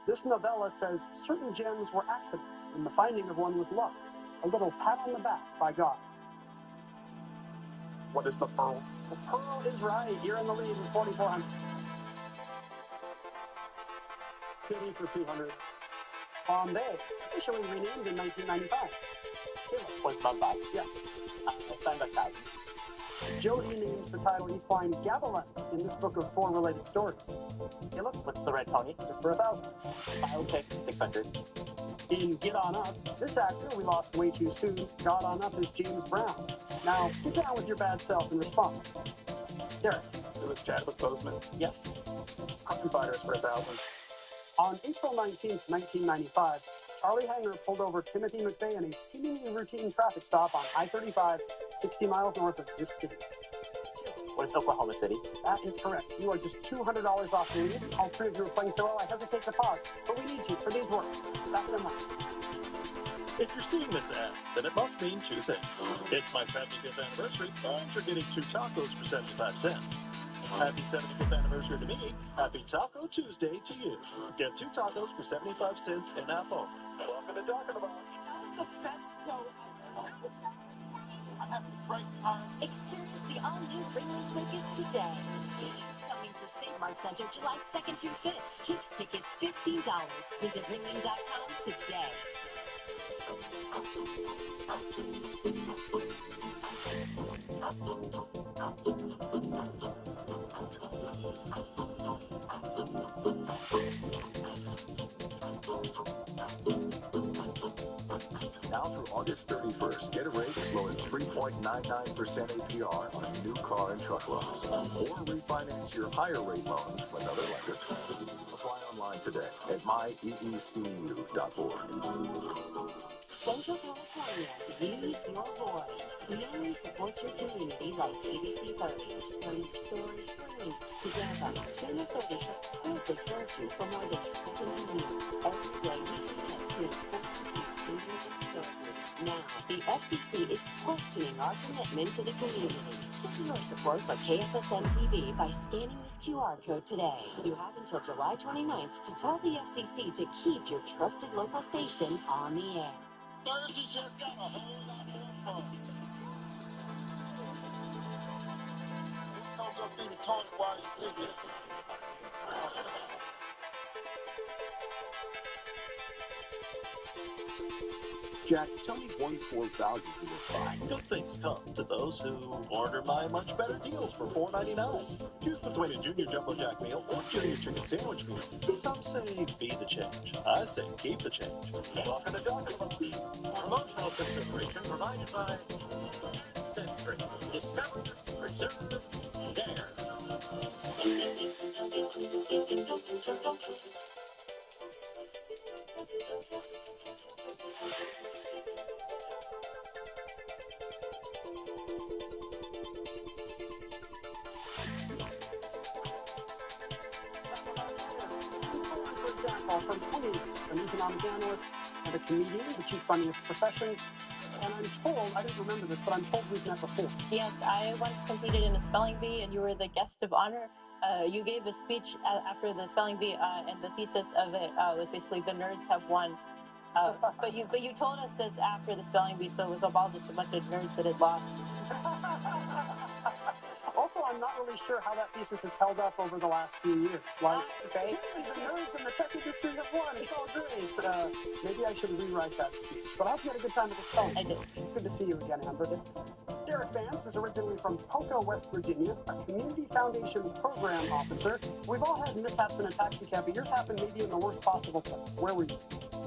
This novella says certain gems were accidents, and the finding of one was luck. A little pat on the back by God. What is the pearl? The pearl is right. You're in the lead with 4,400. City for 200. Bombay, officially renamed in 1995. Caleb. What's Mumbai? Yes. Steinbeck 1,000. Jody names the title equine Gavilan in this book of 4 related stories. Caleb? What's the red pony? For 1,000. Biopics 600. In Get On Up, this actor we lost way too soon got on up as James Brown. Now, get down with your bad self and respond. Derek. It was Chadwick Boseman. Yes. Crime Fighters for 1,000. On April 19th, 1995, Charlie Hanger pulled over Timothy McVeigh in a seemingly routine traffic stop on I-35, 60 miles north of this city. What is Oklahoma City? That is correct. You are just $200 off the lead. All three of you are playing so well, I hesitate to pause. But we need you for these words. Back them up. If you're seeing this ad, then it must mean two things. It's my 75th anniversary, and you're getting 2 tacos for 75 cents. Happy 75th anniversary to me. Happy Taco Tuesday to you. Get 2 tacos for 75 cents in Apple. Welcome to Talking About. That was the best show ever. I'm having a great time. Experience the all-new Ringling Circus today. Coming to St. Mark Center July 2nd through 5th. Kids tickets $15. Visit ringling.com today. Now through August 31st, get a rate as low as 3.99% APR on new car and truck loans. Or refinance your higher rate loans with other lenders. Apply online today at myeecu.org. Central California, use your voice. Know and support your community like ABC 30s. From your stories screens together. Senior 30 has proudly served you for more than 70 years. Every day we commit to informing you to your now, the FCC is questioning our commitment to the community. Show your support for KFSM TV by scanning this QR code today. You have until July 29th to tell the FCC to keep your trusted local station on the air. Thursday just got a whole lot more fun. Who comes up through the toilet while you're sleeping? Jack, tell me one core value you would buy. Good things come to those who order my much better deals for $4.99. Choose between a Junior Jumbo Jack meal or Junior Chicken Sandwich meal. Some say be the change. I say keep the change. Welcome to Talking About. Promotional consideration provided by Sensory. Discover, preserve, dare. economic analyst, and a comedian, the two funniest professions. And I'm told, I didn't remember this, but I'm told we've met before. Yes, I once competed in a spelling bee, and you were the guest of honor. You gave a speech after the spelling bee, and the thesis of it was basically the nerds have won. But you told us this after the spelling bee, so it was all just a bunch of nerds that had lost. Also, I'm not really sure how that thesis has held up over the last few years. Like, okay, the nerds in the tech industry have won. It's all great. Maybe I should rewrite that speech. But I hope you had a good time at the spelling. I did. It's good to see you again, Amber. Derek Vance is originally from Poco, West Virginia, a community foundation program officer. We've all had mishaps in a taxi cab, but yours happened maybe in the worst possible place. Where were you?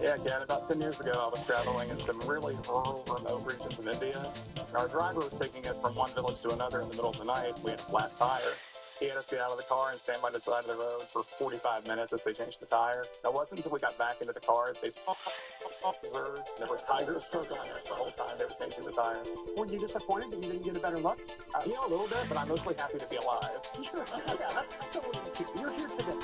Yeah, Ken, about 10 years ago, I was traveling in some really rural, remote regions of India. Our driver was taking us from one village to another in the middle of the night. We had a flat tire. He had us get out of the car and stand by the side of the road for 45 minutes as they changed the tire. It wasn't until we got back into the car that they observed. There were tigers circling us the whole time they were changing the tire. Were you disappointed that you didn't get a better look? Yeah, a little bit, but I'm mostly happy to be alive. Sure. Yeah, that's a little too. You're here today.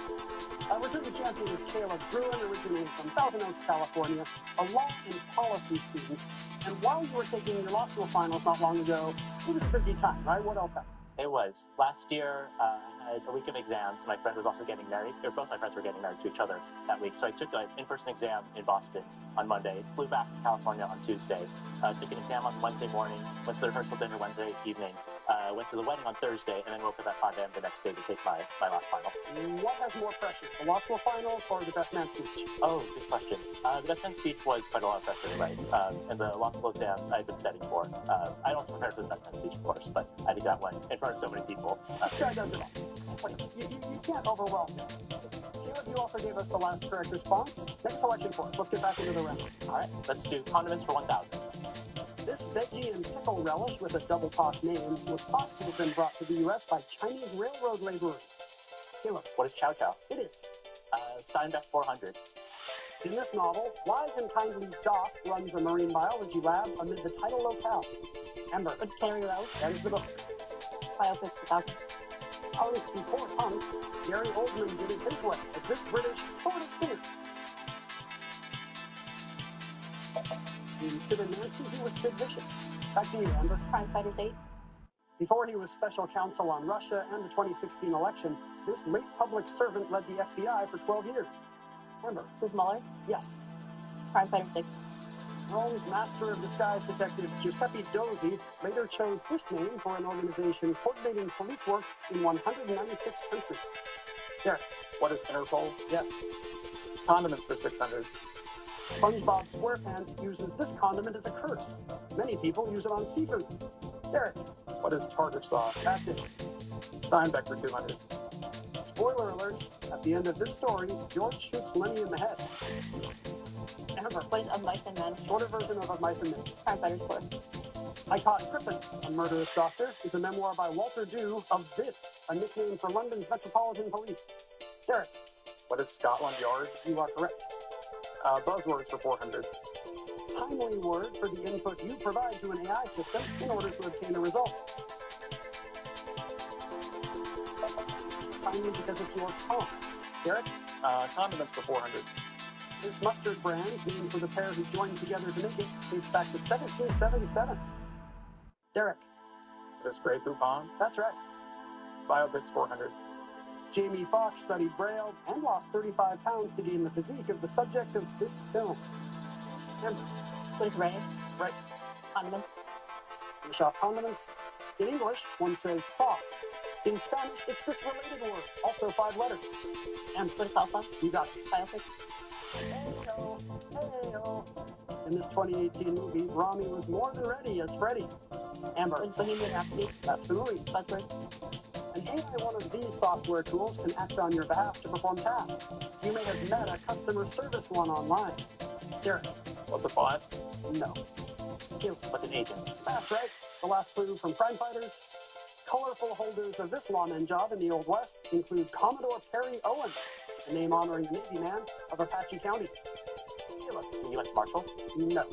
Returning champion is Caleb Bruin, originally from Thousand Oaks, California, a law and policy student. And while you were taking your law school finals not long ago, it was a busy time, right? What else happened? It was. Last year, I had a week of exams. My friend was also getting married. Both my friends were getting married to each other that week. So I took an in-person exam in Boston on Monday, flew back to California on Tuesday, took an exam on Wednesday morning, went to the rehearsal dinner Wednesday evening, went to the wedding on Thursday, and then woke up at 5 a.m. the next day to take my last final. What has more pressure, the law school finals or the best man speech? Oh, good question. The best man speech was quite a lot of pressure to write. And the law school exams I had been studying for. I also prepared for the best man speech, of course, but I did that one in front of so many people. This guy does it all. You can't overwhelm him. Caleb, you also gave us the last correct response. Next selection for us. Let's get back into the round. All right, let's do condiments for 1,000. This veggie and pickle relish with a double toss name was thought to have been brought to the U.S. by Chinese railroad laborers. Caleb. What is chow chow? It is. Steinbeck 400. In this novel, wise and kindly Doc runs a marine biology lab amid the tidal locale. Amber. It's Cannery Row. That is the book. Biopics about Tongues before tongues, Gary Oldman did it his way as this British sort of singer. In Sid and Nancy, he was Sid Vicious. Back to you, Amber. Crime Fighters 8. Before he was special counsel on Russia and the 2016 election, this late public servant led the FBI for 12 years. Amber. Who's Mueller? Yes. Crime Fighters 6. Rome's master of disguise detective Giuseppe Dozzi later chose this name for an organization coordinating police work in 196 countries. Derek. What is Interpol? Yes. Condiments for 600. SpongeBob SquarePants uses this condiment as a curse. Many people use it on seafood. Derek. What is tartar sauce? That's it. Steinbeck for 200. Spoiler alert, at the end of this story, George shoots Lenny in the head. Amber. What is Of Mice and Men? Shorter version of Mice and Men. Crime Fighters 4. I Caught Crippen, a murderous doctor, is a memoir by Walter Dew of This, a nickname for London's Metropolitan Police. Derek. What is Scotland Yard? You are correct. Buzzwords for 400. Timely word for the input you provide to an AI system in order to obtain a result. Timely because it's your tone. Derek? Condiments for 400. This mustard brand, named for the pair who joined together to make it, dates back to 1777. Derek? This Grey Poupon? That's right. Biopics 400. Jamie Foxx studied Braille and lost 35 pounds to gain the physique of the subject of this film. Amber. What is Ray? Right. Condiments. In the shop condiments. In English, one says salt. In Spanish, it's this related word, also 5 letters. And what is alpha? You got it. Biopics. Hey-o, hey-o. In this 2018 movie, Rami was more than ready as Freddy. Amber. What is Bohemian Rhapsody? That's the movie. Buzzword. An AI one of these software tools can act on your behalf to perform tasks. You may have met a customer service one online. Derek. What's a bot? No. Caleb. What's an agent? That's right. The last clue from Crime Fighters. Colorful holders of this lawman job in the Old West include Commodore Perry Owens, a name honoring the Navy man of Apache County. Caleb. The U.S. Marshal? No.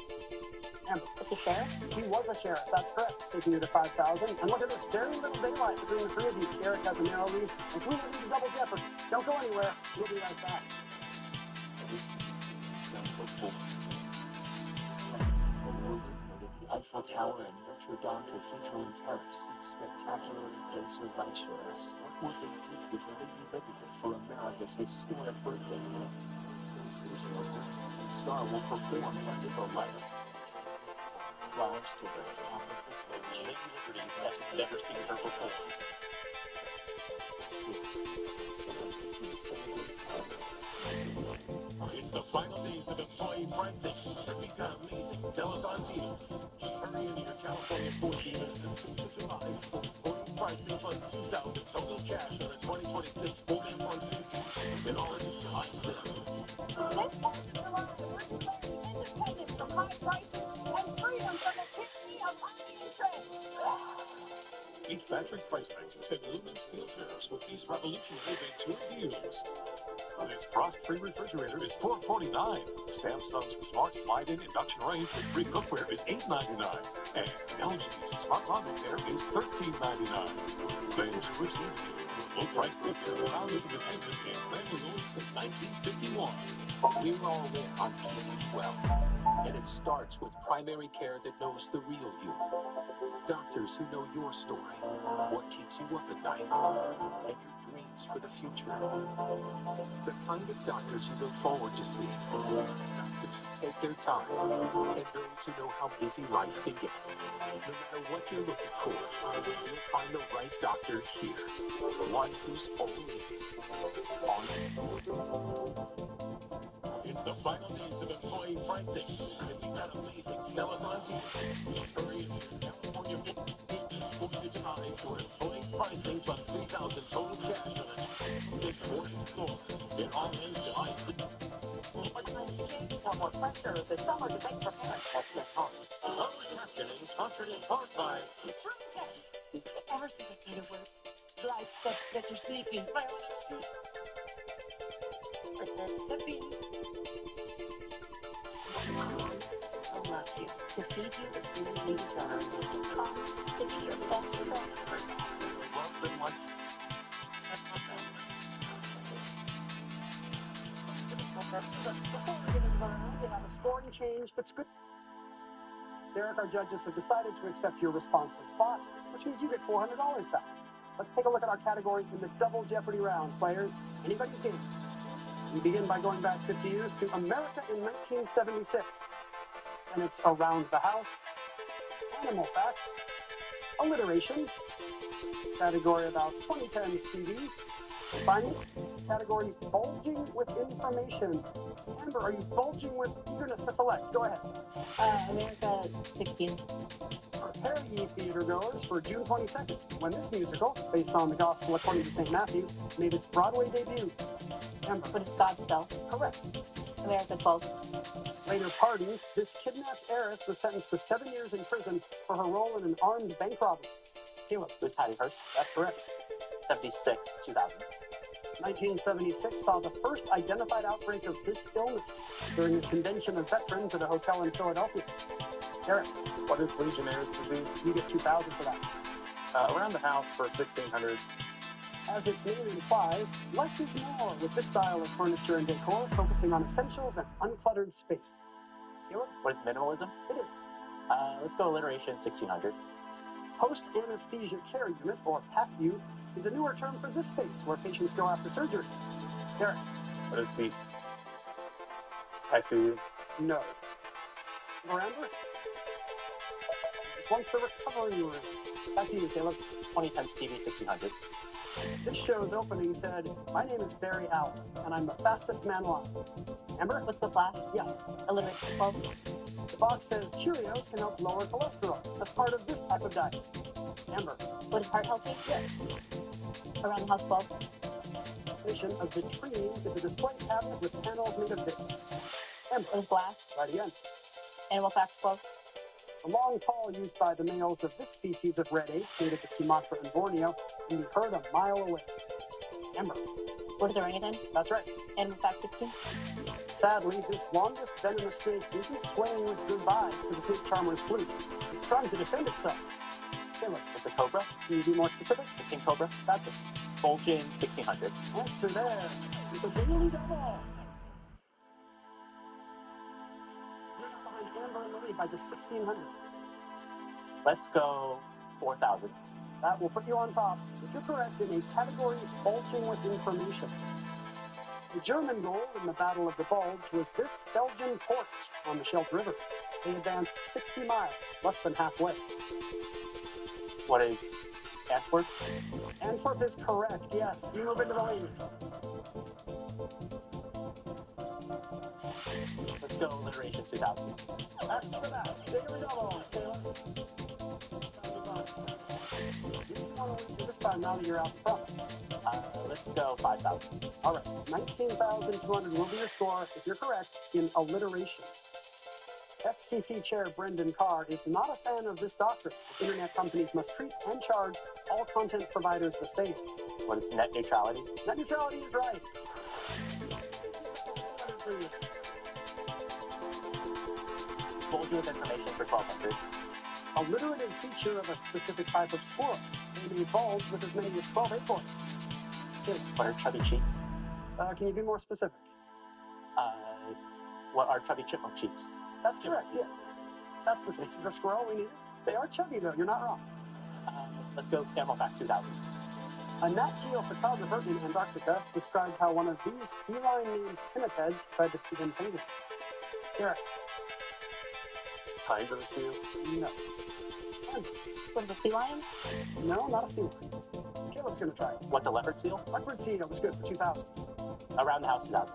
Amber. What's a sheriff? He was a sheriff, that's correct, taking you to 5,000. And look at this, very little daylight between the three of you. Derek has a narrow lead, and we will need double jeopardy. Don't go anywhere. We'll be right back. The Eiffel Tower and Notre Dame Cathedral in Paris in spectacular laser light shows. What would they do with a lady dedicated for America's historic birthday? Sensational. The star will perform under the lights. Flowers to the top of the coach. Lady Liberty has never seen her before. It's the final days of employee pricing. We've got amazing sell-a-thon deals. Hurry into your California Ford dealers this 5th of July. Employee pricing plus $2,000 total cash on a 2026 Ford F-150 in all its July sales. This 4th of July, we're declaring independence from high prices and freedom from the tyranny of high interest. Each factory price matches and aluminum steel tariffs with these revolutionary big tour deals. This frost-free refrigerator is $449. Samsung's smart slide-in induction range with free cookware is $899. And LG's smart laundry care is $1399. Things for TV. Low-price cookware around independent and family-owned since 1951. We're all in on keeping you well. And it starts with primary care that knows the real you. Doctors who know your story, what keeps you up at night, and your dreams for the future. The kind of doctors you look forward to seeing. Doctors who take their time, and those who know how busy life can get. No matter what you're looking for, you'll find the right doctor here. One who's only on It's the final days of employee pricing, and we've got amazing sell-a-thon deals. Hurry into your California Ford dealers 4th of July for employee pricing plus $3,000 total cash on a 6 Ford Explorer. It all ends July 6th. For more pressure, the summer debate for parents. That's the time. Closed captioning sponsored in part by Ever since I started work, light steps better sleeping is my own excuse. Stepping. I love you. To feed you the food you deserve. Promise to be your best friend forever. Love them like Before we get into the round, we have a scoring change that's good. Derek, our judges have decided to accept your response in thought, which means you get $400 back. Let's take a look at our categories in the Double Jeopardy round. Players, anybody's game. We begin by going back 50 years to America in 1976. And it's Around the House, Animal Facts, Alliteration, category about 2010s TV, and finally, category Bulging with Information. Amber, are you bulging with eagerness to select? Go ahead. America 16. Prepare ye, theater goers, for June 22nd, when this musical, based on the Gospel according to St. Matthew, made its Broadway debut. Amber. But it's Godspell. Correct. America 12. Later pardoned, this kidnapped heiress was sentenced to 7 years in prison for her role in an armed bank robbery. Caleb. With Patty Hearst. That's correct. 76, 2000. 1976 saw the first identified outbreak of this illness during a convention of veterans at a hotel in Philadelphia. Eric. What is Legionnaire's disease? You get $2,000 for that. Around the house for $1,600. As its name implies, less is more with this style of furniture and decor, focusing on essentials and uncluttered space. Caleb? What is minimalism? It is. Let's go alliteration, 1600. Post-anesthesia care unit, or PACU, is a newer term for this space where patients go after surgery. Derek? What is the ICU? No. Miranda? Once the recovery room. Back to you, Caleb. 2010s TV, 1600. This show's opening said, "My name is Barry Allen, and I'm the fastest man alive." Amber? What's the flash? Yes. Alliteration 12. The box says Cheerios can help lower cholesterol as part of this type of diet. Amber? What is heart healthy? Yes. Around the house 12. Definition of vitrine is a display cabinet with panels made of this. Amber? What is glass? Right again. Animal facts 12. The long pole used by the males of this species of red ape, native to Sumatra and Borneo, can be heard a mile away. Amber? What is orangutan? That's right. Animal fact 16. Sadly, this longest venomous snake isn't swaying with goodbye to the snake charmer's flute. It's trying to defend itself. Caleb? With the cobra? Can you be more specific? The king cobra? That's it. Bulging, 1600. Answer there is a daily double. lead by just 1,600. Let's go 4,000. That will put you on top, if you're correct, in a category bulging with information. The German goal in the Battle of the Bulge was this Belgian port on the Scheldt River. They advanced 60 miles, less than halfway. What is Antwerp? Antwerp is correct, yes. You move into the lead. Let's go alliteration 2000. After that, daily double, Taylor. You want to lead this time now that you're out front. Let's go 5,000. All right, 19,200 will be your score if you're correct in alliteration. FCC Chair Brendan Carr is not a fan of this doctrine. Internet companies must treat and charge all content providers the same. What is net neutrality? Net neutrality is right. Bulge with information for 1,200. Alliterative feature of a specific type of squirrel. They may bulge with as many as 12 acorns. What are chubby cheeks? Can you be more specific? What are chubby chipmunk cheeks? That's correct, yes. That's the species of squirrel we need. They are chubby, though. You're not wrong. Let's go Camelback 2000. A Nat Geo photographer in Antarctica described how one of these feline named pinnipeds tried to feed him penguin. Derek. Tiger seal? No. Was it a sea lion? No, not a sea lion. Caleb's going to try it. What's a leopard seal? Leopard seal was good for 2,000. Around the house 2,000.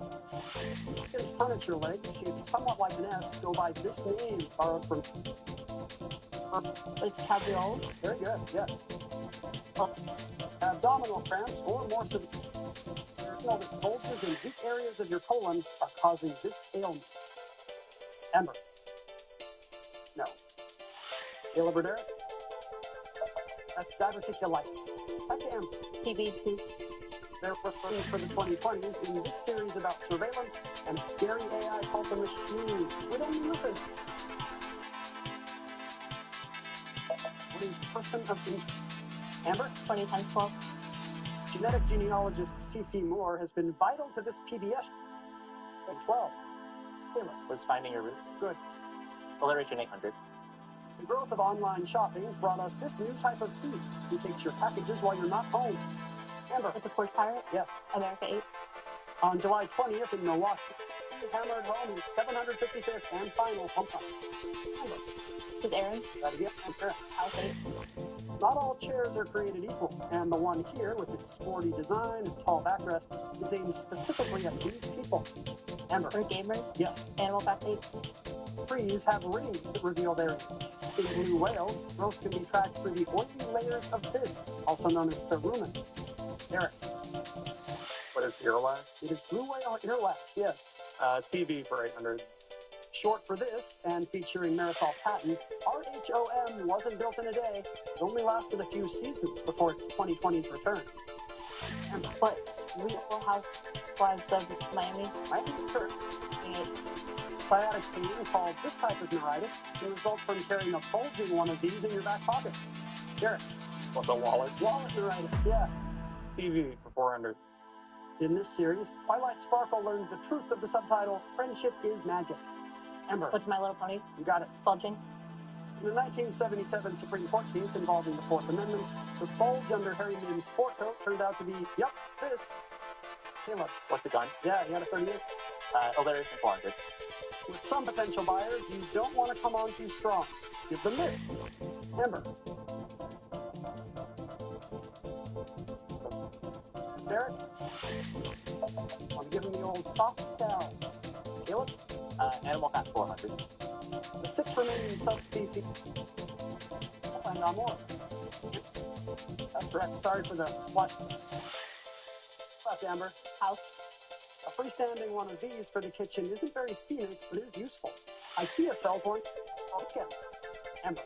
His furniture legs, shaped somewhat like an S, go by this name, borrowed from... It's cabriole. Very good, yes. Abdominal cramps or more severe. Know that bulges in weak areas of your colon are causing this ailment. Amber. No. Caleb or Derek? That's diverticulitis. Back to Amber. TB2. There were things for the 2020s in this series about surveillance and scary AI called the machine. We don't even listen. What is person of interest? Amber? 20 times 12. Genetic genealogist C.C. Moore has been vital to this PBS. At 12. Caleb. What's finding your roots? Good. Alliteration 800. The growth of online shopping brought us this new type of thief who takes your packages while you're not home. Amber. It's a porch pirate? Yes. America 8. On July 20th in Milwaukee, he hammered home his 755th and final home run. Amber. This is Aaron. That again, Aaron. House 8. Not all chairs are created equal, and the one here with its sporty design and tall backrest is aimed specifically at these people. Amber. For gamers? Yes. Animal Facts 8. Trees have rings that reveal their age. In blue whales, growth can be tracked through the oily layers of this, also known as cerumen. Eric. What is earwax? It is blue whale earwax, yes. TV for 800. Short for this, and featuring Marisol Patton, RHOM wasn't built in a day. It only lasted a few seasons before its 2020's return. And what? Real Housewives of Miami? Miami is correct. Sciatic pain, called this type of neuritis, can result from carrying a bulging one of these in your back pocket. Derek. What's a wallet? Wallet neuritis, yeah. TV for 400. In this series, Twilight Sparkle learned the truth of the subtitle, Friendship is Magic. Amber. What's My Little Pony? You got it. Bulging. In the 1977 Supreme Court case involving the Fourth Amendment, the bulge under Harry Mims' sport coat turned out to be, yep, this. Caleb. What's a gun? Yeah, you had a 38. Alliteration 400. With some potential buyers, you don't want to come on too strong. Give them this. Amber. Derek. Want to give him the old soft style. Caleb. Animal Fact 400. The 6 remaining subspecies. Find out more. That's correct. Sorry for the what? Left, Amber. House. A freestanding one of these for the kitchen isn't very scenic, but is useful. IKEA sells one. Okay. Amber.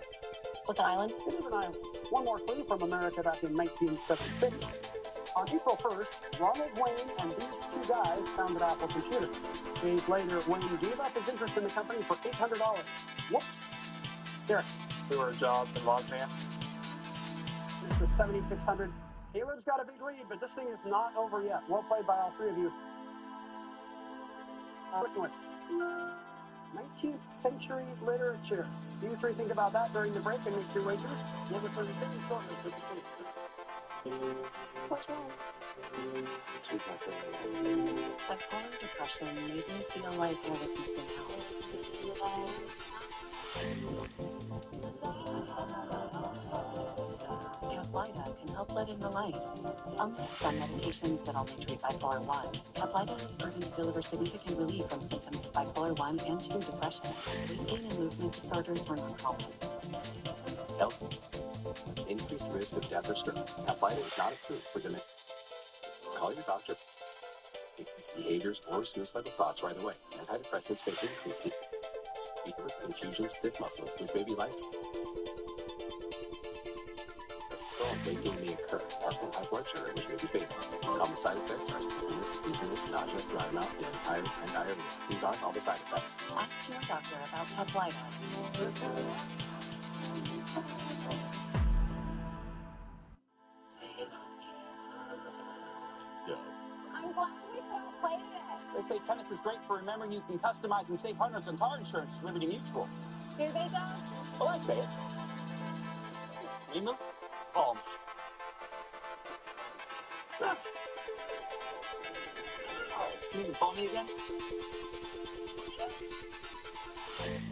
What's an island? It is an island. One more clue from America back in 1976. On April 1st, Ronald Wayne and these two guys founded Apple Computer. Days later, Wayne gave up his interest in the company for $800. Whoops. Derek. Stewart Jobs in Bosnia. This was 7,600. Caleb's got a big lead, but this thing is not over yet. Well played by all three of you. Quick one. 19th century literature. You three think about that during the break and make your wagers. We'll return to very shortly. What's wrong? Bipolar depression made me feel like I was missing out. Caplyta can help let in the light. Unlike some medications that only treat bipolar 1, Caplyta is proven to deliver significant relief from symptoms of bipolar 1 and 2 depression. Weight gain and movement disorders were not common. Health. Increased risk of death or stroke. Caplyta is not approved for dementia. Call your doctor. Behaviors or suicidal thoughts right away. Antidepressants may increase the fever, confusion, stiff muscles, which may be life. Weight gain may occur, often high blood sugar, which may be fatal. Common side effects are sleepiness, dizziness, nausea, dry mouth, feeling tired, and diarrhea. These aren't all the side effects. Ask your doctor about Caplyta. I'm glad we could all play today. They say tennis is great for remembering you can customize and save hundreds on car insurance with Liberty Mutual. Do they though? Well, I say it. Lima? Call me. You can call me again?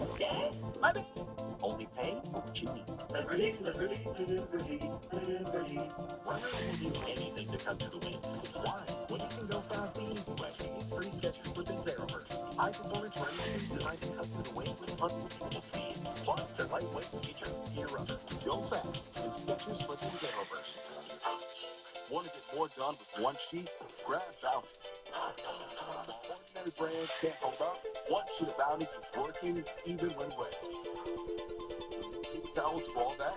Okay. My bad. Only pay for what you need. Liberty. Runners will do anything to cut to the wind. Why? When you can go fast the easy way. It's free Skechers Slip-ins Aeroburst. High-performance running shoes designed to cut through the wind with unbelievable speed. Plus, their lightweight feature, Gear Rubber. Go fast in Skechers Slip-ins Aeroburst. Want to get more done with one sheet? Grab Bounty. Ordinary brands can't hold up. One sheet of Bounty keeps working even when wet. Towel to all that?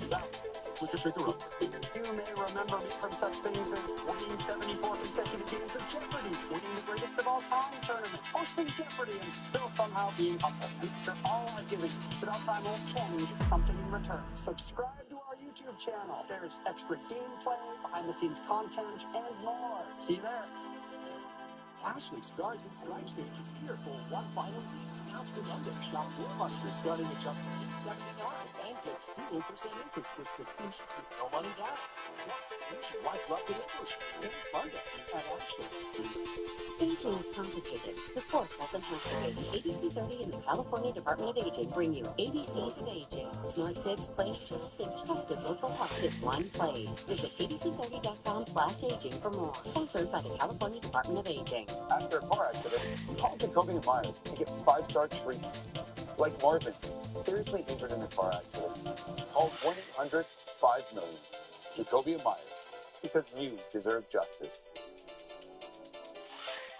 Bounty. With your bigger rubber. You may remember me from such things as winning 74 consecutive games of Jeopardy, winning the greatest of all time tournament, hosting Jeopardy, and still somehow being humble. And after all I've given you, it's about time old Kenny gets something in return. Subscribe to our YouTube channel. There's extra gameplay, behind-the-scenes content, and more. See you there. Ashley Stars and Stripes Stage is here for one final week. Now for Monday, shop Doorbuster starting at just $8.79 and get 0% interest for 16 months with no money down. Plus, nationwide love delivers. Today's Monday at Ashley. Aging is complicated. Support doesn't have to be. ABC 30 and the California Department of Aging bring you ABCs of Aging. Smart tips, play tips, and trusted local help in one place. Visit abc30.com/aging for more. Sponsored by the California Department of Aging. After a car accident, call Jacoby and Myers to get 5-star treatment. Like Marvin, seriously injured in a car accident. Call 1-800-5-million. Jacoby and Myers, because you deserve justice.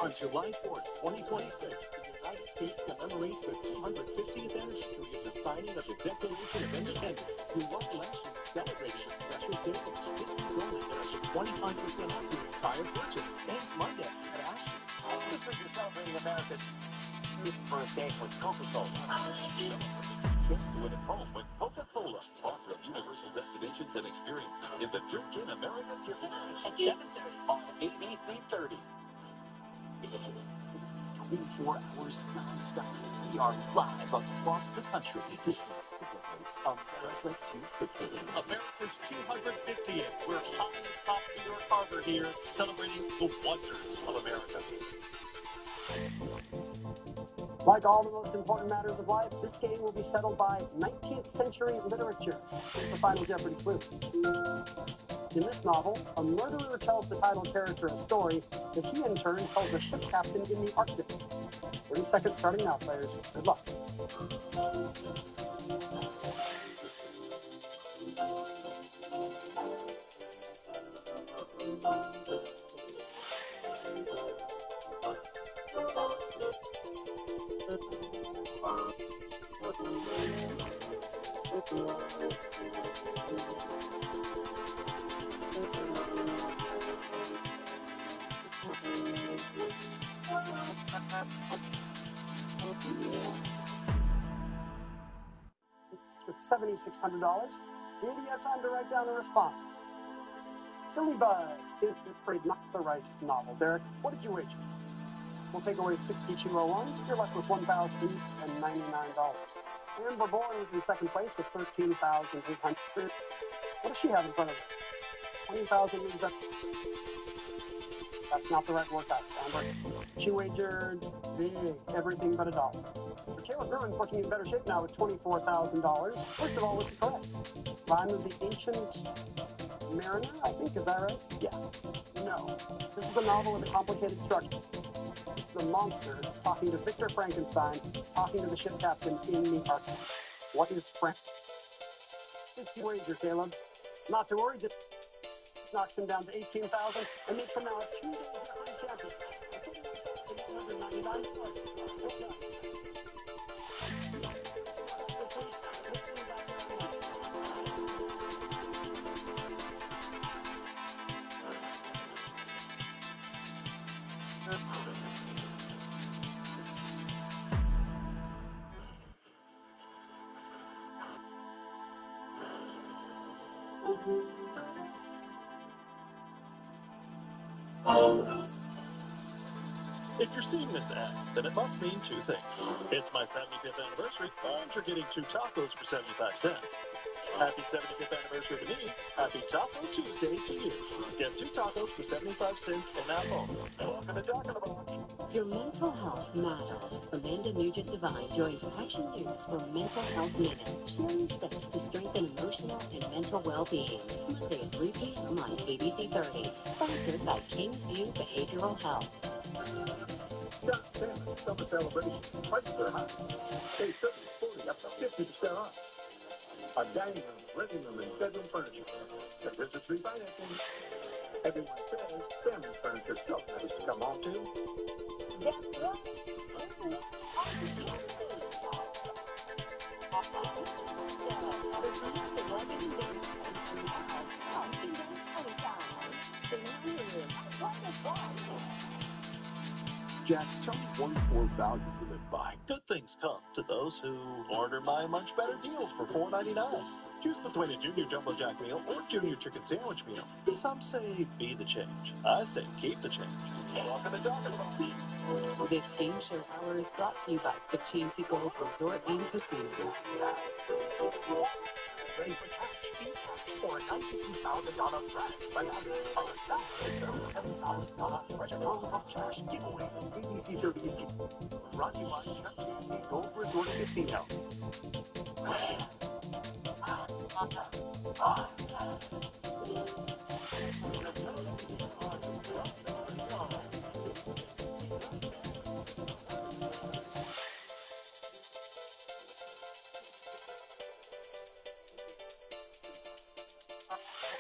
On July 4th, 2026, the United States commemorates the 250th anniversary of the signing of the Declaration of Independence. Your local Ashley is celebrating a special savings. This week only, get up to 25% off your entire purchase. Thanks Monday at Ashley. This week we're celebrating America's 50th birthday with Coca-Cola. Just do it at home with Coca-Cola. Author of Universal Destinations and Experiences in the Drink in America Kitchen. At 7:30 on ABC 30. 24 hours non-stop. We are live across the country. Disney celebrates America 250. America's 250th. We're high atop New York Harbor here, celebrating the wonders of America. Like all the most important matters of life, this game will be settled by 19th century literature. Here's the final Jeopardy clue. In this novel, a murderer tells the title character a story that he in turn tells a ship captain in the Arctic. 30 seconds starting now, players. Good luck. With $7,600, did you have time to write down a response? Billy Budd is afraid not the right novel. Derek, what did you wager? We'll take away $62.01. You're left with $1,099. Amber Bourne is in second place with $13,800. What does she have in front of her? 20,000 leagues. That's not the right workout, Amber. She wagered big, everything but $1. So Caleb Bruin looking in better shape now with $24,000. First of all, was he correct? Rhyme of the Ancient Mariner, I think, is that right? Yeah. No. This is a novel with a complicated structure. The monster talking to Victor Frankenstein, talking to the ship captain in the Arctic. What is Frank? 50 wager, Caleb. Not to worry, just knocks him down to 18,000 and makes him now a 2-day different champion. $199. If you're seeing this ad, then it must mean two things. It's my 75th anniversary, and you're getting 2 tacos for 75 cents. Happy 75th anniversary to me. Happy Taco Tuesday to you. Get 2 tacos for 75 cents and that phone. Welcome to Talking About. Your mental health matters. Amanda Nugent Devine joins Action News for Mental Health Minute, sharing steps to strengthen emotional and mental well-being. Monday at 3 p.m. on ABC 30. Sponsored by Kingsview Behavioral Health. Got family summer celebration. Prices are high. Say 30, 40, up to 50% off. Our dining room, living room, and bedroom furniture. And visits refinancing. Everyone says family furniture is so nice to come home to. Guess what? Jack, tell me one core value you live by. Good things come to those who order my much better deals for $4.99. Choose between a Junior Jumbo Jack meal or Junior Chicken Sandwich meal. Some say be the change. I say keep the change. Welcome to Talking About. This game show hour is brought to you by Tachinsy Golf Resort and Casino. Ready for cash, or a $92,000 prize. But on a Saturday, $37,000 treasure trove of cash giveaway. ABC 30's brought to you by Tachinsy Golf Resort and Casino.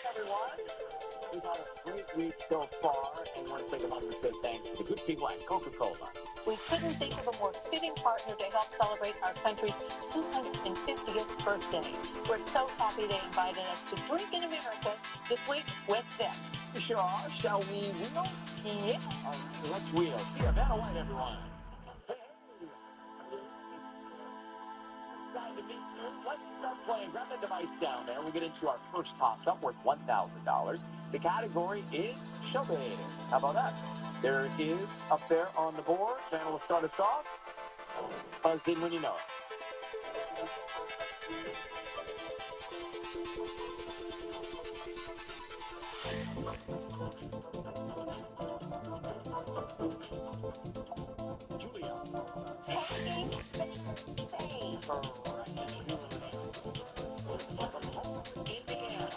Everyone, we've had a great week so far, and want to take a moment to say thanks to the good people at Coca-Cola. We couldn't think of a more fitting partner to help celebrate our country's 250th birthday. We're so happy they invited us to Drink in America this week with them. We sure are. Shall we wheel? Yes. All right, let's wheel. See you, Vanna White, everyone. Excited to meet soon. Let's start playing. Grab the device down there. We get into our first toss-up worth $1,000. The category is showbiz. How about that? There is up there on the board. Vanna will start us off. Buzz in when you know it. Julia. Taking space. Indiana.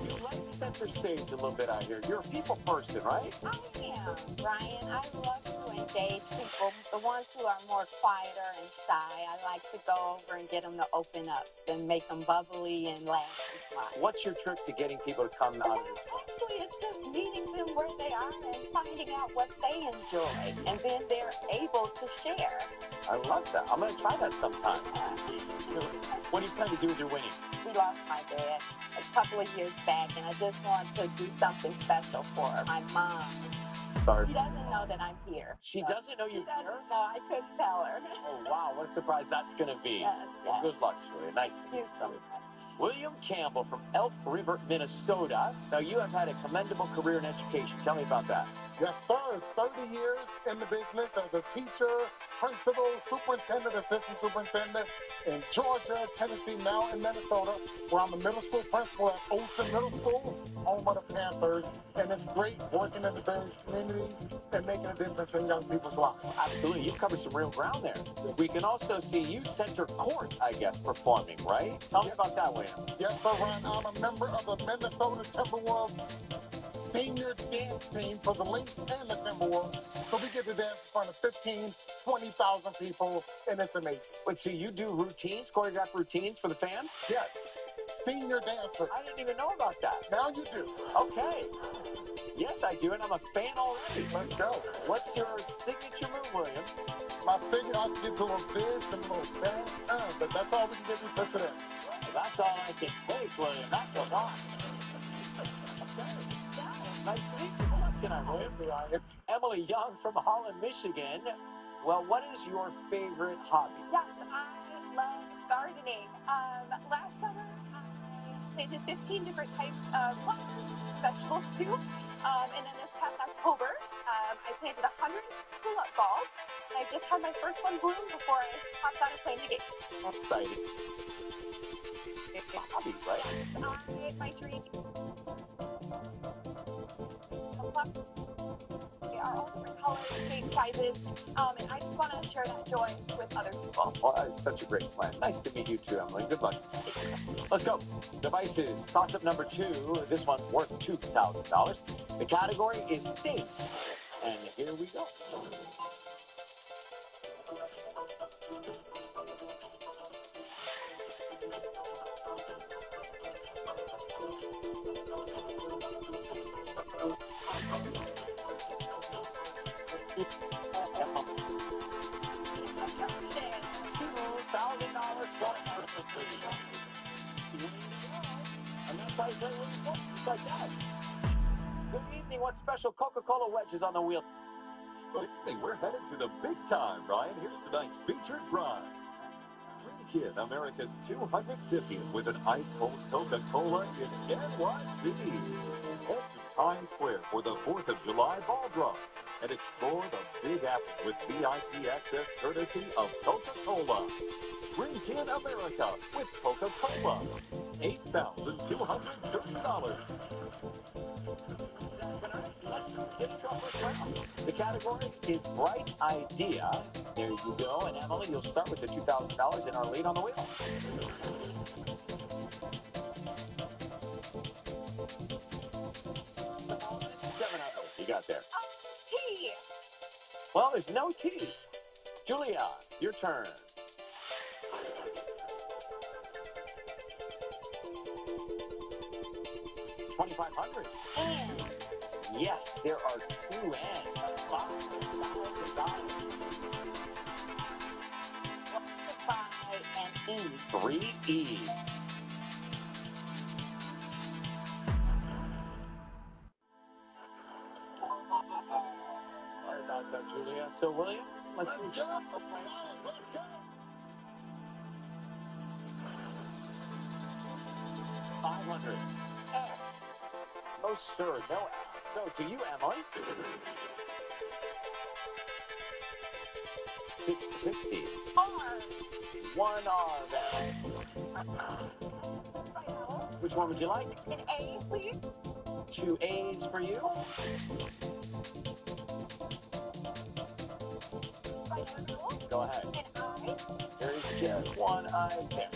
You like center stage a little bit, I hear. You're a people person, right? I am, Brian. I love to engage people, the ones who are more quieter and shy. I like to go over and get them to open up and make them bubbly and laugh and smile. What's your trick to getting people to come out of this? Actually, it's just meeting them where they are and finding out what they enjoy, and then they're able to share. I love that. I'm going to try that sometime. What do you plan to do with your winnings? We lost my dad a couple of years back, and I just want to do something special for her. My mom. Sorry. She doesn't know that I'm here. She doesn't know you're She doesn't here? know. I couldn't tell her. Oh, wow. What a surprise that's going to be. Yes, Well, yes. good luck, Julia. Nice to meet you. so much. William Campbell from Elk River, Minnesota. Now, you have had a commendable career in education. Tell me about that. Yes, sir. 30 years in the business as a teacher, principal, superintendent, assistant superintendent in Georgia, Tennessee, now in Minnesota, where I'm a middle school principal at Olson Middle School, home of the Panthers. And it's great working in the various communities and making a difference in young people's lives. Absolutely. You've covered some real ground there. We can also see you center court, I guess, performing, right? Tell me about that, William. Yes, sir, Ryan. I'm a member of the Minnesota Timberwolves senior dance team for the Lynx and the Timberwolves. So we get to dance in front of 15, 20,000 people, and it's amazing. Wait, so you do routines, choreographed routines for the fans? Yes. Senior dancer. I didn't even know about that. Now you do. Okay. Yes, I do, and I'm a fan already. Let's go. What's your signature move, William? My signature, I can get a little this and a little that, but that's all we can get for today. Well, that's all I can take, William. That's a lot. Nice to meet you. Good luck tonight, William. Emily Young from Holland, Michigan. Well, what is your favorite hobby? Yes, I love gardening. Last summer, I planted 15 different types of flowers, vegetables too. And then this past October, I planted 100 tulip bulbs. And I just had my first one bloom before I hopped on a plane to get. That's exciting. It's a hobby, right? My dream. They are all different colors, shapes, sizes, and I just want to share that joy with other people. Well, that's such a great plan. Nice to meet you too, Emily. Good luck. Let's go. Devices. Toss-up number 2. This one's worth $2,000. The category is things. And here we go. And that's how you play with the just like that. Good evening. What special Coca-Cola wedges on the wheel? Good evening. We're headed to the big time, Ryan. Here's tonight's featured prize. Drink in America's 250th with an ice-cold Coca-Cola in NYC. Head to Times Square for the 4th of July ball drop and explore the Big Apple with VIP access courtesy of Coca-Cola. Drink in America with Coca-Cola. $8,230. The category is Bright Idea. There you go. And Emily, you'll start with the $2,000 in our lead on the wheel. $700. You got there. Tea. Well, there's no tea. Julia, your turn. $2,500. And yes, there are 2 and $5,000. buy an E. 3 E's. Sorry about that, Julia. So, William, let's go. Let's go. 500. S. Oh, sir, no S. So, to you, Emily. 650. R. 1 R, then. Which one would you like? An A, please. 2 A's for you. Go ahead. An I. There's just 1 I there.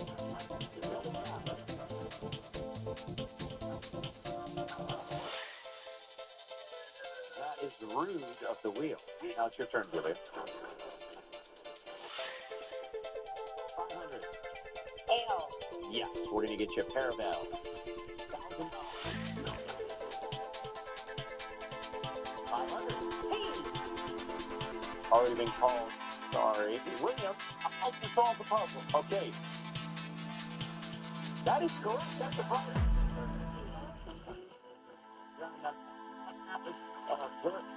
That is rude of the wheel. Now it's your turn, Julia. 500. L. Yes, we're going to get you a pair of L's. $1,000. 500. T. Already been called. Sorry. William, I'll help you solve the puzzle. okay. That is correct. That's the prize.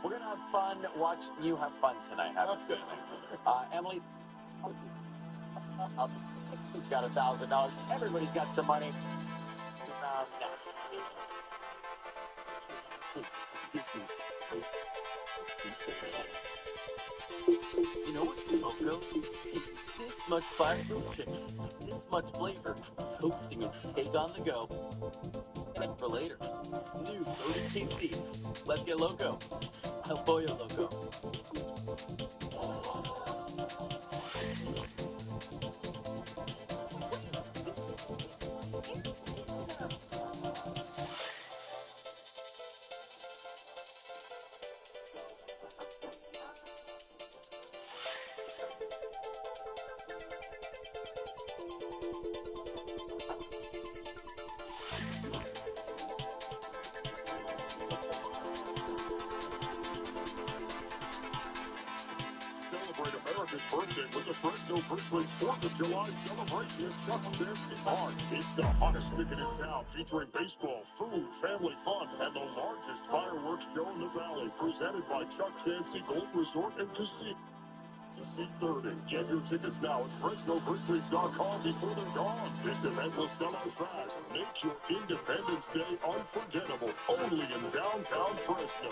We're going to have fun. Watch you have fun tonight. That's good. Emily, we've got $1,000. Everybody's got some money. Disney's place. You know what's loco? Take this much fire grilled chicken, this much flavor, toasting and take on the go. And for later, new loaded KCs. Let's get loco. El Pollo Loco. Celebrate America's birthday with the Fresno Fritzling's 4th of July celebration at Chuck Dancing Park. It's the hottest ticket in town, featuring baseball, food, family fun, and the largest fireworks show in the valley, presented by Chuck Chansey Gold Resort and Casino. C30. Get your tickets now at FresnoFritzlings.com before they're gone. This event will sell out fast. Make your Independence Day unforgettable. Only in downtown Fresno.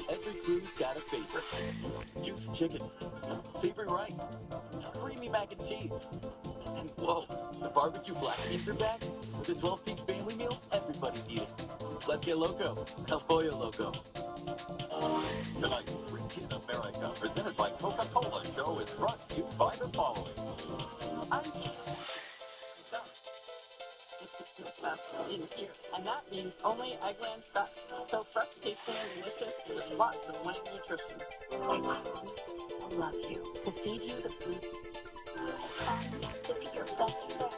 Every crew's got a favorite. Juicy chicken, savory rice, creamy mac and cheese. And whoa, the barbecue black beans are back with a 12-piece family meal everybody's eating. Let's get loco. El Pollo Loco. Tonight's Drink in America, presented by Coca-Cola show, is brought to you by the following. In here, and that means only Eggland's best. So fresh, tasty, and delicious with lots of winning nutrition. I promise to love you, to feed you the food. I promise to be your best friend.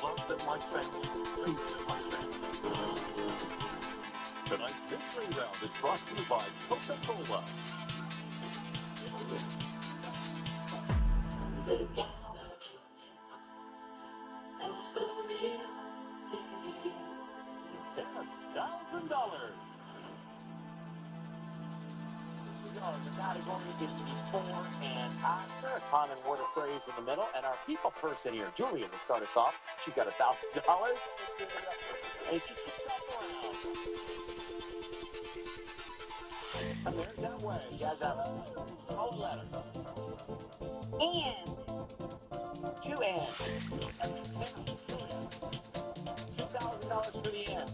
Love them like family, treat them like family. Tonight's mystery round is brought to you by Coca-Cola. $10,000. The category is before and after, a common word or phrase in the middle, and our people person here, Julia, will start us off. She's got $1,000, and she kicks off around. And there's that way. You guys have all letters. And. 2 ands. $2,000 for the end.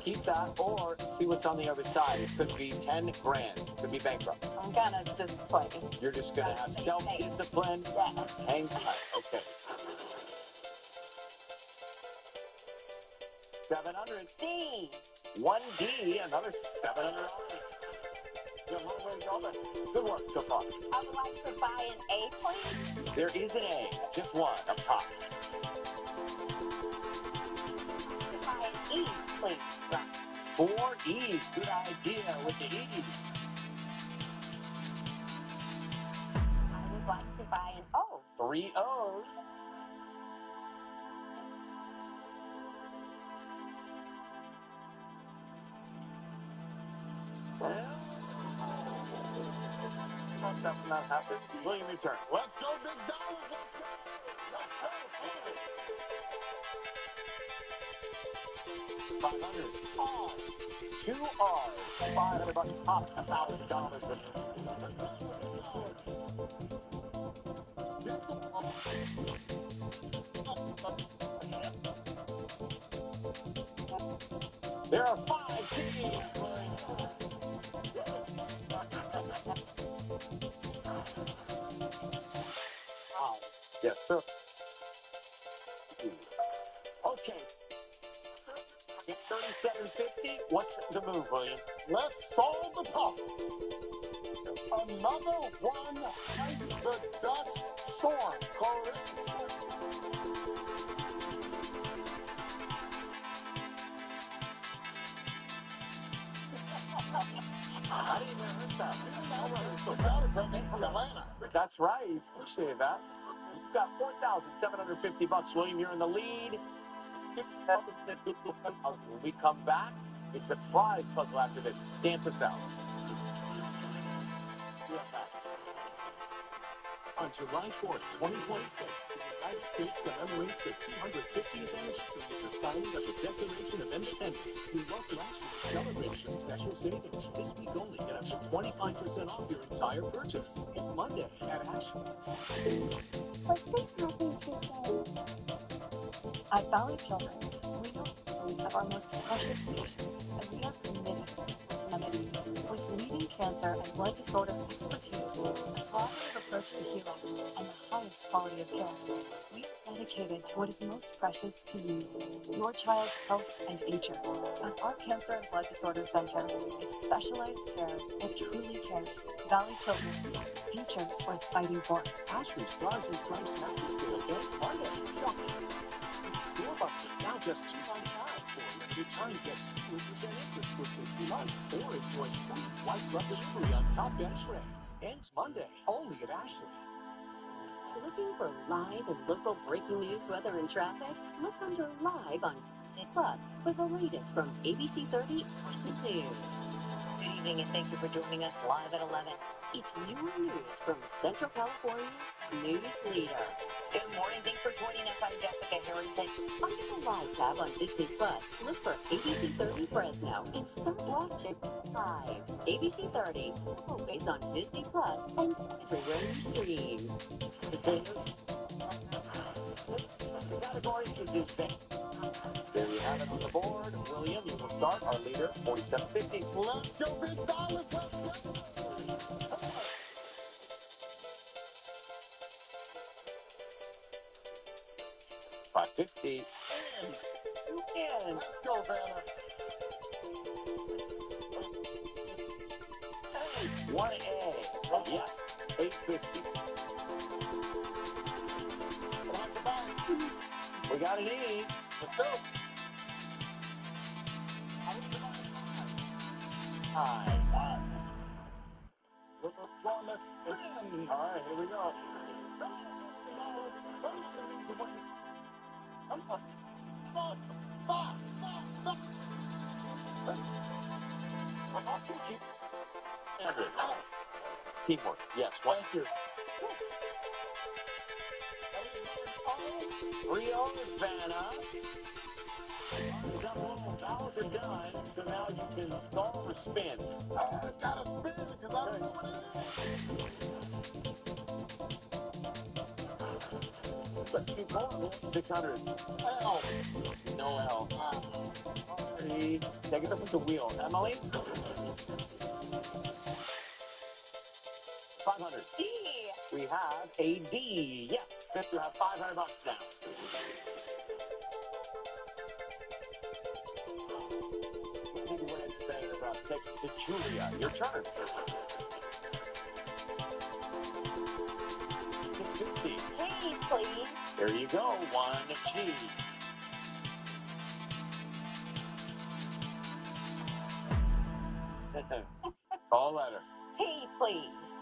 Keep that or see what's on the other side. It could be 10 grand. It could be bankrupt. I'm gonna just play. You're just gonna have self-discipline. Yeah. Hang tight. Okay. 700. D. 1D. Another $700. You have a long way to go, but good work so far. I would like to buy an A, please. There is an A. Just one up top. Buy an E, please. 4 E's. Good idea with the E's. I would like to buy an O. 3 O's. Well, something that happens. William, your turn. Let's go, big dollars. Let's go. 500. R. 2 R's. $500 top. $1,000. There are 5 teams. Yes, sir. Okay. Get 37.50. What's the move, William? Let's solve the puzzle. Another one fights the dust storm. Correct. I didn't even rehearse that. From Atlanta. That's right. Appreciate that. You've got $4,750, William. You're in the lead. When we come back, it's a prize puzzle after this. Dance us out. On July 4th, 2026, United States commemorates the 250th anniversary of the signing of the Declaration of Independence. We love to ask you to celebrate the special savings. This week only, get up to 25% off your entire purchase. Hit Monday at Ashland. What's been happening today? At Valley Children's, we know families of our most precious patients, and we are committed to remedies with leading cancer and blood disorder expertise, a collaborative approach to healing, and the highest quality of care. We are dedicated to what is most precious to you, your child's health and future. At our Cancer and Blood Disorder Center, it's specialized care that truly cares. Valley Children's, futures worth fighting for. Ashland Stars and Stripes Master Sale ends Monday. Shop this Doorbuster, now just $2.95 for a limited time. Get 0% interest for 60 months. Or enjoy free white glove delivery on top bench frames. Ends Monday, only at Ashland. Looking for live and local breaking news, weather, and traffic? Look under Live on Disney Plus for the latest from ABC 30 News. Good evening, and thank you for joining us live at 11. It's your news from Central California's news leader. Good morning. Thanks for joining us. I'm Jessica Harrington. Under the Live tab on Disney Plus, look for ABC 30 Fresno and start watching live. ABC 30, always on Disney Plus and everywhere you stream. The category is event. There you have it on the board. William, you will start. Our leader, 4750. Let's go, big dollars. Let's go. 550. In. Let's go, Vanna. Hey, 1A. Yes, 850. We got an E. Let's go. High. Promise. All right, here we go. Yes. Teamwork. Yes. Thank you. 3 O's, Vanna. Vowels are done, so now you can stall or spin. I gotta spin because I don't know what it is. Keep going. 600. L. No L. Sorry. Take it up with the wheel. Emily? 500. D. We have a D. Yes. You have $500 now. Maybe what I'm saying about Texas and Julia. Your turn. 650. G, please. There you go. 1G. Call letter. T, please.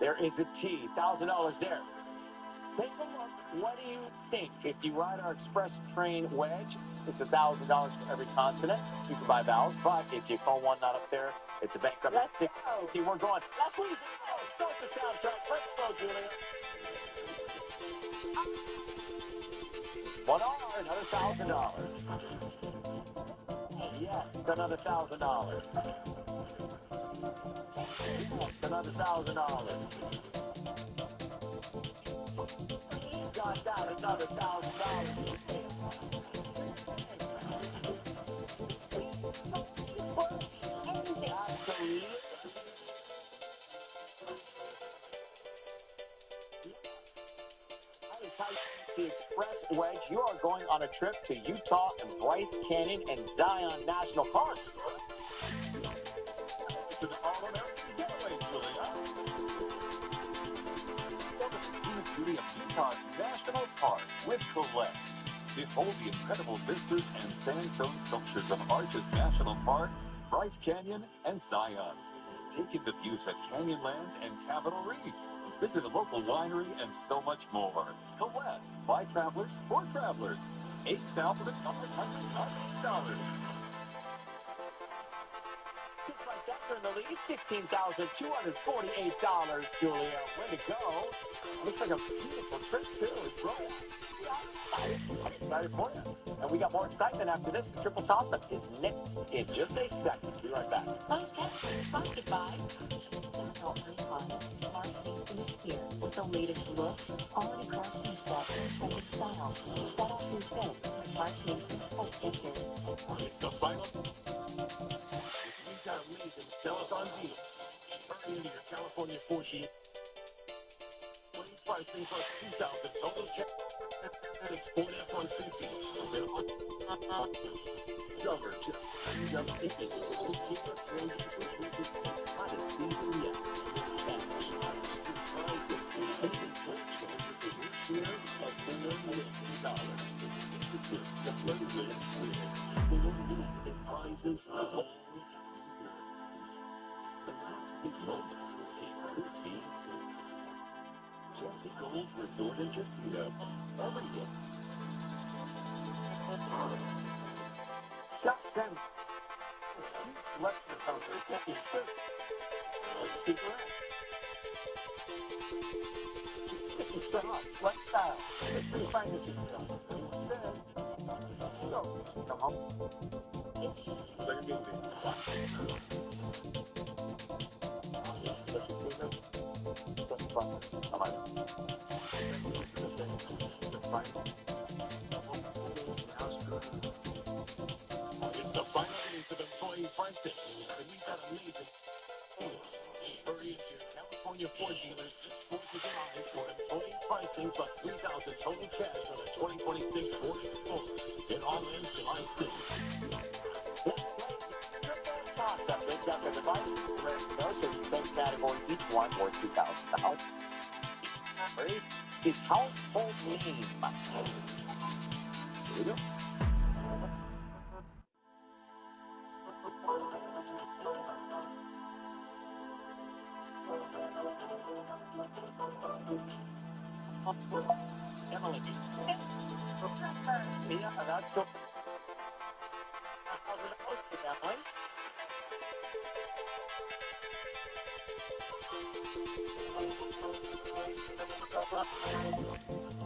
There is a T. $1,000 there. Take a look. What do you think? If you ride our express train wedge, it's $1,000 for every continent. You can buy vowels, but if you call one not up there, it's a bankrupt. Let's go. We're going. Let's lose it. Start the soundtrack. Let's go, Julia. 1R, another $1,000. Yes, another $1,000. Yes, another $1,000. Got that, another $1,000. Absolutely. That is how you the Express Wedge. You are going on a trip to Utah and Bryce Canyon and Zion National Parks. It's an all-American getaway, Julia. Discover the unique beauty of Utah's national parks with Colette. Behold the incredible vistas and sandstone sculptures of Arches National Park, Bryce Canyon, and Zion. Take in the views at Canyonlands and Capitol Reef. Visit a local winery and so much more. Colette, by travelers for travelers. $8,500. Just like that. You're in the lead, $15,248. Julia, way to go. Looks like a beautiful trip, too. Enjoy it. I'm excited for you. And we got more excitement after this. The triple toss-up is next in just a second. Be right back. Closed captioning sponsored by Adult Icon, Smart Taste in the Sphere. With the latest look, quality crafting set, and trending style. Set off your fit with Smart Taste and Spice Dishes. It's the final. We've got amazing sell-a-thon deals. Hurry into your California 4G. Pricing plus 2,000 total cash. It's Ford F-150. Discover just how young thinking will keep our friends to its hottest season yet. Cash, prizes, and even great chances of your share of $4 million. It's the Discover Wins Win. $4 million prizes of all year. The next big moment will be routine. Jazzy Gold Resort and Casino. Everything. Just send a huge lecture counter getting sick. Let's see for that. Get your set up, select style. Make sure you sign this yourself. Everyone says, go. Come home. Like a good thing. Process. Come on. It's the final days of employee pricing, and we've got amazing deals. Hurry into your California Ford dealers this 4th of July for employee pricing plus 3,000 total cash on a 2026 Ford Explorer. It all ends July 6th. Toss-up. They've got the device ready to go, so it's the same category. Each one worth $2,000. Is household name. Here we go. Emily. Yeah, that's so. Emily.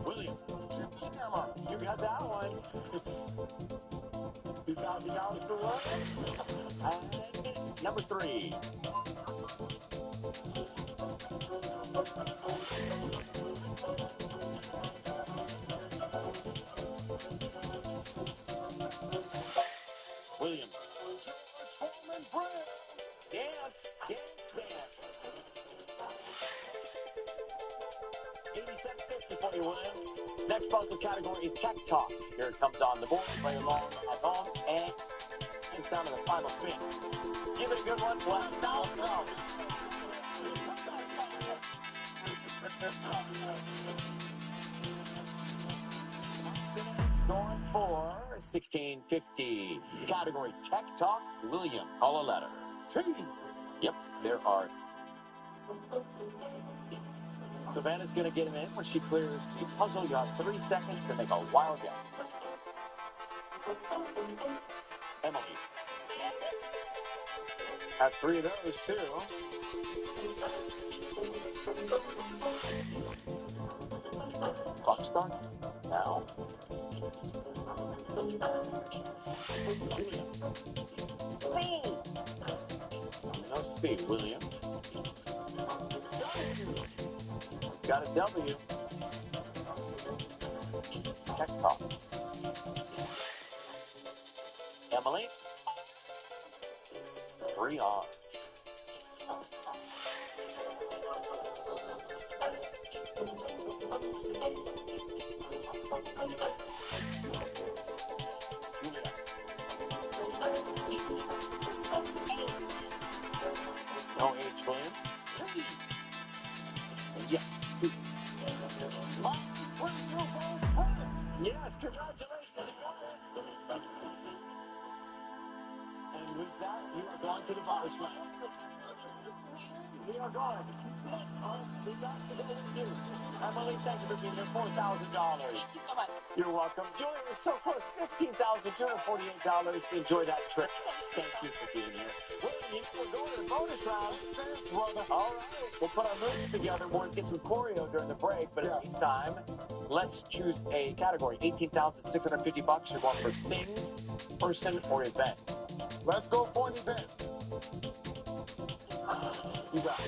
William, you got that one. $2,000 for what? And number 3. William. Dance. 87.50 for you, William. Next puzzle category is Tech Talk. Here it comes on the board. Play along at home and the sound of the final spin. Give it a good one. Well, no. Scoring for 1650. Category Tech Talk. William, call a letter. T. Yep, there are. Savannah's going to get him in when she clears the puzzle. You have 3 seconds to make a wild guess. Emily. Have 3 of those, too. Clock starts now. Speed. No speed, William. Got a W. Tech Talk. Emily. 3 on. Julia. No H, William. Yes. Yes, congratulations. And with that, you are going to the bonus round. We are going. We got to go with you. Emily, thank you for being here. $4,000. You're welcome. Julia was so close. $15,248. Enjoy that trip. Thank you for being here. We're going to the bonus round. Thanks, brother. All right. We'll put our moves together. We'll get some choreo during the break. But in the meantime, let's choose a category. $18,650. You're going for things, person, or event. Let's go for an event. You got it.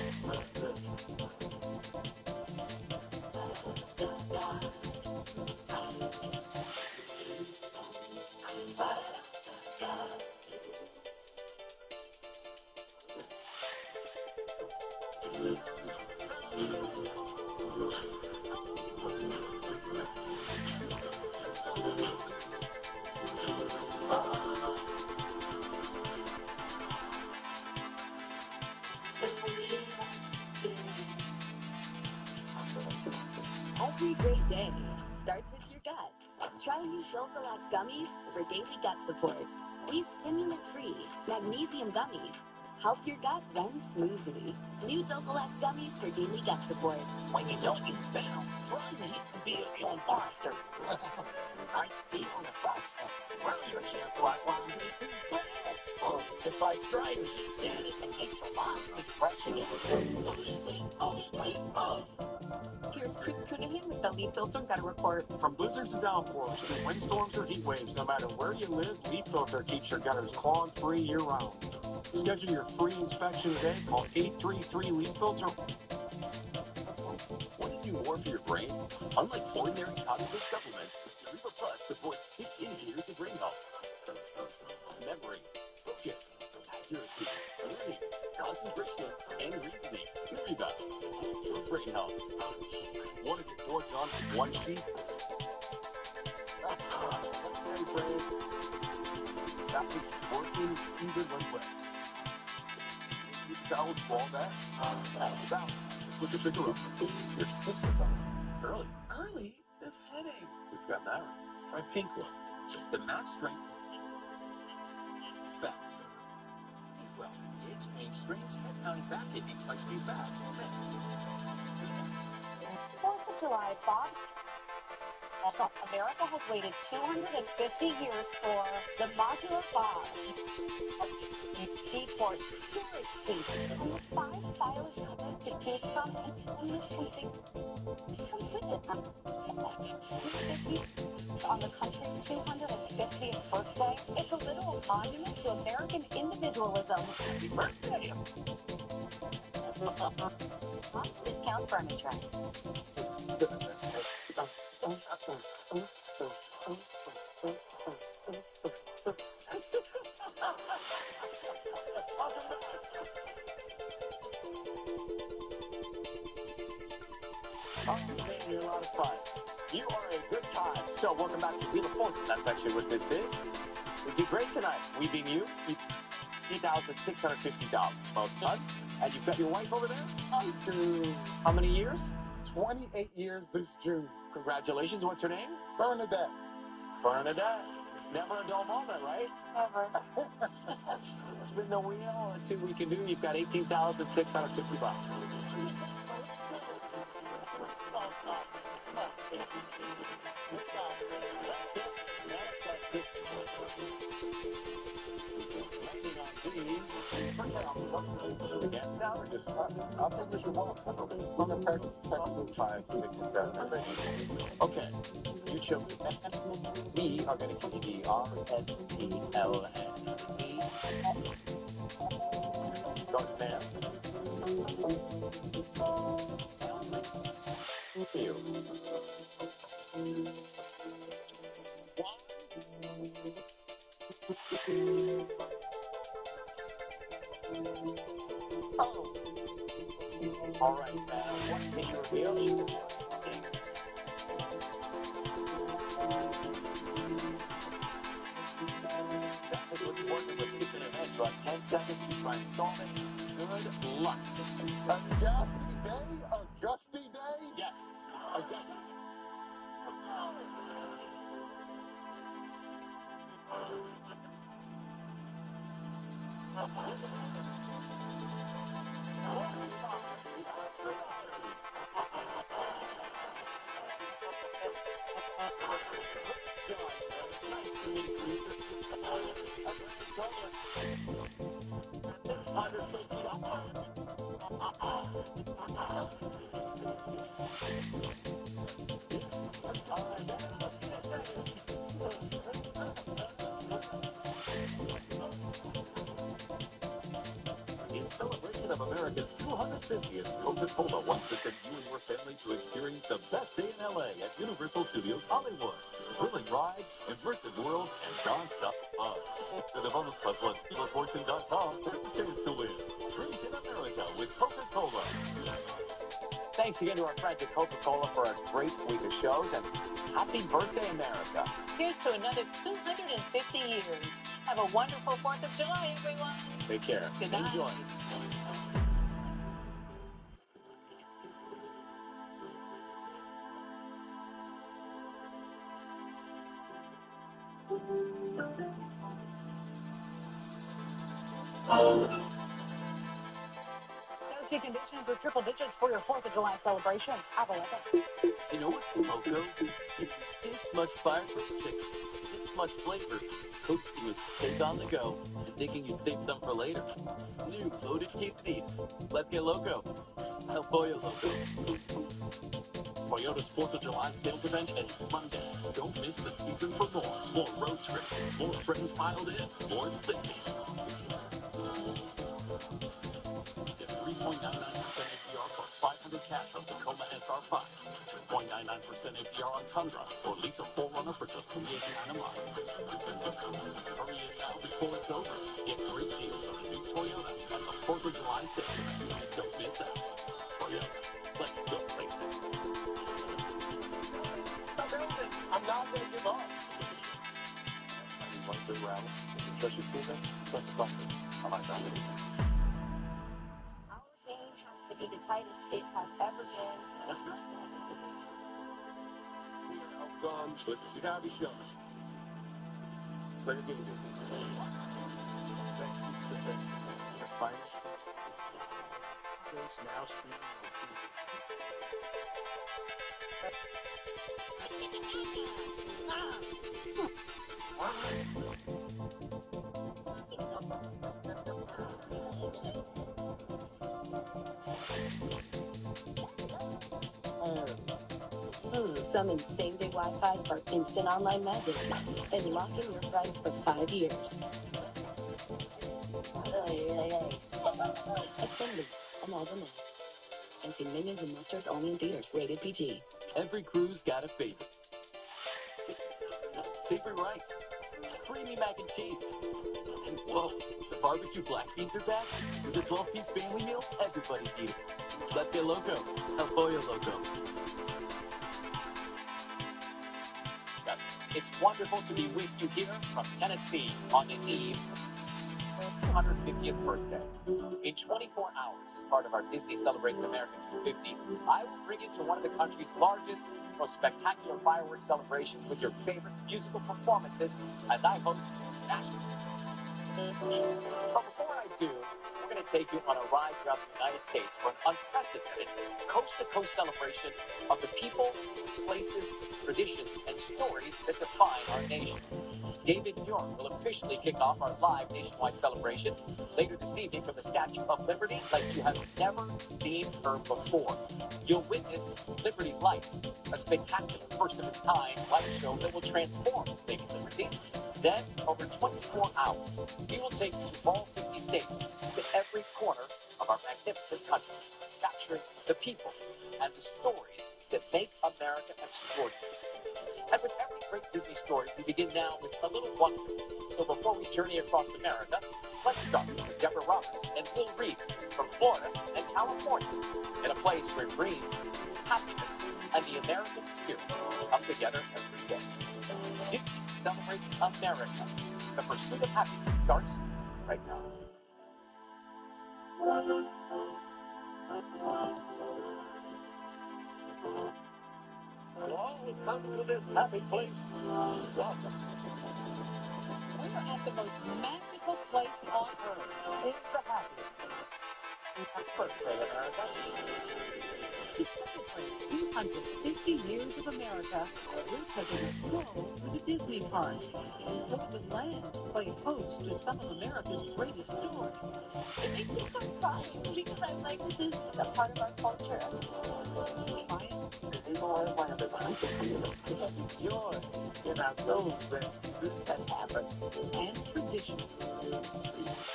Every great day starts with your gut. Try new Zolgalax gummies for daily gut support. These stimulant-free magnesium gummies help your gut run smoothly. New Zolgalax gummies for daily gut support. When you don't use bounce, try me to feel even faster. I feel the freshness. Well, your hair black lines it's like striding static and makes your mind refreshing Here's Chris Cunningham with the Leaf Filter Gutter Report. From blizzards to downpours to windstorms or heat waves, no matter where you live, Leaf Filter keeps your gutters clog-free year-round. Schedule your free inspection today. Call 833-LEAF FILTER. Want to do more for your brain? Unlike ordinary cognitive supplements, Eureka Plus supports 16 years of brain health. Memory, focus, accuracy, learning, concentration, and reasoning. Eureka for brain health. Want to get more done with one sheet? That makes working even when wet. You can tell what's all that? Bounce. Put your finger up. Your sister's on early. Early? This headache. We've got that one. Try Pink Look. The max strength. Fast. Well, it's main strength head mounted back aching twice speed fast. 4th of July, Bob's America has waited 250 years for the modular Bob. Seaport's storage seat and the 5 stylish colors to choose from, and this completed 250 on the country's 250th birthday. It's a literal monument to American individualism. Happy birthday! Discount furniture. You're a lot of fun. You are a good time. So welcome back to Wheel of Fortune. That's actually what this is. We did great tonight. We being you. $3,650. Well done. And you've got your wife over there? How many years? 28 years this June. Congratulations. What's her name? Bernadette. Bernadette. Never a dull moment, right? Never. Spin the wheel. Let's see what we can do. You've got $18,650. I think we should walk. We're going to practice the second move. Okay, you children, we are going to give you the RSTLN. Dark man. You. Oh. All right, what can you reveal? That is what you're working with. It's an event. You have 10 seconds to try and solve it. Good luck. Augusty Day? Augusty Day? Yes, Augusta. In celebration of America's 250th, Coca-Cola wants to send you and your family to experience the best day in LA at Universal Studios Hollywood. Thrilling rides, immersive worlds, and non-stop fun. To the bonus puzzle at SteelFortune.com for a chance to win. Drink in America with Coca-Cola. Thanks again to our friends at Coca-Cola for a great week of shows, and happy birthday, America. Here's to another 250 years. Have a wonderful 4th of July, everyone. Take care. Good night. Enjoy. Those conditions with triple digits for your 4th of July celebrations. Have a weapon. You know what's loco? This much fire for chicks, this much flavor, toasting its steak on the go, and thinking you'd save some for later. New loaded quesadillas. Let's get loco. El Pollo Loco. Toyota's 4th of July sales event ends Monday. Don't miss the season for more. More road trips, more friends piled in, more savings. Get 3.99% APR plus 500 cash on Tacoma SR5. 2.99% APR on Tundra or Lisa 4Runner for just $389 a month. Hurry in now before it's over. Get great deals on a new Toyota at the 4th of July sales event. Don't miss out. Toyota. Let's go places. I'm not going to give up. One good round. Trust your teammates. Trust the button. I like that. Our game has to be the tightest it has ever been. Let's go. Outgunned, but you gotta be sure. Play the game, baby. Best seats to fit. The finest seats. It's now streaming on Summon same-day Wi-Fi for instant online magic and lock in your price for 5 years. Xfinity, imagine that. And see Minions and Monsters only in theaters, rated PG. Every crew's got a favorite. Savory rice, creamy mac and cheese, and whoa, the barbecue black beans are back. The 12-piece family meal, everybody's eating. Let's get loco. El Pollo Loco. It's wonderful to be with you here from Tennessee on the eve of 250th birthday. In 24 hours, as part of our Disney Celebrates America 250, I will bring you to one of the country's largest, most spectacular fireworks celebrations with your favorite musical performances as I host National. But before I do, we're going to take you on a ride throughout the United States for an unprecedented coast-to-coast celebration of the people, places, traditions, and stories that define our nation. David Muir will officially kick off our live nationwide celebration later this evening from the Statue of Liberty like you have never seen her before. You'll witness Liberty Lights, a spectacular first-of-its-kind light show that will transform Lady Liberty. Then, over 24 hours, we will take you to all 50 states, to every corner of our magnificent country, capturing the people and the stories that make America extraordinary. And with every great Disney story, we begin now with a little wonder. So before we journey across America, let's start with Deborah Roberts and Will Reed from Florida and California, in a place where dreams, happiness, and the American spirit come together every day. Disney celebrates America. The pursuit of happiness starts right now. Welcome to this happy place. Welcome. We are at the most magical beautiful place on earth is the happiest. Happy birthday, America. To celebrate 250 years of America, we're taking a stroll through the Disney parks. Hollywood Land play host to some of America's greatest stories. It makes me so crying because I'm like, this is a part of our culture. Disneyland is joy in our souls that this has happened. And traditions.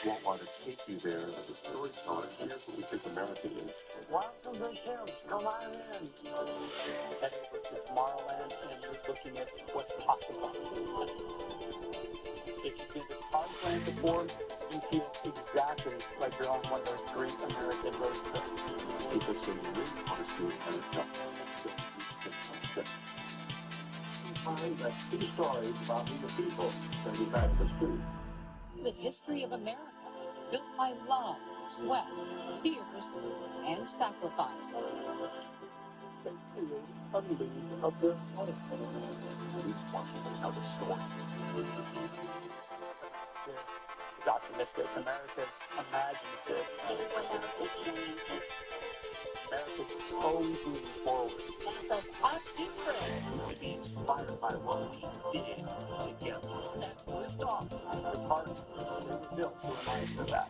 Won't want to take you there as a storyteller. Here's what we think America is. Welcome to ships, come on in. Head over to Tomorrowland and you're looking at what's possible. If you've been to Tarzan before, you feel exactly like you're on one of those great American road trips. People say you really want to see America. Find like two stories about the people that we've had in history. The history of America, built by love, sweat, tears, and sacrifice. They create a league of their own. We want to know the story. It's optimistic. America's imaginative. America's always moving forward. To be inspired by what we did together. And lived off. The parks, they were built to remind you of that.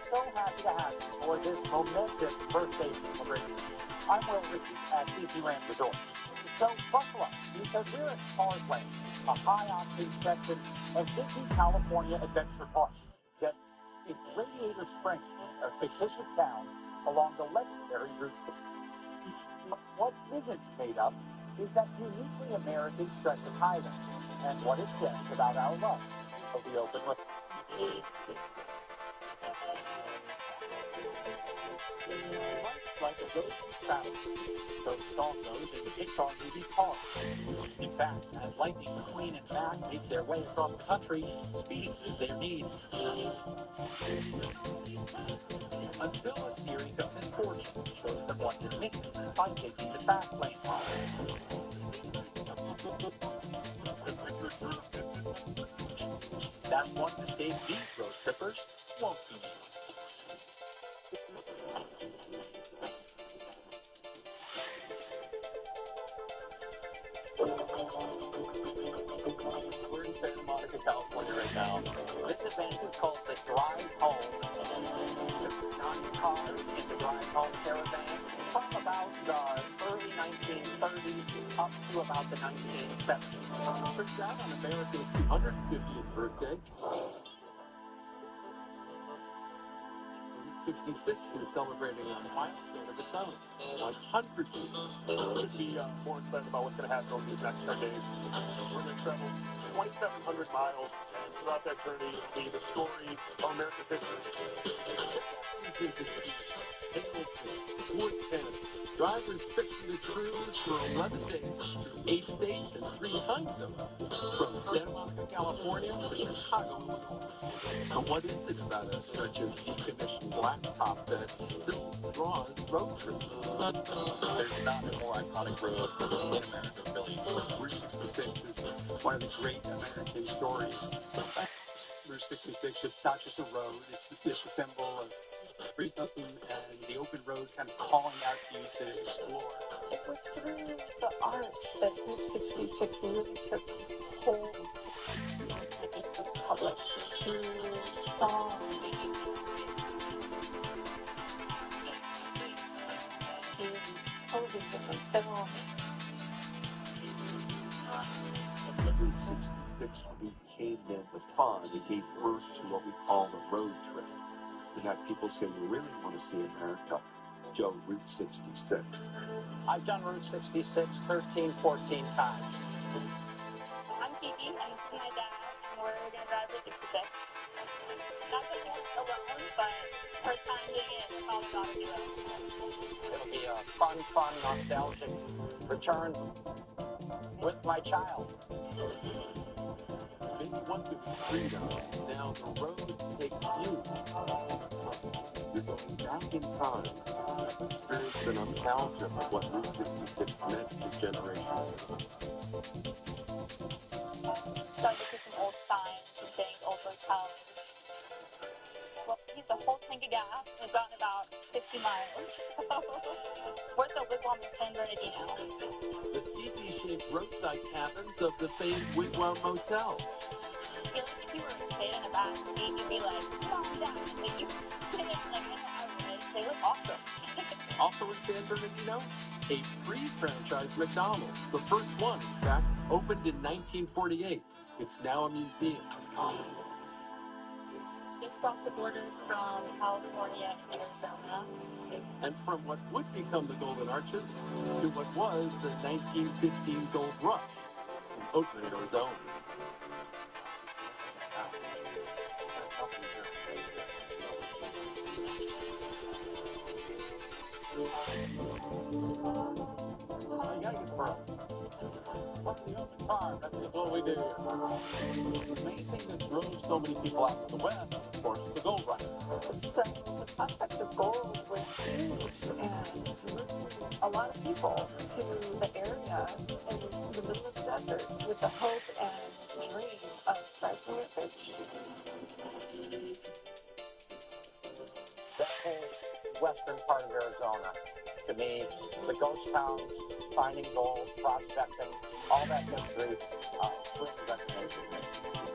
So happy to have you for this momentous birthday celebration. I'm Will Rickey at Disneyland Resort. So buckle up, because we're at Cars Land, a high-octane section of Disney California Adventure Park. Just in Radiator Springs, a fictitious town along the legendary Route 6. What isn't made up is that uniquely American stretch of highway and what it says about our love of the open road. Like a road travel. So the song goes in the Pixar movie Cars. In fact, as Lightning McQueen and Mac make their way across the country, speed is their need. Until a series of misfortunes shows them what they're missing by taking the fast lane. That's one mistake these road trippers won't be making. We're in Santa Monica, California right now. This event is called the Drive Home. The 9 cars in the Drive Home caravan from about the early 1930s up to about the 1970s. Turns out on America's 250th birthday, 66 is celebrating a milestone of its own. 100 years. Couldn't be more excited about what's going to happen over these next 10 days. We're going to travel 2,700 miles, and throughout that journey, it'll be the story of America's history. Drivers fixing to cruise for 11 days through 8 states and 3 time zones, from Santa Monica, California to Chicago, Illinois. So what is it about a stretch of decommissioned blacktop that still draws road trips? There's not a more iconic road in America, really. Route 66 is one of the great American stories. Route 66, it's not just a road, it's a symbol of freedom and the open road kind of calling out to you to explore. It was through the art that Route 66 really took hold of the public, through song, through television and film. Route 66 became then the fun and gave birth to what we call the road trip. And that people say you really want to see America, go Route 66. I've done Route 66 13, 14 times. I'm Kiki. I see my dad, and we're going to drive for 66. Not going to do it alone, but this is the first time doing it with my daughter do it. It'll be a fun, nostalgic return with my child. Maybe once it was freedom, now the road takes you. You're going back in time to experience the nostalgia of what Route 66 meant to generations. So I get to some old signs and things, old hotels. Well, we used a whole tank of gas. We've gotten about 50 miles. We're at the Wigwam in San Bernardino. The teepee-shaped roadside cabins of the famed Wigwam Motel. I feel like if you were a kid in a back seat, you'd be like, Mom, Dad, like you sit like in the outrage. They look awesome. Also in San Bernardino, a pre-franchised McDonald's. The first one, in fact, opened in 1948. It's now a museum. Just crossed the border from California and Arizona. And from what would become the Golden Arches to what was the 1915 Gold Rush in Oakland, Arizona. You gotta get firm. What's the open car? That's what we do here. The main thing that drove so many people out to the west, of course, the gold rush. So the prospect of gold was huge and drew a lot of people to the area in the middle of the desert with the hope and dream of striking it rich. That whole western part of Arizona, to me, the ghost towns, finding gold, prospecting, all that history, really resonates with me.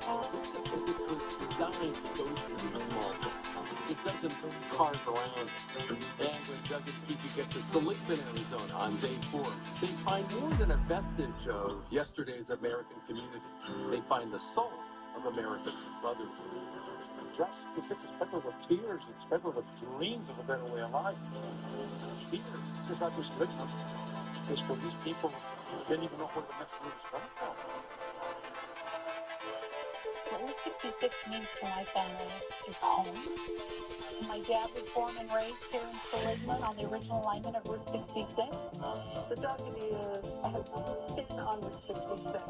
Route 66 was designed to go through small towns. It doesn't carve around. And when Doug and Kiki get to Seligman, Arizona on day 4, they find more than a vestige of yesterday's American community. They find the soul of America's brotherhood. Route 66 is filled with tears. It's filled with dreams of a better way of life. Tears. It's not just litmus. It's for these people who didn't even know where the next move is coming from. What Route 66 means to my family is home. My dad was born and raised here in Seligman on the original alignment of Route 66. The Dalgadias have been on Route 66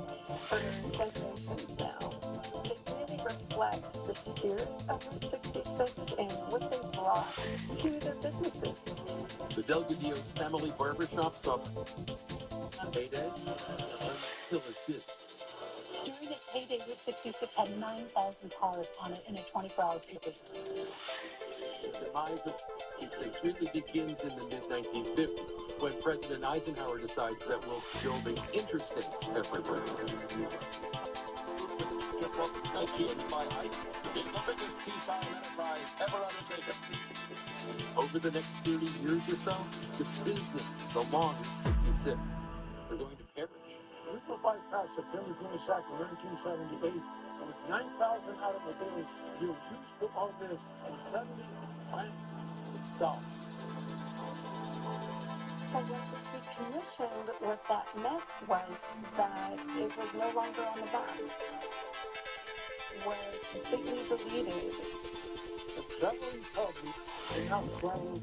for generations now. They really reflect the spirit of Route 66 and what they brought to their businesses. The Delgadillo's family barbershop saw heyday until it did. During its heyday, Route 66 had 9,000 cars on it in a 24-hour period. The demise of 66 really begins in the mid-1950s, when President Eisenhower decides that we'll be building interstates everywhere. Over the next 30 years or so, the business along Route 66 are going to perish. Rico bypass September 22nd, 1978, with 9,000 automobiles being used for all this and 70 plants stopped. So when it was decommissioned, what that meant was that it was no longer on the bus. Was completely deleted. The traveling public can now travel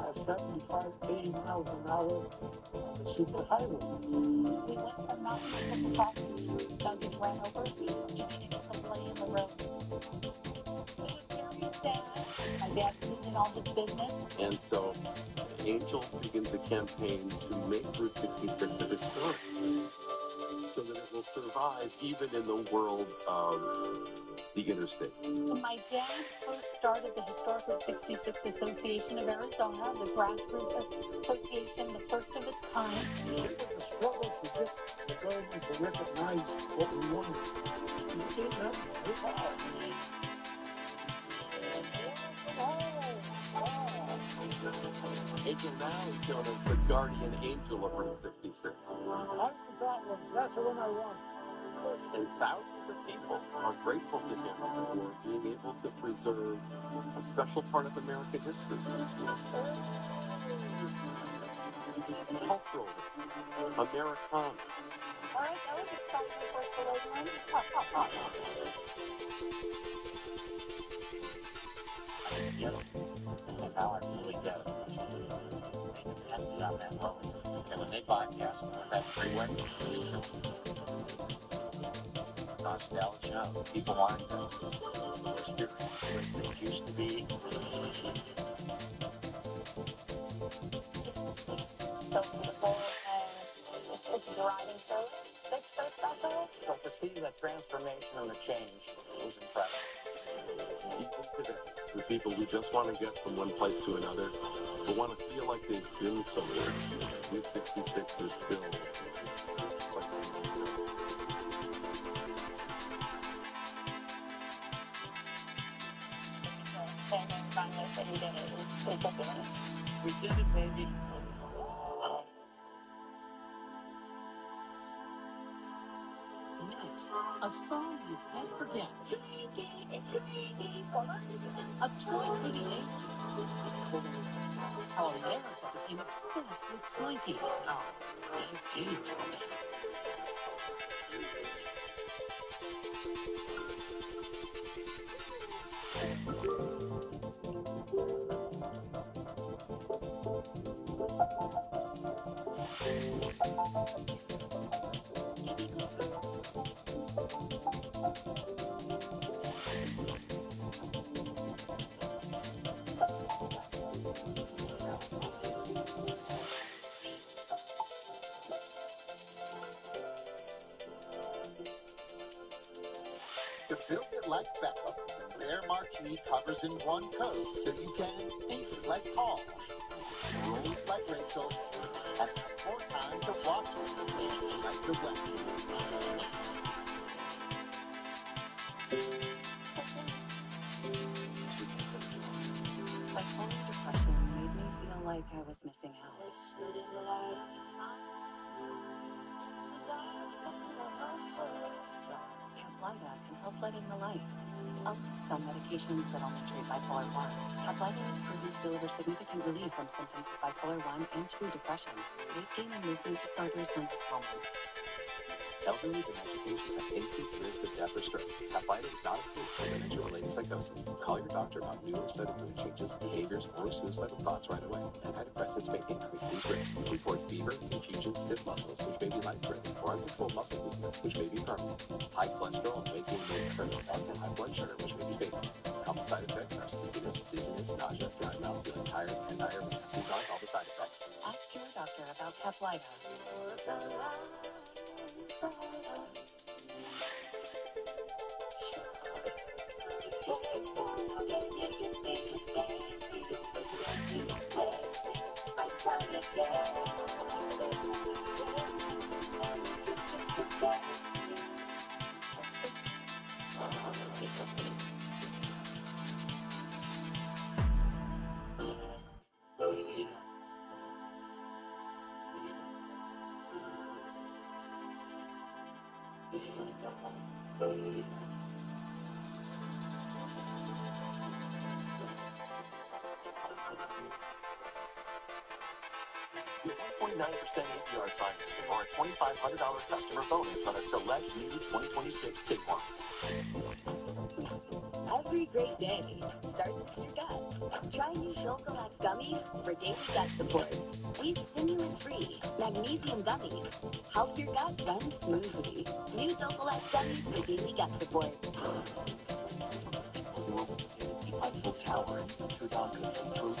at 75, 80 miles an hour on the superhighway. We went from not being able to cross the street without getting ran over to being able to play in the road. It was very sad. My dad losing all his business. And so Angel begins a campaign to make Route 66 a historic, so that it will survive even in the world of the interstate. When my dad first started the Historic Route 66 Association of Arizona, the grassroots association, the first of its kind. It was a struggle to get the government to recognize what we wanted. We didn't have to hip hop. Angel now is known as the guardian angel of Route 66. That's the one I want. And thousands of people are grateful to him for being able to preserve a special part of American history. Cultural, Americana, All right, that was exciting for Collision. Yep. And now I really get it. They depended on that loan. And when they bypassed that freeway, nostalgia, people wanting to experience what things used to be. So people it's driving through it. That's so special. So to see that transformation and the change was incredible. Even today, the people who just want to get from one place to another, but want to feel like they've been somewhere, Route 66 is still like we did it, baby. Next, a song you can't forget. A toy for the ages. How America became obsessed with Slinky. Oh, indeed. To build it like Beckham, Rare Marquee covers in one coat, so you can paint it like Paul, roll it like Rachel, and have more time to watch it like the Westons. Bipolar depression made me feel like I was missing out. Caplyta can help let in the light. Unlike some medications that only treat bipolar 1, Caplyta is proven to deliver significant relief from symptoms of bipolar 1 and 2 depression. Weight gain and movement disorders when common. Elderly dementia patients have increased risk of death or stroke. Caplyta is not approved for dementia-related psychosis. Call your doctor about new or sudden mood changes, behaviors, or suicidal thoughts right away. Antidepressants may increase these risks. Report fever, confusion, stiff muscles, which may be life-threatening, or uncontrolled muscle weakness, which may be permanent. High cholesterol and weight gain may occur, as can high blood sugar, which may be fatal. Common side effects are sleepiness, dizziness, nausea, dry mouth, feeling tired, and diarrhea. These aren't all the side effects. Ask your doctor about Caplyta. Get 1.9% APR financing or a $2,500 customer bonus on a select new 2026 Tiguan. Every great day starts with your gut. Try new Dulcolax gummies for daily gut support. These stimulant-free magnesium gummies help your gut run smoothly. New Dulcolax gummies for daily gut support. Eiffel Tower and Notre Dame Cathedral.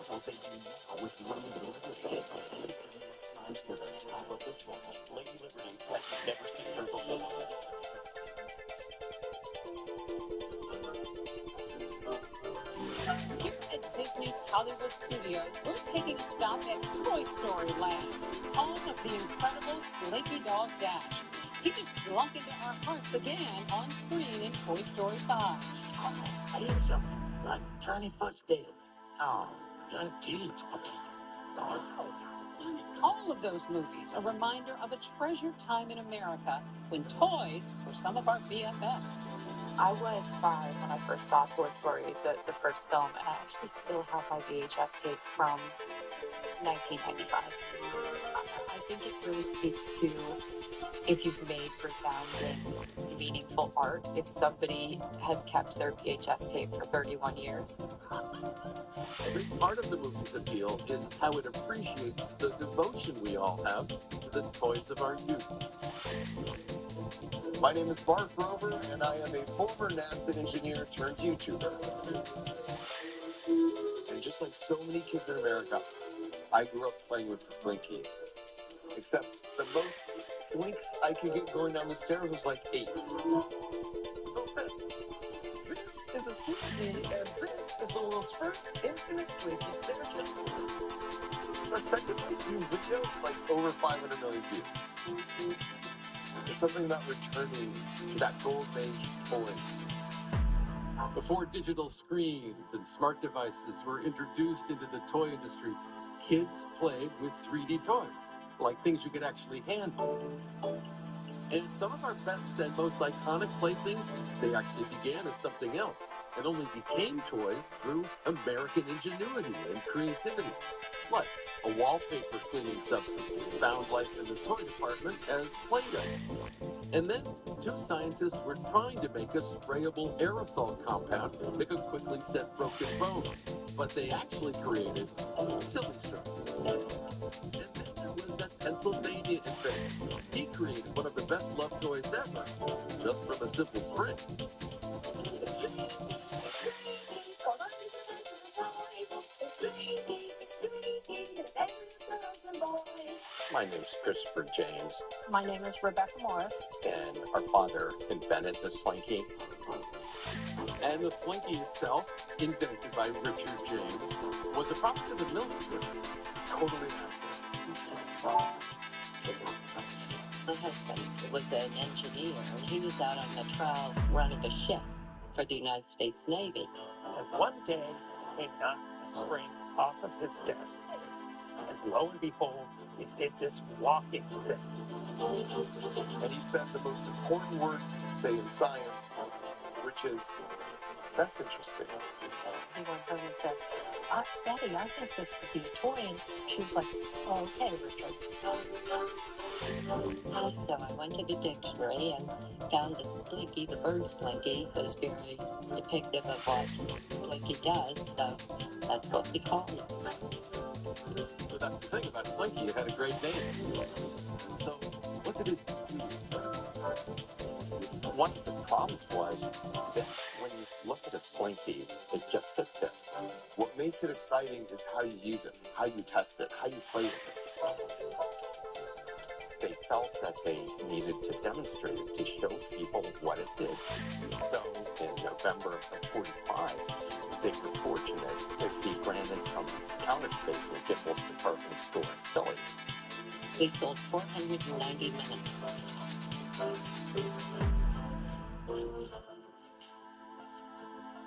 What they do now with Lady Liberty. Climbs to the top of the torch. Lady Liberty has never seen her before. Here at Disney's Hollywood Studios, we're taking a stop at Toy Story Land, home of the incredible Slinky Dog Dash. He just slunk into our hearts again on screen in Toy Story 5. I hear something like tiny footsteps. Oh, indeed. All of those movies a reminder of a treasured time in America when toys were some of our BFFs. I was 5 when I first saw Toy Story, the first film, and I actually still have my VHS tape from 1995. I think it really speaks to if you've made resounding, meaningful art, if somebody has kept their VHS tape for 31 years. A big part of the movie's appeal is how it appreciates the devotion we all have to the toys of our youth. My name is Bart Grover, and I am a former NASA engineer turned YouTuber. And just like so many kids in America, I grew up playing with the Slinky. Except the most slinks I could get going down the stairs was like 8. No offense. This is a Slinky, and this is the world's first infinite Slinky staircase. It's our second most viewed video, like over 500 million views. There's something about returning to that golden age of toys. Before digital screens and smart devices were introduced into the toy industry, kids played with 3D toys, like things you could actually handle. And some of our best and most iconic playthings, they actually began as something else and only became toys through American ingenuity and creativity. Like a wallpaper cleaning substance found life in the toy department as Play-Doh. And then 2 scientists were trying to make a sprayable aerosol compound that could quickly set broken bones, but they actually created Silly String. And then there was that Pennsylvania inventor. He created one of the best love toys ever, just from a simple spring. My name's Christopher James, My name is Rebecca Morris. and our father invented the Slinky. And the Slinky itself, invented by Richard James, was a product of the military. Totally natural. My husband was an engineer, and he was out on the trial running a ship for the United States Navy. And one day, he knocked the spring off of his desk. And lo and behold, it did this walking thing. And he said the most important word you can say in science, which is, that's interesting. He went home and said, Betty, I think this could be a toy. And she was like, oh, okay, Richard. So I went to the dictionary and found that Slinky, the bird Slinky, was very depictive of what Slinky does, so that's what we call it. So that's the thing about Slinky, it had a great name. So what did it do? One of the problems was that when you look at a Slinky, it just sits there. What makes it exciting is how you use it, how you test it, how you play with it. They felt that they needed to demonstrate it to show people what it did. So in November of 45, they were fortunate to see Brandon from counter space in the Gimbals department store in Philly. We sold 490 minutes.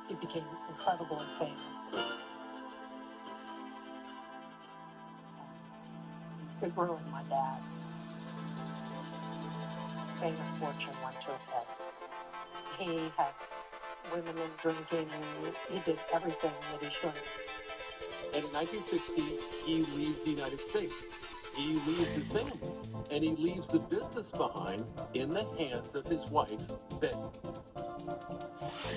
It became incredible and famous. It ruined my dad. Fame and fortune went to his head. He had women and drinking, and he did everything that he shouldn't. And in 1960, he leaves the United States. He leaves his family, and he leaves the business behind in the hands of his wife, Betty.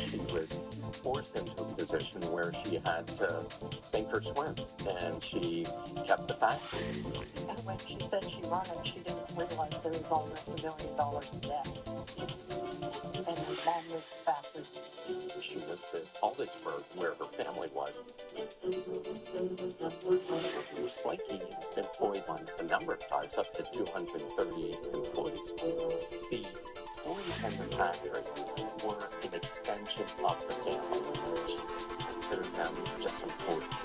She was forced into a position where she had to sink or swim, and she kept the factory. And when she said she run it, she didn't realize there was almost $1 million in debt. And her mom moved the factory. She went to Aldingsburg, where her family was. Slinky employed on a number of times, up to 230 employees. The toys in the factory were an extension of the family. She considered them just employees.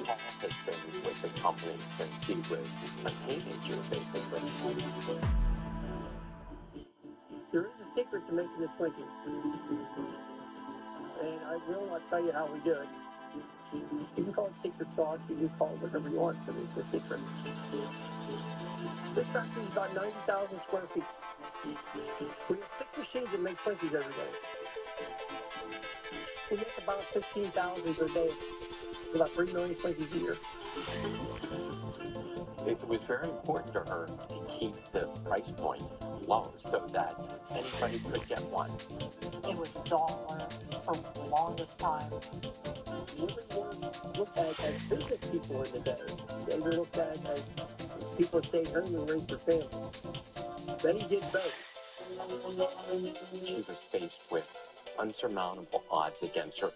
Paul has been with the company since he was a teenager, basically. There is a secret to making this Slinky. And I will not tell you how we do it. You can call it secret sauce, you can call it whatever you want, but it's a secret. This factory is about 90,000 square feet. We have 6 machines that make Slinkies every day. We make about 15,000 per day. About 3 million Slinkies a year. It was very important to her to keep the price point low so that anybody could get one. It was $1 for the longest time. Women weren't looked at as business people in the day. They were looked at as people who stayed home and raised their families. Betty did both. She was faced with unsurmountable odds against her.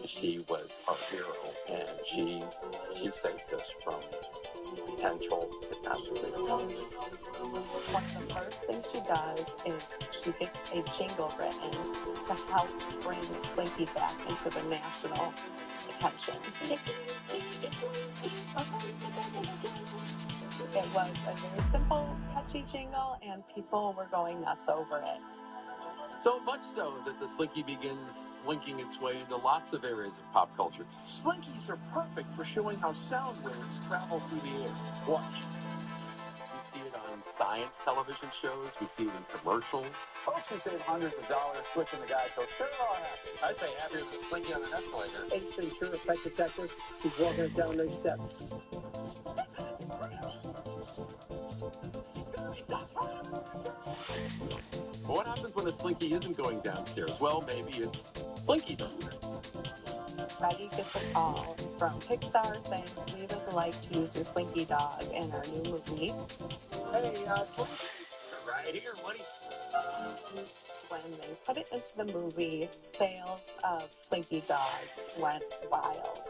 She was our hero, and she saved us from potential catastrophe. One of the first things she does is she gets a jingle written to help bring Slinky back into the national attention. It was a very simple, catchy jingle, and people were going nuts over it. So much so that the Slinky begins linking its way into lots of areas of pop culture. Slinkies are perfect for showing how sound waves travel through the air. Watch. We see it on science television shows. We see it in commercials. Folks who save hundreds of dollars switching the guy coach, they're all happy. I'd say happier than Slinky on an escalator. Ace Ventura, pet detective, he's walking down those steps. But what happens when a Slinky isn't going downstairs? Well, maybe it's Slinky Dog. Freddie gets a call from Pixar saying we would like to use your Slinky Dog in our new movie. Hey, Slinky. Right here, Woody. When they put it into the movie, sales of Slinky Dog went wild.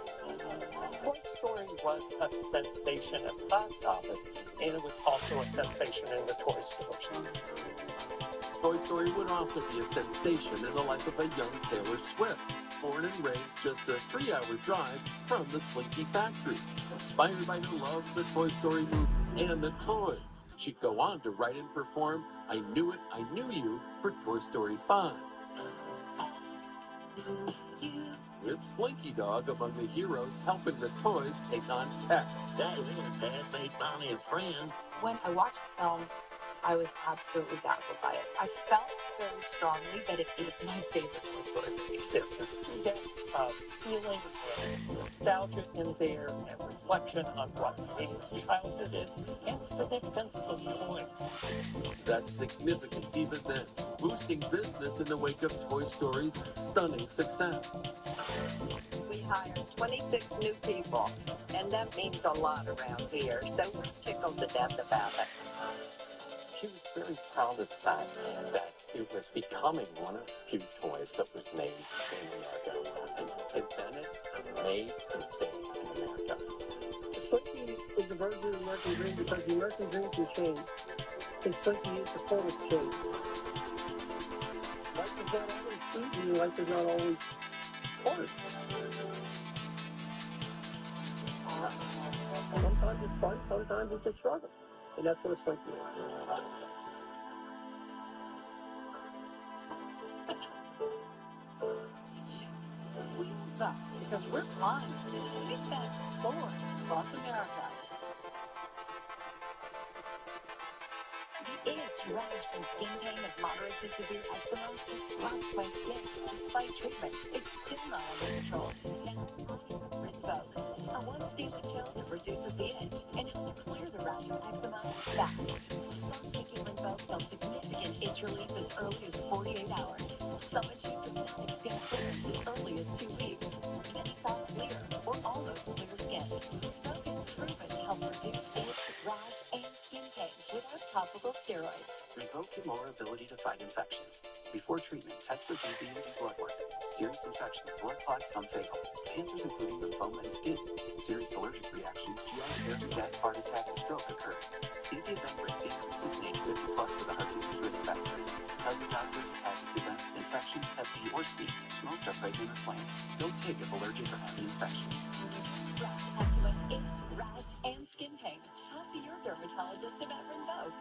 Toy Story was a sensation at the box office, and it was also a sensation in the toy stores. Toy Story would also be a sensation in the life of a young Taylor Swift, born and raised just a 3-hour drive from the Slinky factory. Inspired by her love for Toy Story movies and the toys, she'd go on to write and perform I Knew It, I Knew You for Toy Story 5. With Slinky Dog among the heroes helping the toys take on tech. That is Dad made Bonnie a friend. When I watched the film, I was absolutely dazzled by it. I felt very strongly that it is my favorite Toy Story movie. There's this depth of feeling and nostalgia in there, and reflection on what Dave's childhood is, and the significance of toys. That significance even then, boosting business in the wake of Toy Story's stunning success. We hired 26 new people, and that means a lot around here, so we're tickled to death about it. She was very proud of the fact that it was becoming one of the few toys that was made in America. And Bennett made and stayed in America. Slinky is the version of the American dream because the American dream can change. And Slinky is the form of change. Life is not always easy, life is not always hard. Sometimes it's fun, sometimes it's a struggle. And that's what a Slinky is. Wheels up, because we're flying. Big Bang soaring across America. It's rash and skin pain of moderate to severe eczema disrupts my skin. Despite treatment, it's still not under control. Now I have Rinvoq, a once-daily gel that reduces the itch and helps clear the rash and eczema fast. Some taking Rinvoq felt significant itch relief as early as 48 hours. Some achieved dramatic skin clearance as early as 2 weeks. Many saw clear or almost clear skin. Rinvoq is proven to help reduce itch, rash, and skin pain without topical steroids. Revoke your more ability to fight infections. Before treatment, test for GBM blood work. Serious infections, blood clots, some fatal. Cancers including lymphoma and skin. Serious allergic reactions, GI tears, death, heart attack, and stroke occur. See the event risk increases in age 50 plus with a heart disease risk factor. Tell your doctors you've had these events, infection, Hep B or C, smoked, are pregnant or planned. Don't take if allergic or have an infection. Eczema, itch, rash, and skin pain. Talk to your dermatologist about Rinvoq.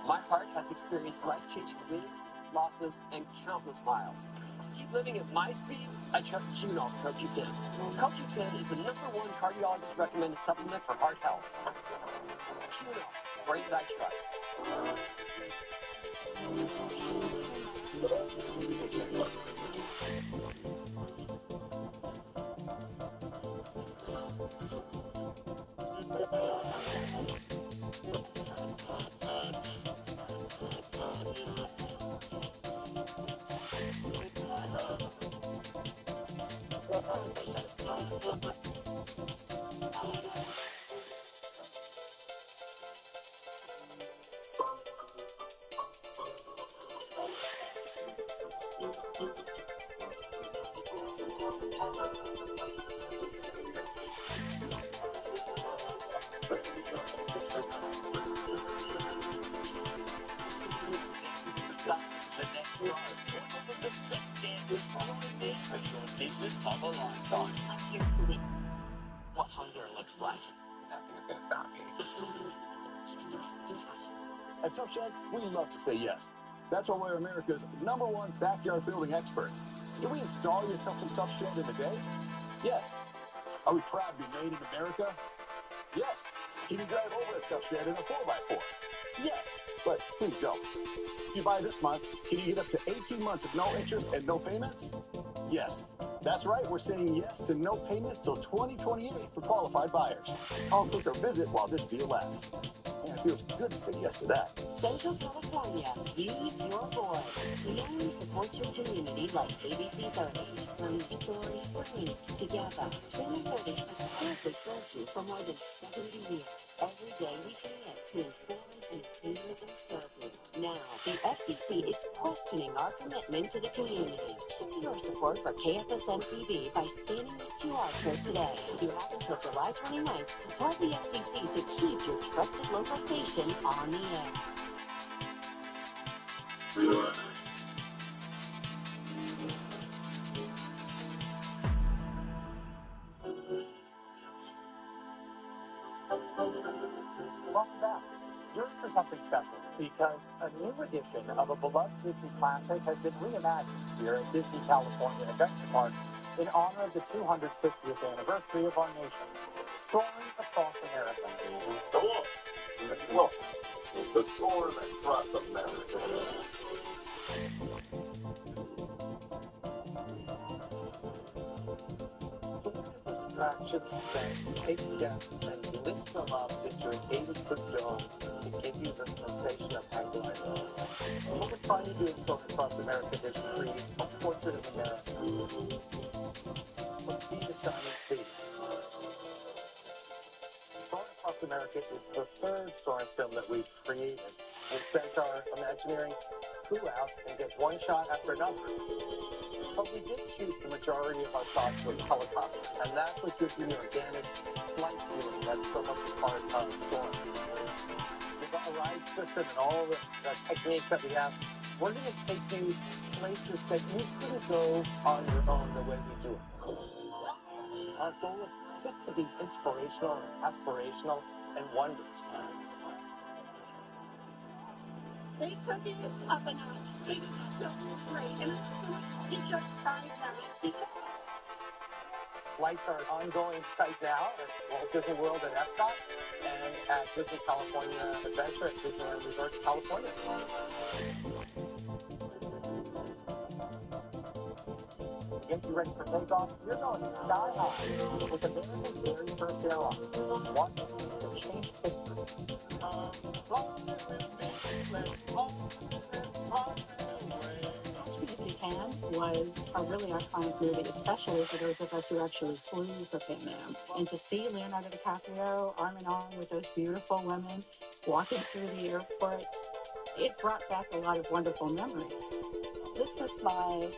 My heart has experienced life-changing wins, losses, and countless miles. To keep living at my speed, I trust Junol CoQ10. CoQ10 is the #1 cardiologist recommended supplement for heart health. Junol, brand I trust. of a lifetime. I'm here to win. What hunger looks like. Nothing is going to stop me. At Tough Shed, we love to say yes. That's why we're America's #1 backyard building experts. Can we install your custom Tough Shed in a day? Yes. Are we proud to be made in America? Yes. Can you drive over a Tough Shed in a 4x4? Yes. But please don't. If you buy this month, can you get up to 18 months of no interest and no payments? Yes. That's right, we're saying yes to no payments till 2028 for qualified buyers. Call, click, or visit while this deal lasts. Man, it feels good to say yes to that. Central California, use your voice. We only support your community like ABC 30s. When your story springs together. Channel 30 has proudly served you for more than 70 years. Every day we commit to inform, entertain, and serve you. Now, the FCC is questioning our commitment to the community. Show your support for KFSM TV by scanning this QR code today. You have until July 29th to tell the FCC to keep your trusted local station on the air. Welcome back. You're in for something special because a new edition of a beloved Disney classic has been reimagined here at Disney California Adventure Park in honor of the 250th anniversary of our nation, Soaring Across America. Hello. Look, the Soaring Across America. Attractions that take guests and lift them up into an 80-foot dome to give you the sensation of hang gliding. What we're trying to do in Soaring Across America is create a portrait of America. From sea to shining sea. Soaring Across America is the third soaring film that we've created. We've sent our Imagineering crew out and get one shot after another. But we did shoot the majority of our shots with helicopters, and that's what gives you the organic flight feeling that's so much a part of soaring. With our ride system and all the techniques that we have, we're going to take you places that you couldn't go on your own the way we do it. Our goal is just to be inspirational, aspirational, and wondrous. They took it up a notch. They did so great. And it just started out. Flights are ongoing right now at Walt Disney World at Epcot and at Disney California Adventure at Disneyland Resort, California. Get you ready for takeoff. You're going sky high with America's very first airline. One to change history. Japan was a really iconic movie, especially for those of us who actually flew for Pan Am. And to see Leonardo DiCaprio arm in arm with those beautiful women walking through the airport, it brought back a lot of wonderful memories. This is my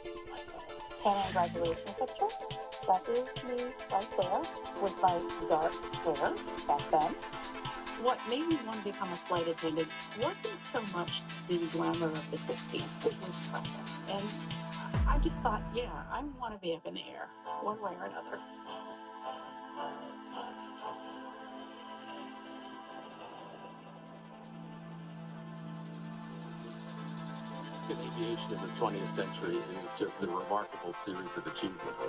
Pan Am graduation picture. That is me right there with my dark hair back then. What made me want to become a flight attendant wasn't so much the glamour of the 60s. It was travel. And I just thought, yeah, I want to be up in the air, one way or another. American aviation in the 20th century is just a remarkable series of achievements.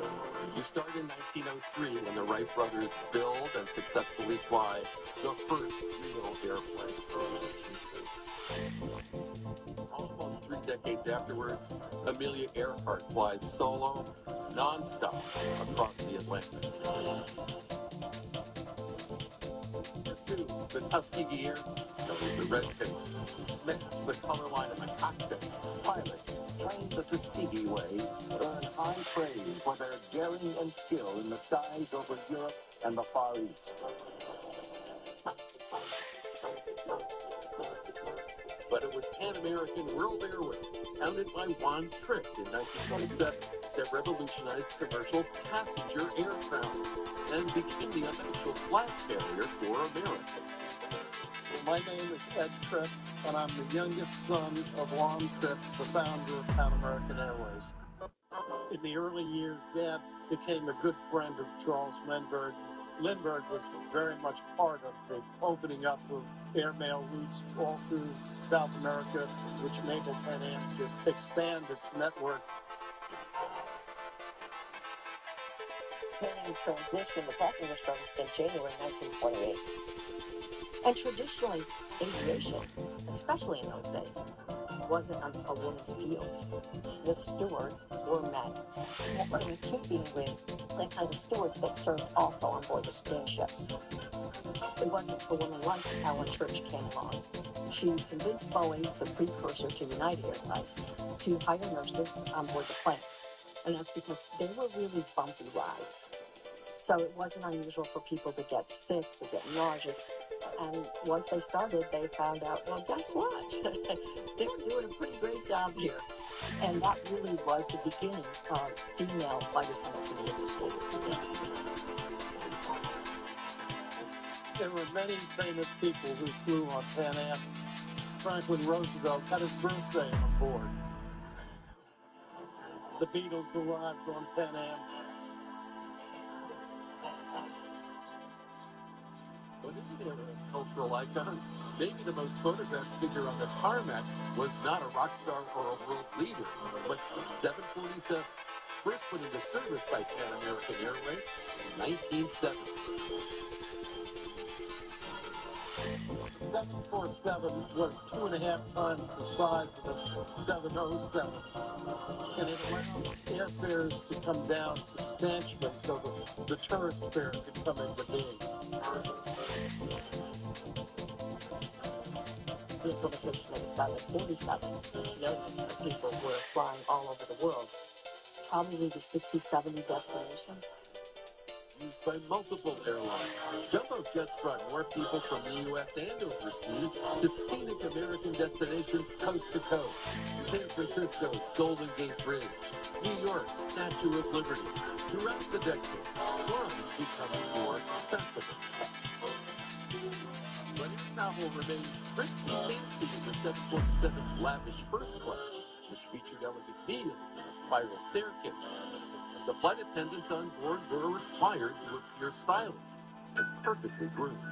You start in 1903 when the Wright brothers build and successfully fly the first real airplane. Almost 3 decades afterwards, Amelia Earhart flies solo, non-stop across the Atlantic. The Tuskegee Air, known as the Red Tail. Smith, the color line of a cockpit. Pilots trained the Tuskegee way earn high praise for their daring and skill in the skies over Europe and the Far East. But it was Pan American World Airways, founded by Juan Trippe in 1927, that revolutionized commercial passenger air travel and became the unofficial flag carrier for America. My name is Ed Trippe, and I'm the youngest son of Juan Trippe, the founder of Pan American Airways. In the early years, Dad became a good friend of Charles Lindbergh. Lindbergh was very much part of the opening up of airmail routes all through South America, which enabled Pan Am to expand its network. Pan Am transitioned the passenger service in January 1928. And traditionally, aviation, especially in those days, wasn't a woman's field. The stewards were men, more in keeping with the kinds of stewards that served also on board the steamships. It wasn't until women like Ellen Church came along. She convinced Boeing, the precursor to United Airlines, to hire nurses on board the plane. And that's because they were really bumpy rides. So it wasn't unusual for people to get sick, to get nauseous. And once they started, they found out, well, guess what? They were doing a pretty great job here. And that really was the beginning of female flight attendants in the industry. There were many famous people who flew on Pan Am. Franklin Roosevelt had his birthday on board. The Beatles arrived on Pan Am. Wasn't he a cultural icon? Maybe the most photographed figure on the tarmac was not a rock star or a world leader, but the 747, first put into service by Pan American Airways in 1970. The 747 was 2.5 times the size of the 707. And it allowed airfares to come down substantially so the tourist fare could come into being. The implementation of the 747, millions of people were flying all over the world, probably to 60, 70 destinations. Used by multiple airlines. Jumbo jets brought more people from the U.S. and overseas to scenic American destinations coast to coast. San Francisco's Golden Gate Bridge, New York's Statue of Liberty. Throughout the decade, flying is becoming more accessible. But air travel remained pretty fancy in the 747's lavish first class, which featured elegant meals and a spiral staircase. The flight attendants on board were required to appear stylish and perfectly groomed.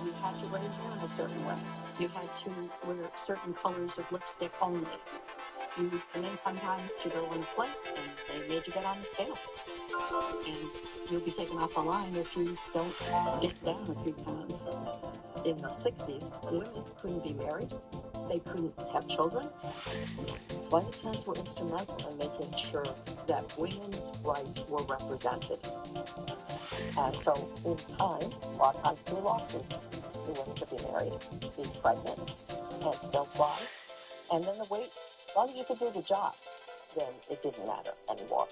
You had to wear your hair in a certain way. You had to wear certain colors of lipstick only. You would come in sometimes to go on a flight, and they made you get on the scale. And you'll be taken off the line if you don't get down a few pounds. In the 60s, women couldn't be married. They couldn't have children. Flight attendants were instrumental in making sure that women's rights were represented. And so, in time, a lot of times through lawsuits, the women could be married, be pregnant, and still fly. And then the wait, as long as you could do the job, then it didn't matter anymore.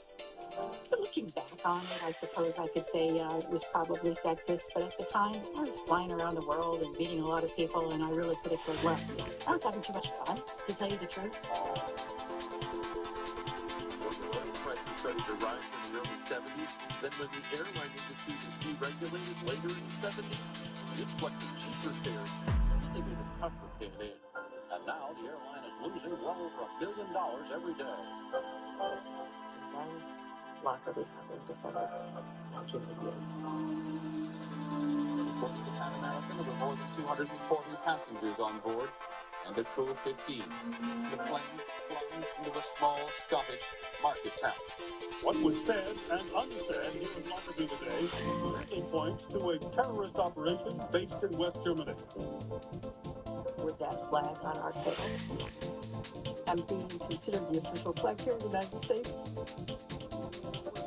But looking back on it, I suppose I could say it was probably sexist, but at the time, I was flying around the world and meeting a lot of people, and I really could have cared less. I was having too much fun, to tell you the truth. Oil prices started to rise in the early 70s. Then when the airline industry was deregulated later in the 70s, the influx of cheaper fares really made it tough for Pan Am. And now the airline is losing well over $1 billion every day. Lockerbie happened December 1988. According to Pan American, there were more than 240 passengers on board and a crew of 15. The plane flung into a small Scottish market town. What was said and unsaid here in Lockerbie today really points to a terrorist operation based in West Germany. With that flag on our tail and being considered the official flag here in the United States,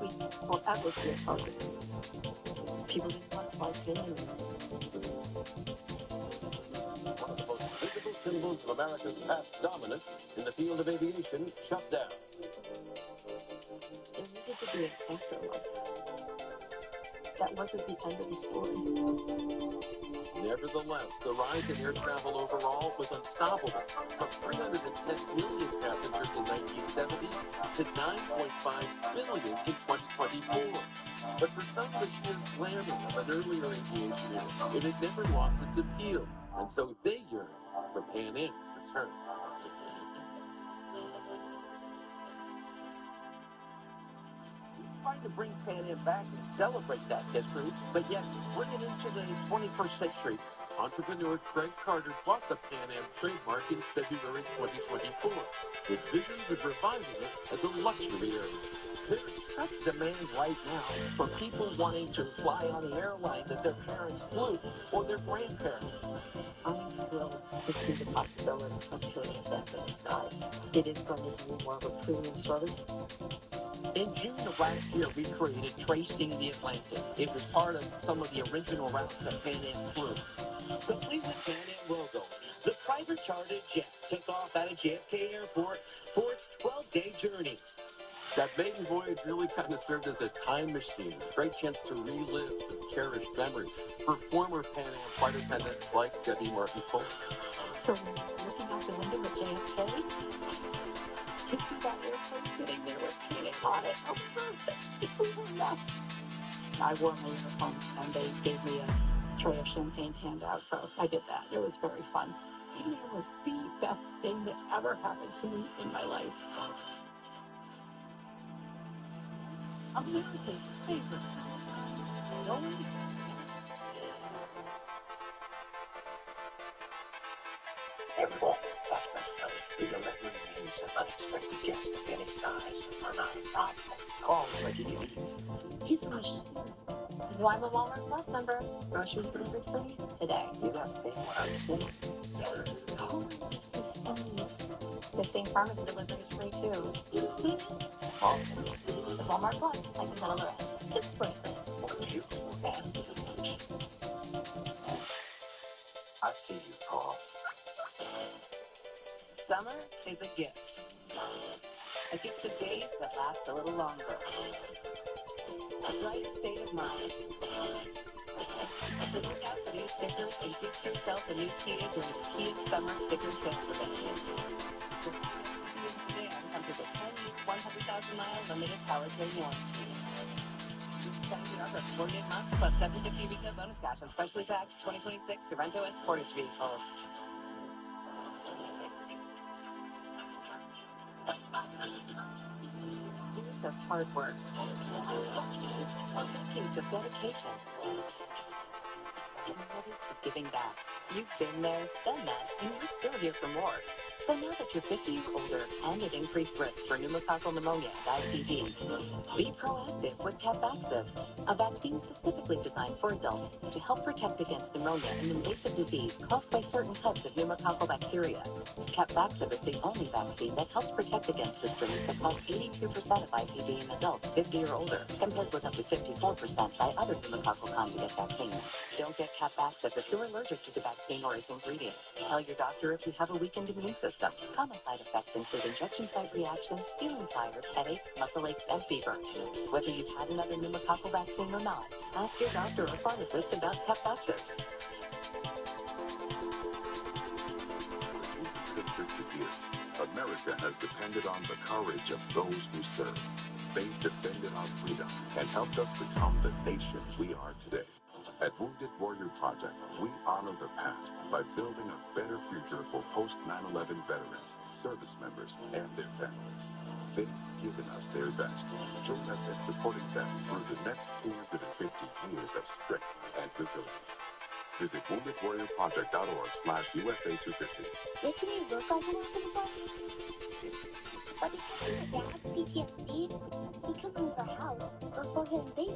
we forever be a target. People didn't want to fight anymore. One of the most visible symbols of America's past dominance in the field of aviation shut down. There needed to be an afterlife. That wasn't the end of the story. Nevertheless, the rise in air travel overall was unstoppable, from 310 million passengers in 1970 to 9.5 billion in 2024. But for some, the sheer glamour of an earlier aviation era, it had never lost its appeal, and so they yearned for Pan Am's return. Trying to bring Pan Am back and celebrate that history, but yet bring it into the 21st century. Entrepreneur Craig Carter bought the Pan Am trademark in February 2024, with visions of reviving it as a luxury area. There's such demand right now for people wanting to fly on the airline that their parents flew or their grandparents. I'm thrilled to see the possibility of putting that in the skies. It is going to be more of a premium service. In June of last year, we created Tracing the Atlantic. It was part of some of the original routes that Pan Am flew. Complete with Pan Am logo, the private chartered jet took off out of JFK Airport for its 12-day journey. That maiden voyage really kind of served as a time machine, a great chance to relive some cherished memories for former Pan Am flight attendants like Debbie Martin Cole. So looking out the window at JFK, to see that airplane sitting there with Pan Am on it, oh, it was a mess. I wore my uniform and they gave me a tray of champagne handout, so I did that. It was very fun. Pan Am was the best thing that ever happened to me in my life. America's favorite. Everyone, that's my son. The delivery means that unexpected guests of any size are not a problem. Calls like you can eat. He's a machine. So I'm a Walmart Plus member. Groceries delivered free today. You got to think what I'm saying. Oh, it's mysterious. Good thing pharmacy delivery is free too. Mom, With Walmart Plus, I can handle the rest. It's worth what do you I see you, Paul. Summer is a gift. A gift of days that last a little longer. A bright state of mind. So look out for these stickers and gift yourself a new Kia during the Kia Summer Sticker Sales Event. The Kia sedan comes with a 10-year, 100,000-mile limited powertrain warranty. Signing up for 48 months plus $750 retail bonus cash on specially taxed 2026 Sorento and Sportage vehicles. Years of hard work. Decades of dedication. Committed to giving back. You've been there, done that, and you're still here for more. So now that you're 50 or older and at increased risk for pneumococcal pneumonia and IPD, be proactive with Capvaxive, a vaccine specifically designed for adults to help protect against pneumonia, an invasive disease caused by certain types of pneumococcal bacteria. Capvaxive is the only vaccine that helps protect against the strains that cause 82% of IPD in adults 50 or older, compared with up to 54% by other pneumococcal conjugate vaccines. Don't get Capvaxive if you're allergic to the vaccine or its ingredients. Tell your doctor if you have a weakened immune system. Common side effects include injection site reactions, feeling tired, headache, muscle aches, and fever. Whether you've had another pneumococcal vaccine or not, ask your doctor or pharmacist about Capvaxive. For 250 years, America has depended on the courage of those who serve. They've defended our freedom and helped us become the nation we are today. At Wounded Warrior Project, we honor the past by building a better future for post-9/11 veterans, service members, and their families. They've given us their best. Join us in supporting them through the next 250 years of strength and resilience. Visit woundedwarriorproject.org/USA250. Isn't it look like a walk in the park? But because of my dad's PTSD, he come home for a house before hitting baby.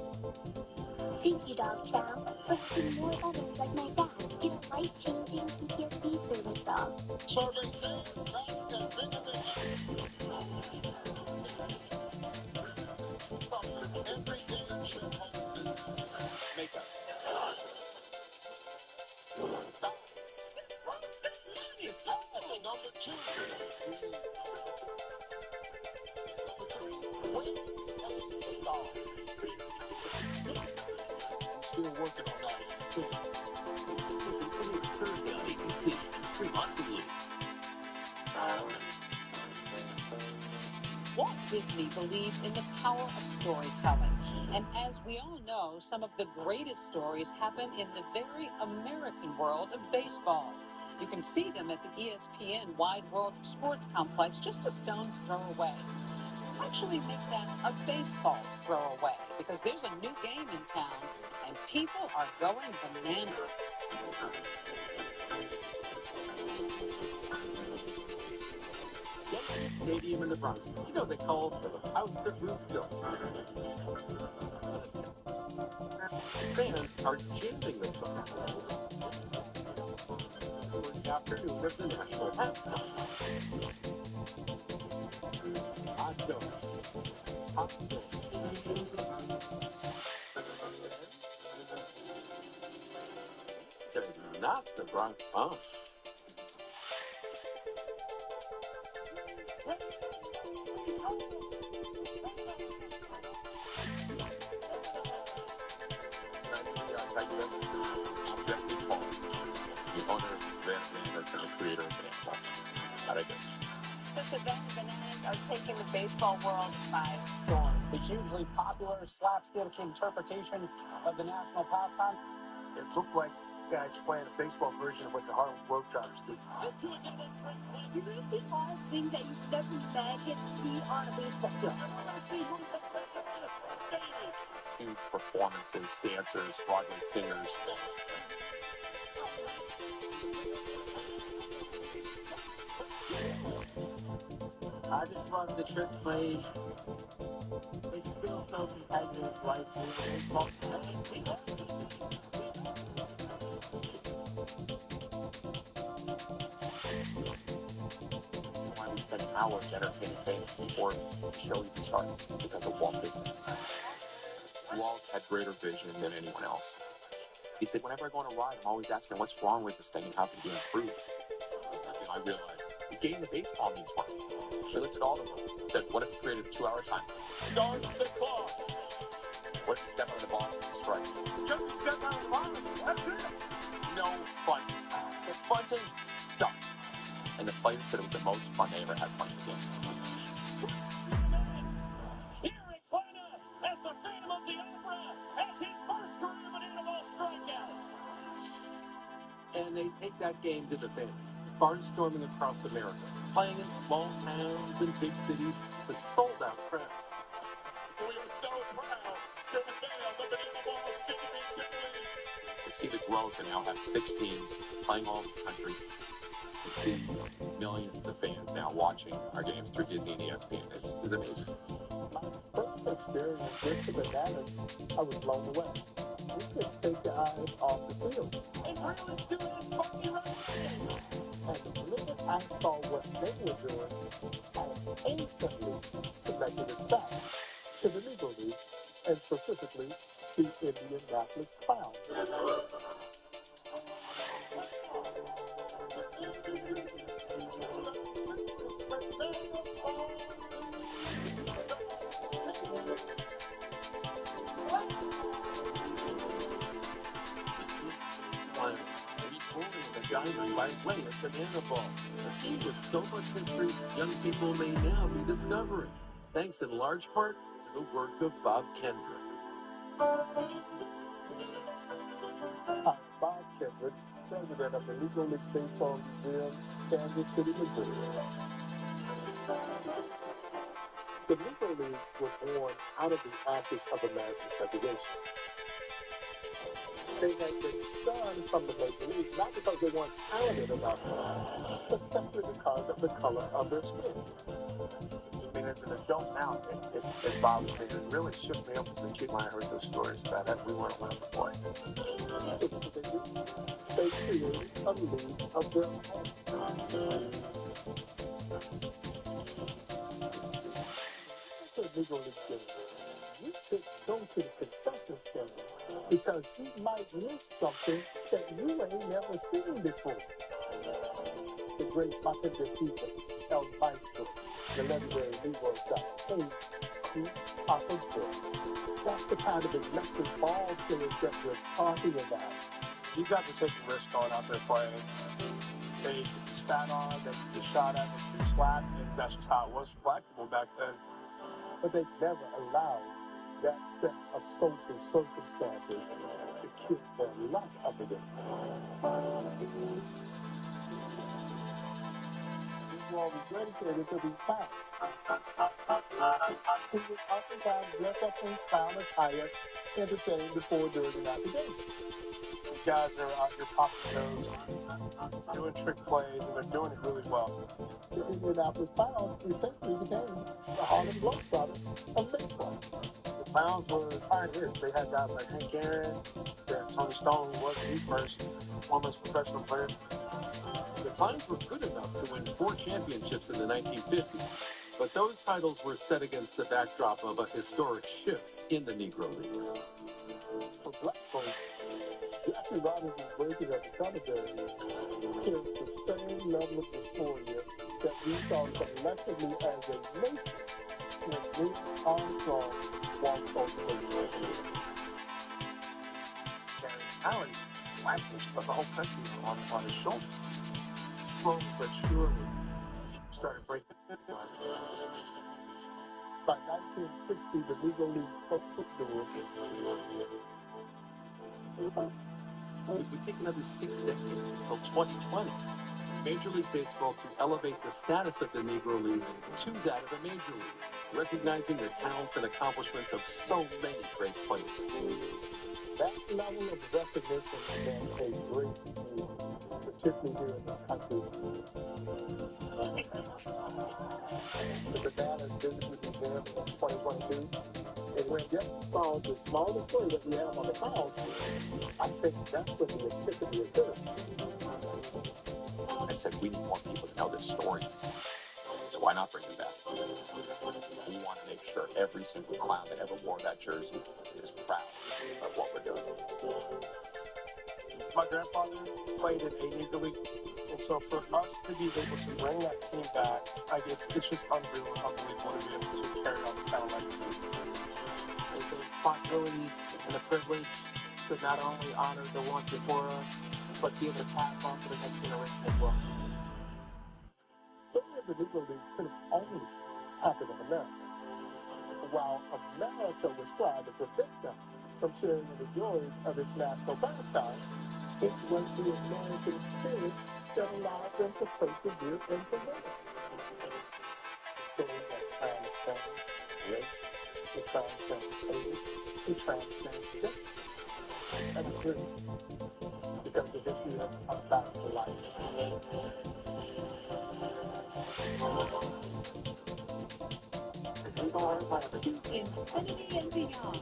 Thank you, Dog Chow, for helping more others like my dad get a life-changing PTSD service dog. So they say, Makeup. Number two. Still working on that. It's Thursday on ABC. Stream on Hulu. Walt Disney believed in the power of storytelling. And as we all know, some of the greatest stories happen in the very American world of baseball. You can see them at the ESPN Wide World of Sports Complex just a stone's throw away. actually make that a baseball's throwaway because there's a new game in town and people are going bananas. Yankee Stadium in the Bronx. You know they call it the house that roof built. Fans are chanting the song for the afternoon of the national pastime. Hot dogs. Hot dogs. They're not the Bronx Bomb. Creator of baseball. How'd I do? This event, the Bananas are taking the baseball world by storm. The hugely popular slapstick interpretation of the national pastime. It looked like guys playing a baseball version of what the Harlem Globetrotters do. You really see all things that you never imagined see on a baseball field. Huge performances, dancers, Broadway singers. I just love the trick play. It's still so competitive, like baseball. Why we spend hours entertaining fans before the show even starts because of Walt Disney. Walt had greater vision than anyone else. He said, whenever I go on a ride, I'm always asking what's wrong with this thing and how can it be improved. And I realized the game of baseball needs work. We looked at all the rules. Said, what if we created a 2-hour time? Start the clock. What if you step on the ball and strike? Just a step out of the box. That's it. No fun. Because bunting sucks. And the players said it was the most fun they ever had playing the game. Here at Atlanta, as the Phantom of the Opera, has his first career ball strikeout. And they take that game to the fans, barnstorming across America, playing in small towns and big cities with sold-out crowds. We are so proud to unveil the Banana Ball Championship League. To see the growth and now have 6 teams playing all over the country. To see millions of fans now watching our games through Disney and ESPN is amazing. My first experience with the Bananas, I was blown away. You couldn't take your eyes off the field. And really doing it funky right now. And the minute I saw what they were doing, I instantly connected it back to the Negro League, and specifically the Indianapolis Clowns. Diamond by way of Banana Ball, a team with so much history young people may now be discovering, thanks in large part to the work of Bob Kendrick. I'm Bob Kendrick, president of the Negro League Baseball Museum, Kansas City, Missouri. The Negro Leagues were born out of the ashes of American segregation. They had been shunned from the Major League, not because they weren't talented enough, but simply because of the color of their skin. I mean, as an adult now, it bothers me. It really shook me up as a kid when I heard those stories about that we weren't allowed to play. So what did they do? They created a league of their own. The Negro League game. You should go to the concession stand because you might miss something that you ain't never seen before. The great Mackenzie Pizza, El Maestro, the legendary Leroy John, Hayes, Papa Joe. That's the kind of electric ball players that we're talking about. You got to take a risk going out there playing. They get spat on, they get shot at, they get slapped, and that's just how it was for black people back then. But they never allowed that set of social circumstances to kill their life up against. We song is dedicated to these clowns. He was oftentimes dressed up in clown attire, entertained before, during, and after games. These guys are out here popping nose, doing trick plays, and they're doing it really well. The Indianapolis Clowns essentially became the Harlem Globetrotters of baseball. The Clowns were pioneers. They had guys like Hank Aaron, Tony Stone, who was the first women's professional player. The Clowns were good enough to win 4 championships in the 1950s, but those titles were set against the backdrop of a historic shift in the Negro Leagues. For black folks, Jackie Robinson's breaking of the cemetery carried the same level of euphoria that we saw collectively as a nation when Louis Armstrong walked on the field. Allen, blackness, but the whole country on his shoulders. Slowly but surely, started breaking. By 1960, the Negro Leagues opened the door. It would take another 6 decades until 2020. Major League Baseball to elevate the status of the Negro Leagues to that of a major league, recognizing the talents and accomplishments of so many great players. That level of recognition meant a great deal, particularly here in this country. The Bananas visited the museum in 2022, and when Jeff saw the small display that we have on the house, I think that's when the epiphany occurred. I said, we need more people to know this story. So why not bring them back? We want to make sure every single clown that ever wore that jersey is proud of what we're doing. My grandfather played in a Negro League, and so for us to be able to bring that team back, it's just unreal and unbelievable to be able to carry on this kind of legacy. It's a responsibility and a privilege to not only honor the ones before us, but be able to pass on to the next generation as well. The story of the Negro Leagues could have only happened in America. While America was trying to prevent them from sharing in the joys of its national pastime, it was the American spirit that allowed them to persevere and to win. The story that transcends race, it transcends age, it transcends gender. And it's good, because the history has come back to life. To infinity and beyond.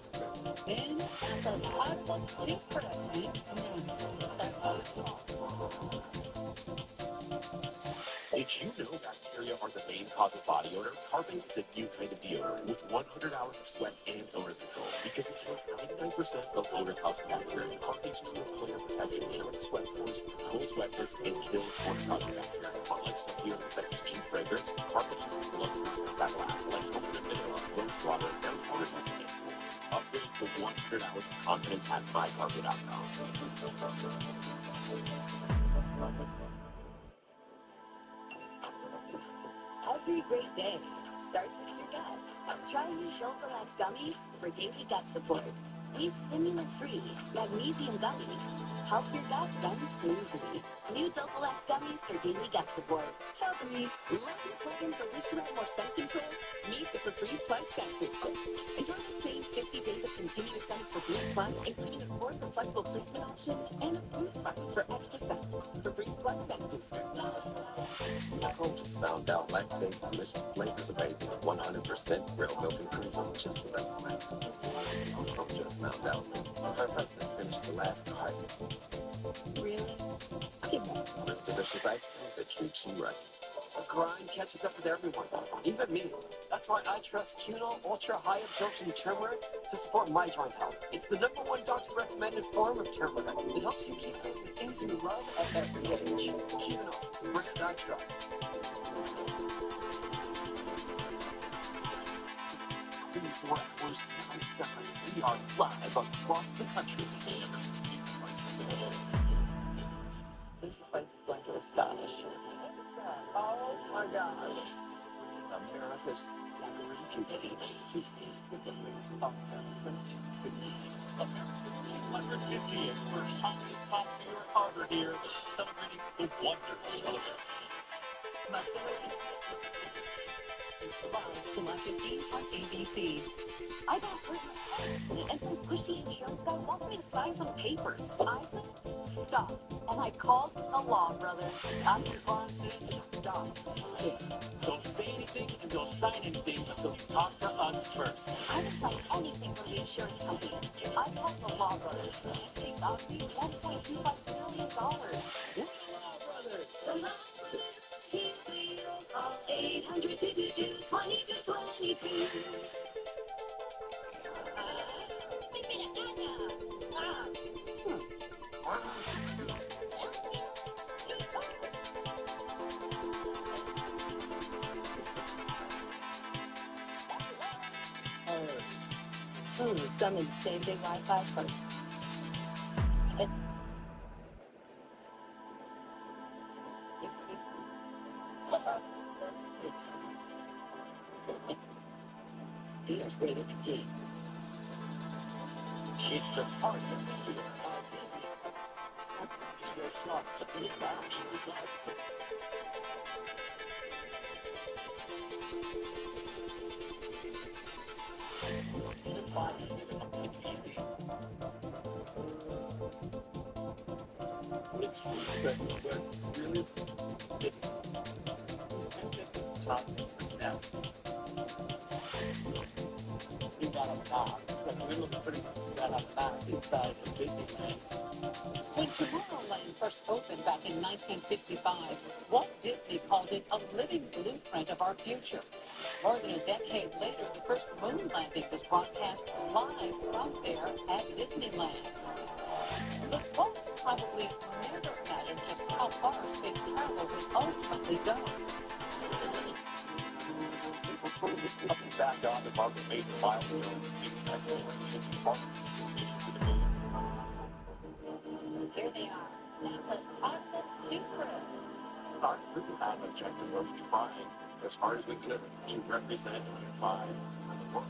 Then, at the bottom of the present, Did you know bacteria are the main cause of body odor? Carpet is a new kind of deodorant with 100 hours of sweat and odor control because it kills 99% of odor-causing bacteria. Carpet's pure cleaner protection shrinks sweat pores, cools wetness, and kills odor-causing bacteria. Unlike some deodorants that use cheap fragrance, Carpet uses blood crystals that last, like coconut vanilla, rose water, and odorless and cool. Upgrade for 100 hours of confidence at mycarpet.com. Every great day starts with your gut. Try new Dopalax gummies for daily gut support. These stimulant-free magnesium gummies help your gut run smoothly. New Dopalax gummies for daily gut support. Shelteries. Love your slogans for looser and more sun control? Meet the Febreze Plus Scent Booster. Enjoy the same 50 days of continuous scents for Febreze Plus, including a cord for flexible placement options and a boost button for extra scents. Febreze Plus Scent Booster. Nicole just found out lactase delicious flavors of baby, 100% real milk and cream, just without lactose. Also just found out her husband finished the last carton. Really? Real delicious ice cream that treats you right. The grind catches up with everyone, even me. That's why I trust Cunol Ultra High Absorption Turmeric to support my joint health. It's the #1 doctor-recommended form of turmeric. It helps you keep doing the things you love at every age. Cunol, the brand I trust. We are live across the country. This place is going to astonish you. Oh my gosh. America's community to specifics of America's 150th first holiday pop beer Harvard here, celebrating the wonders of America. July 15th on ABC. I got hurt in a car accident, and some pushy insurance guy wants me to sign some papers. I said, stop. And I called the Law Brothers. After Ron said, stop. Don't say anything and don't sign anything until you talk to us first. I didn't sign anything from the insurance company. I called the Law Brothers. They got me $1.25 million. We're the Law Brothers. The Law Brothers. Here we go. Call 800-222-2222. Some in the same big Wi-Fi first. Here's rated T. It's the party of the year. Your slots at the lounge. It's respect, but really, Top is now. You got a knock, but we're looking pretty got a knock inside of Disneyland. When Tomorrowland first opened back in 1955, Walt Disney called it a living blueprint of our future. More than a decade later, the first moon landing was broadcast live from there at Disneyland. But Walt probably never imagined just how far space travel would ultimately go. Up and back on the market made milestones in exploration department to the moon. Here they are. NASA's Artemis II crew. Our crew have objective of trying as hard as we could to represent 5 world.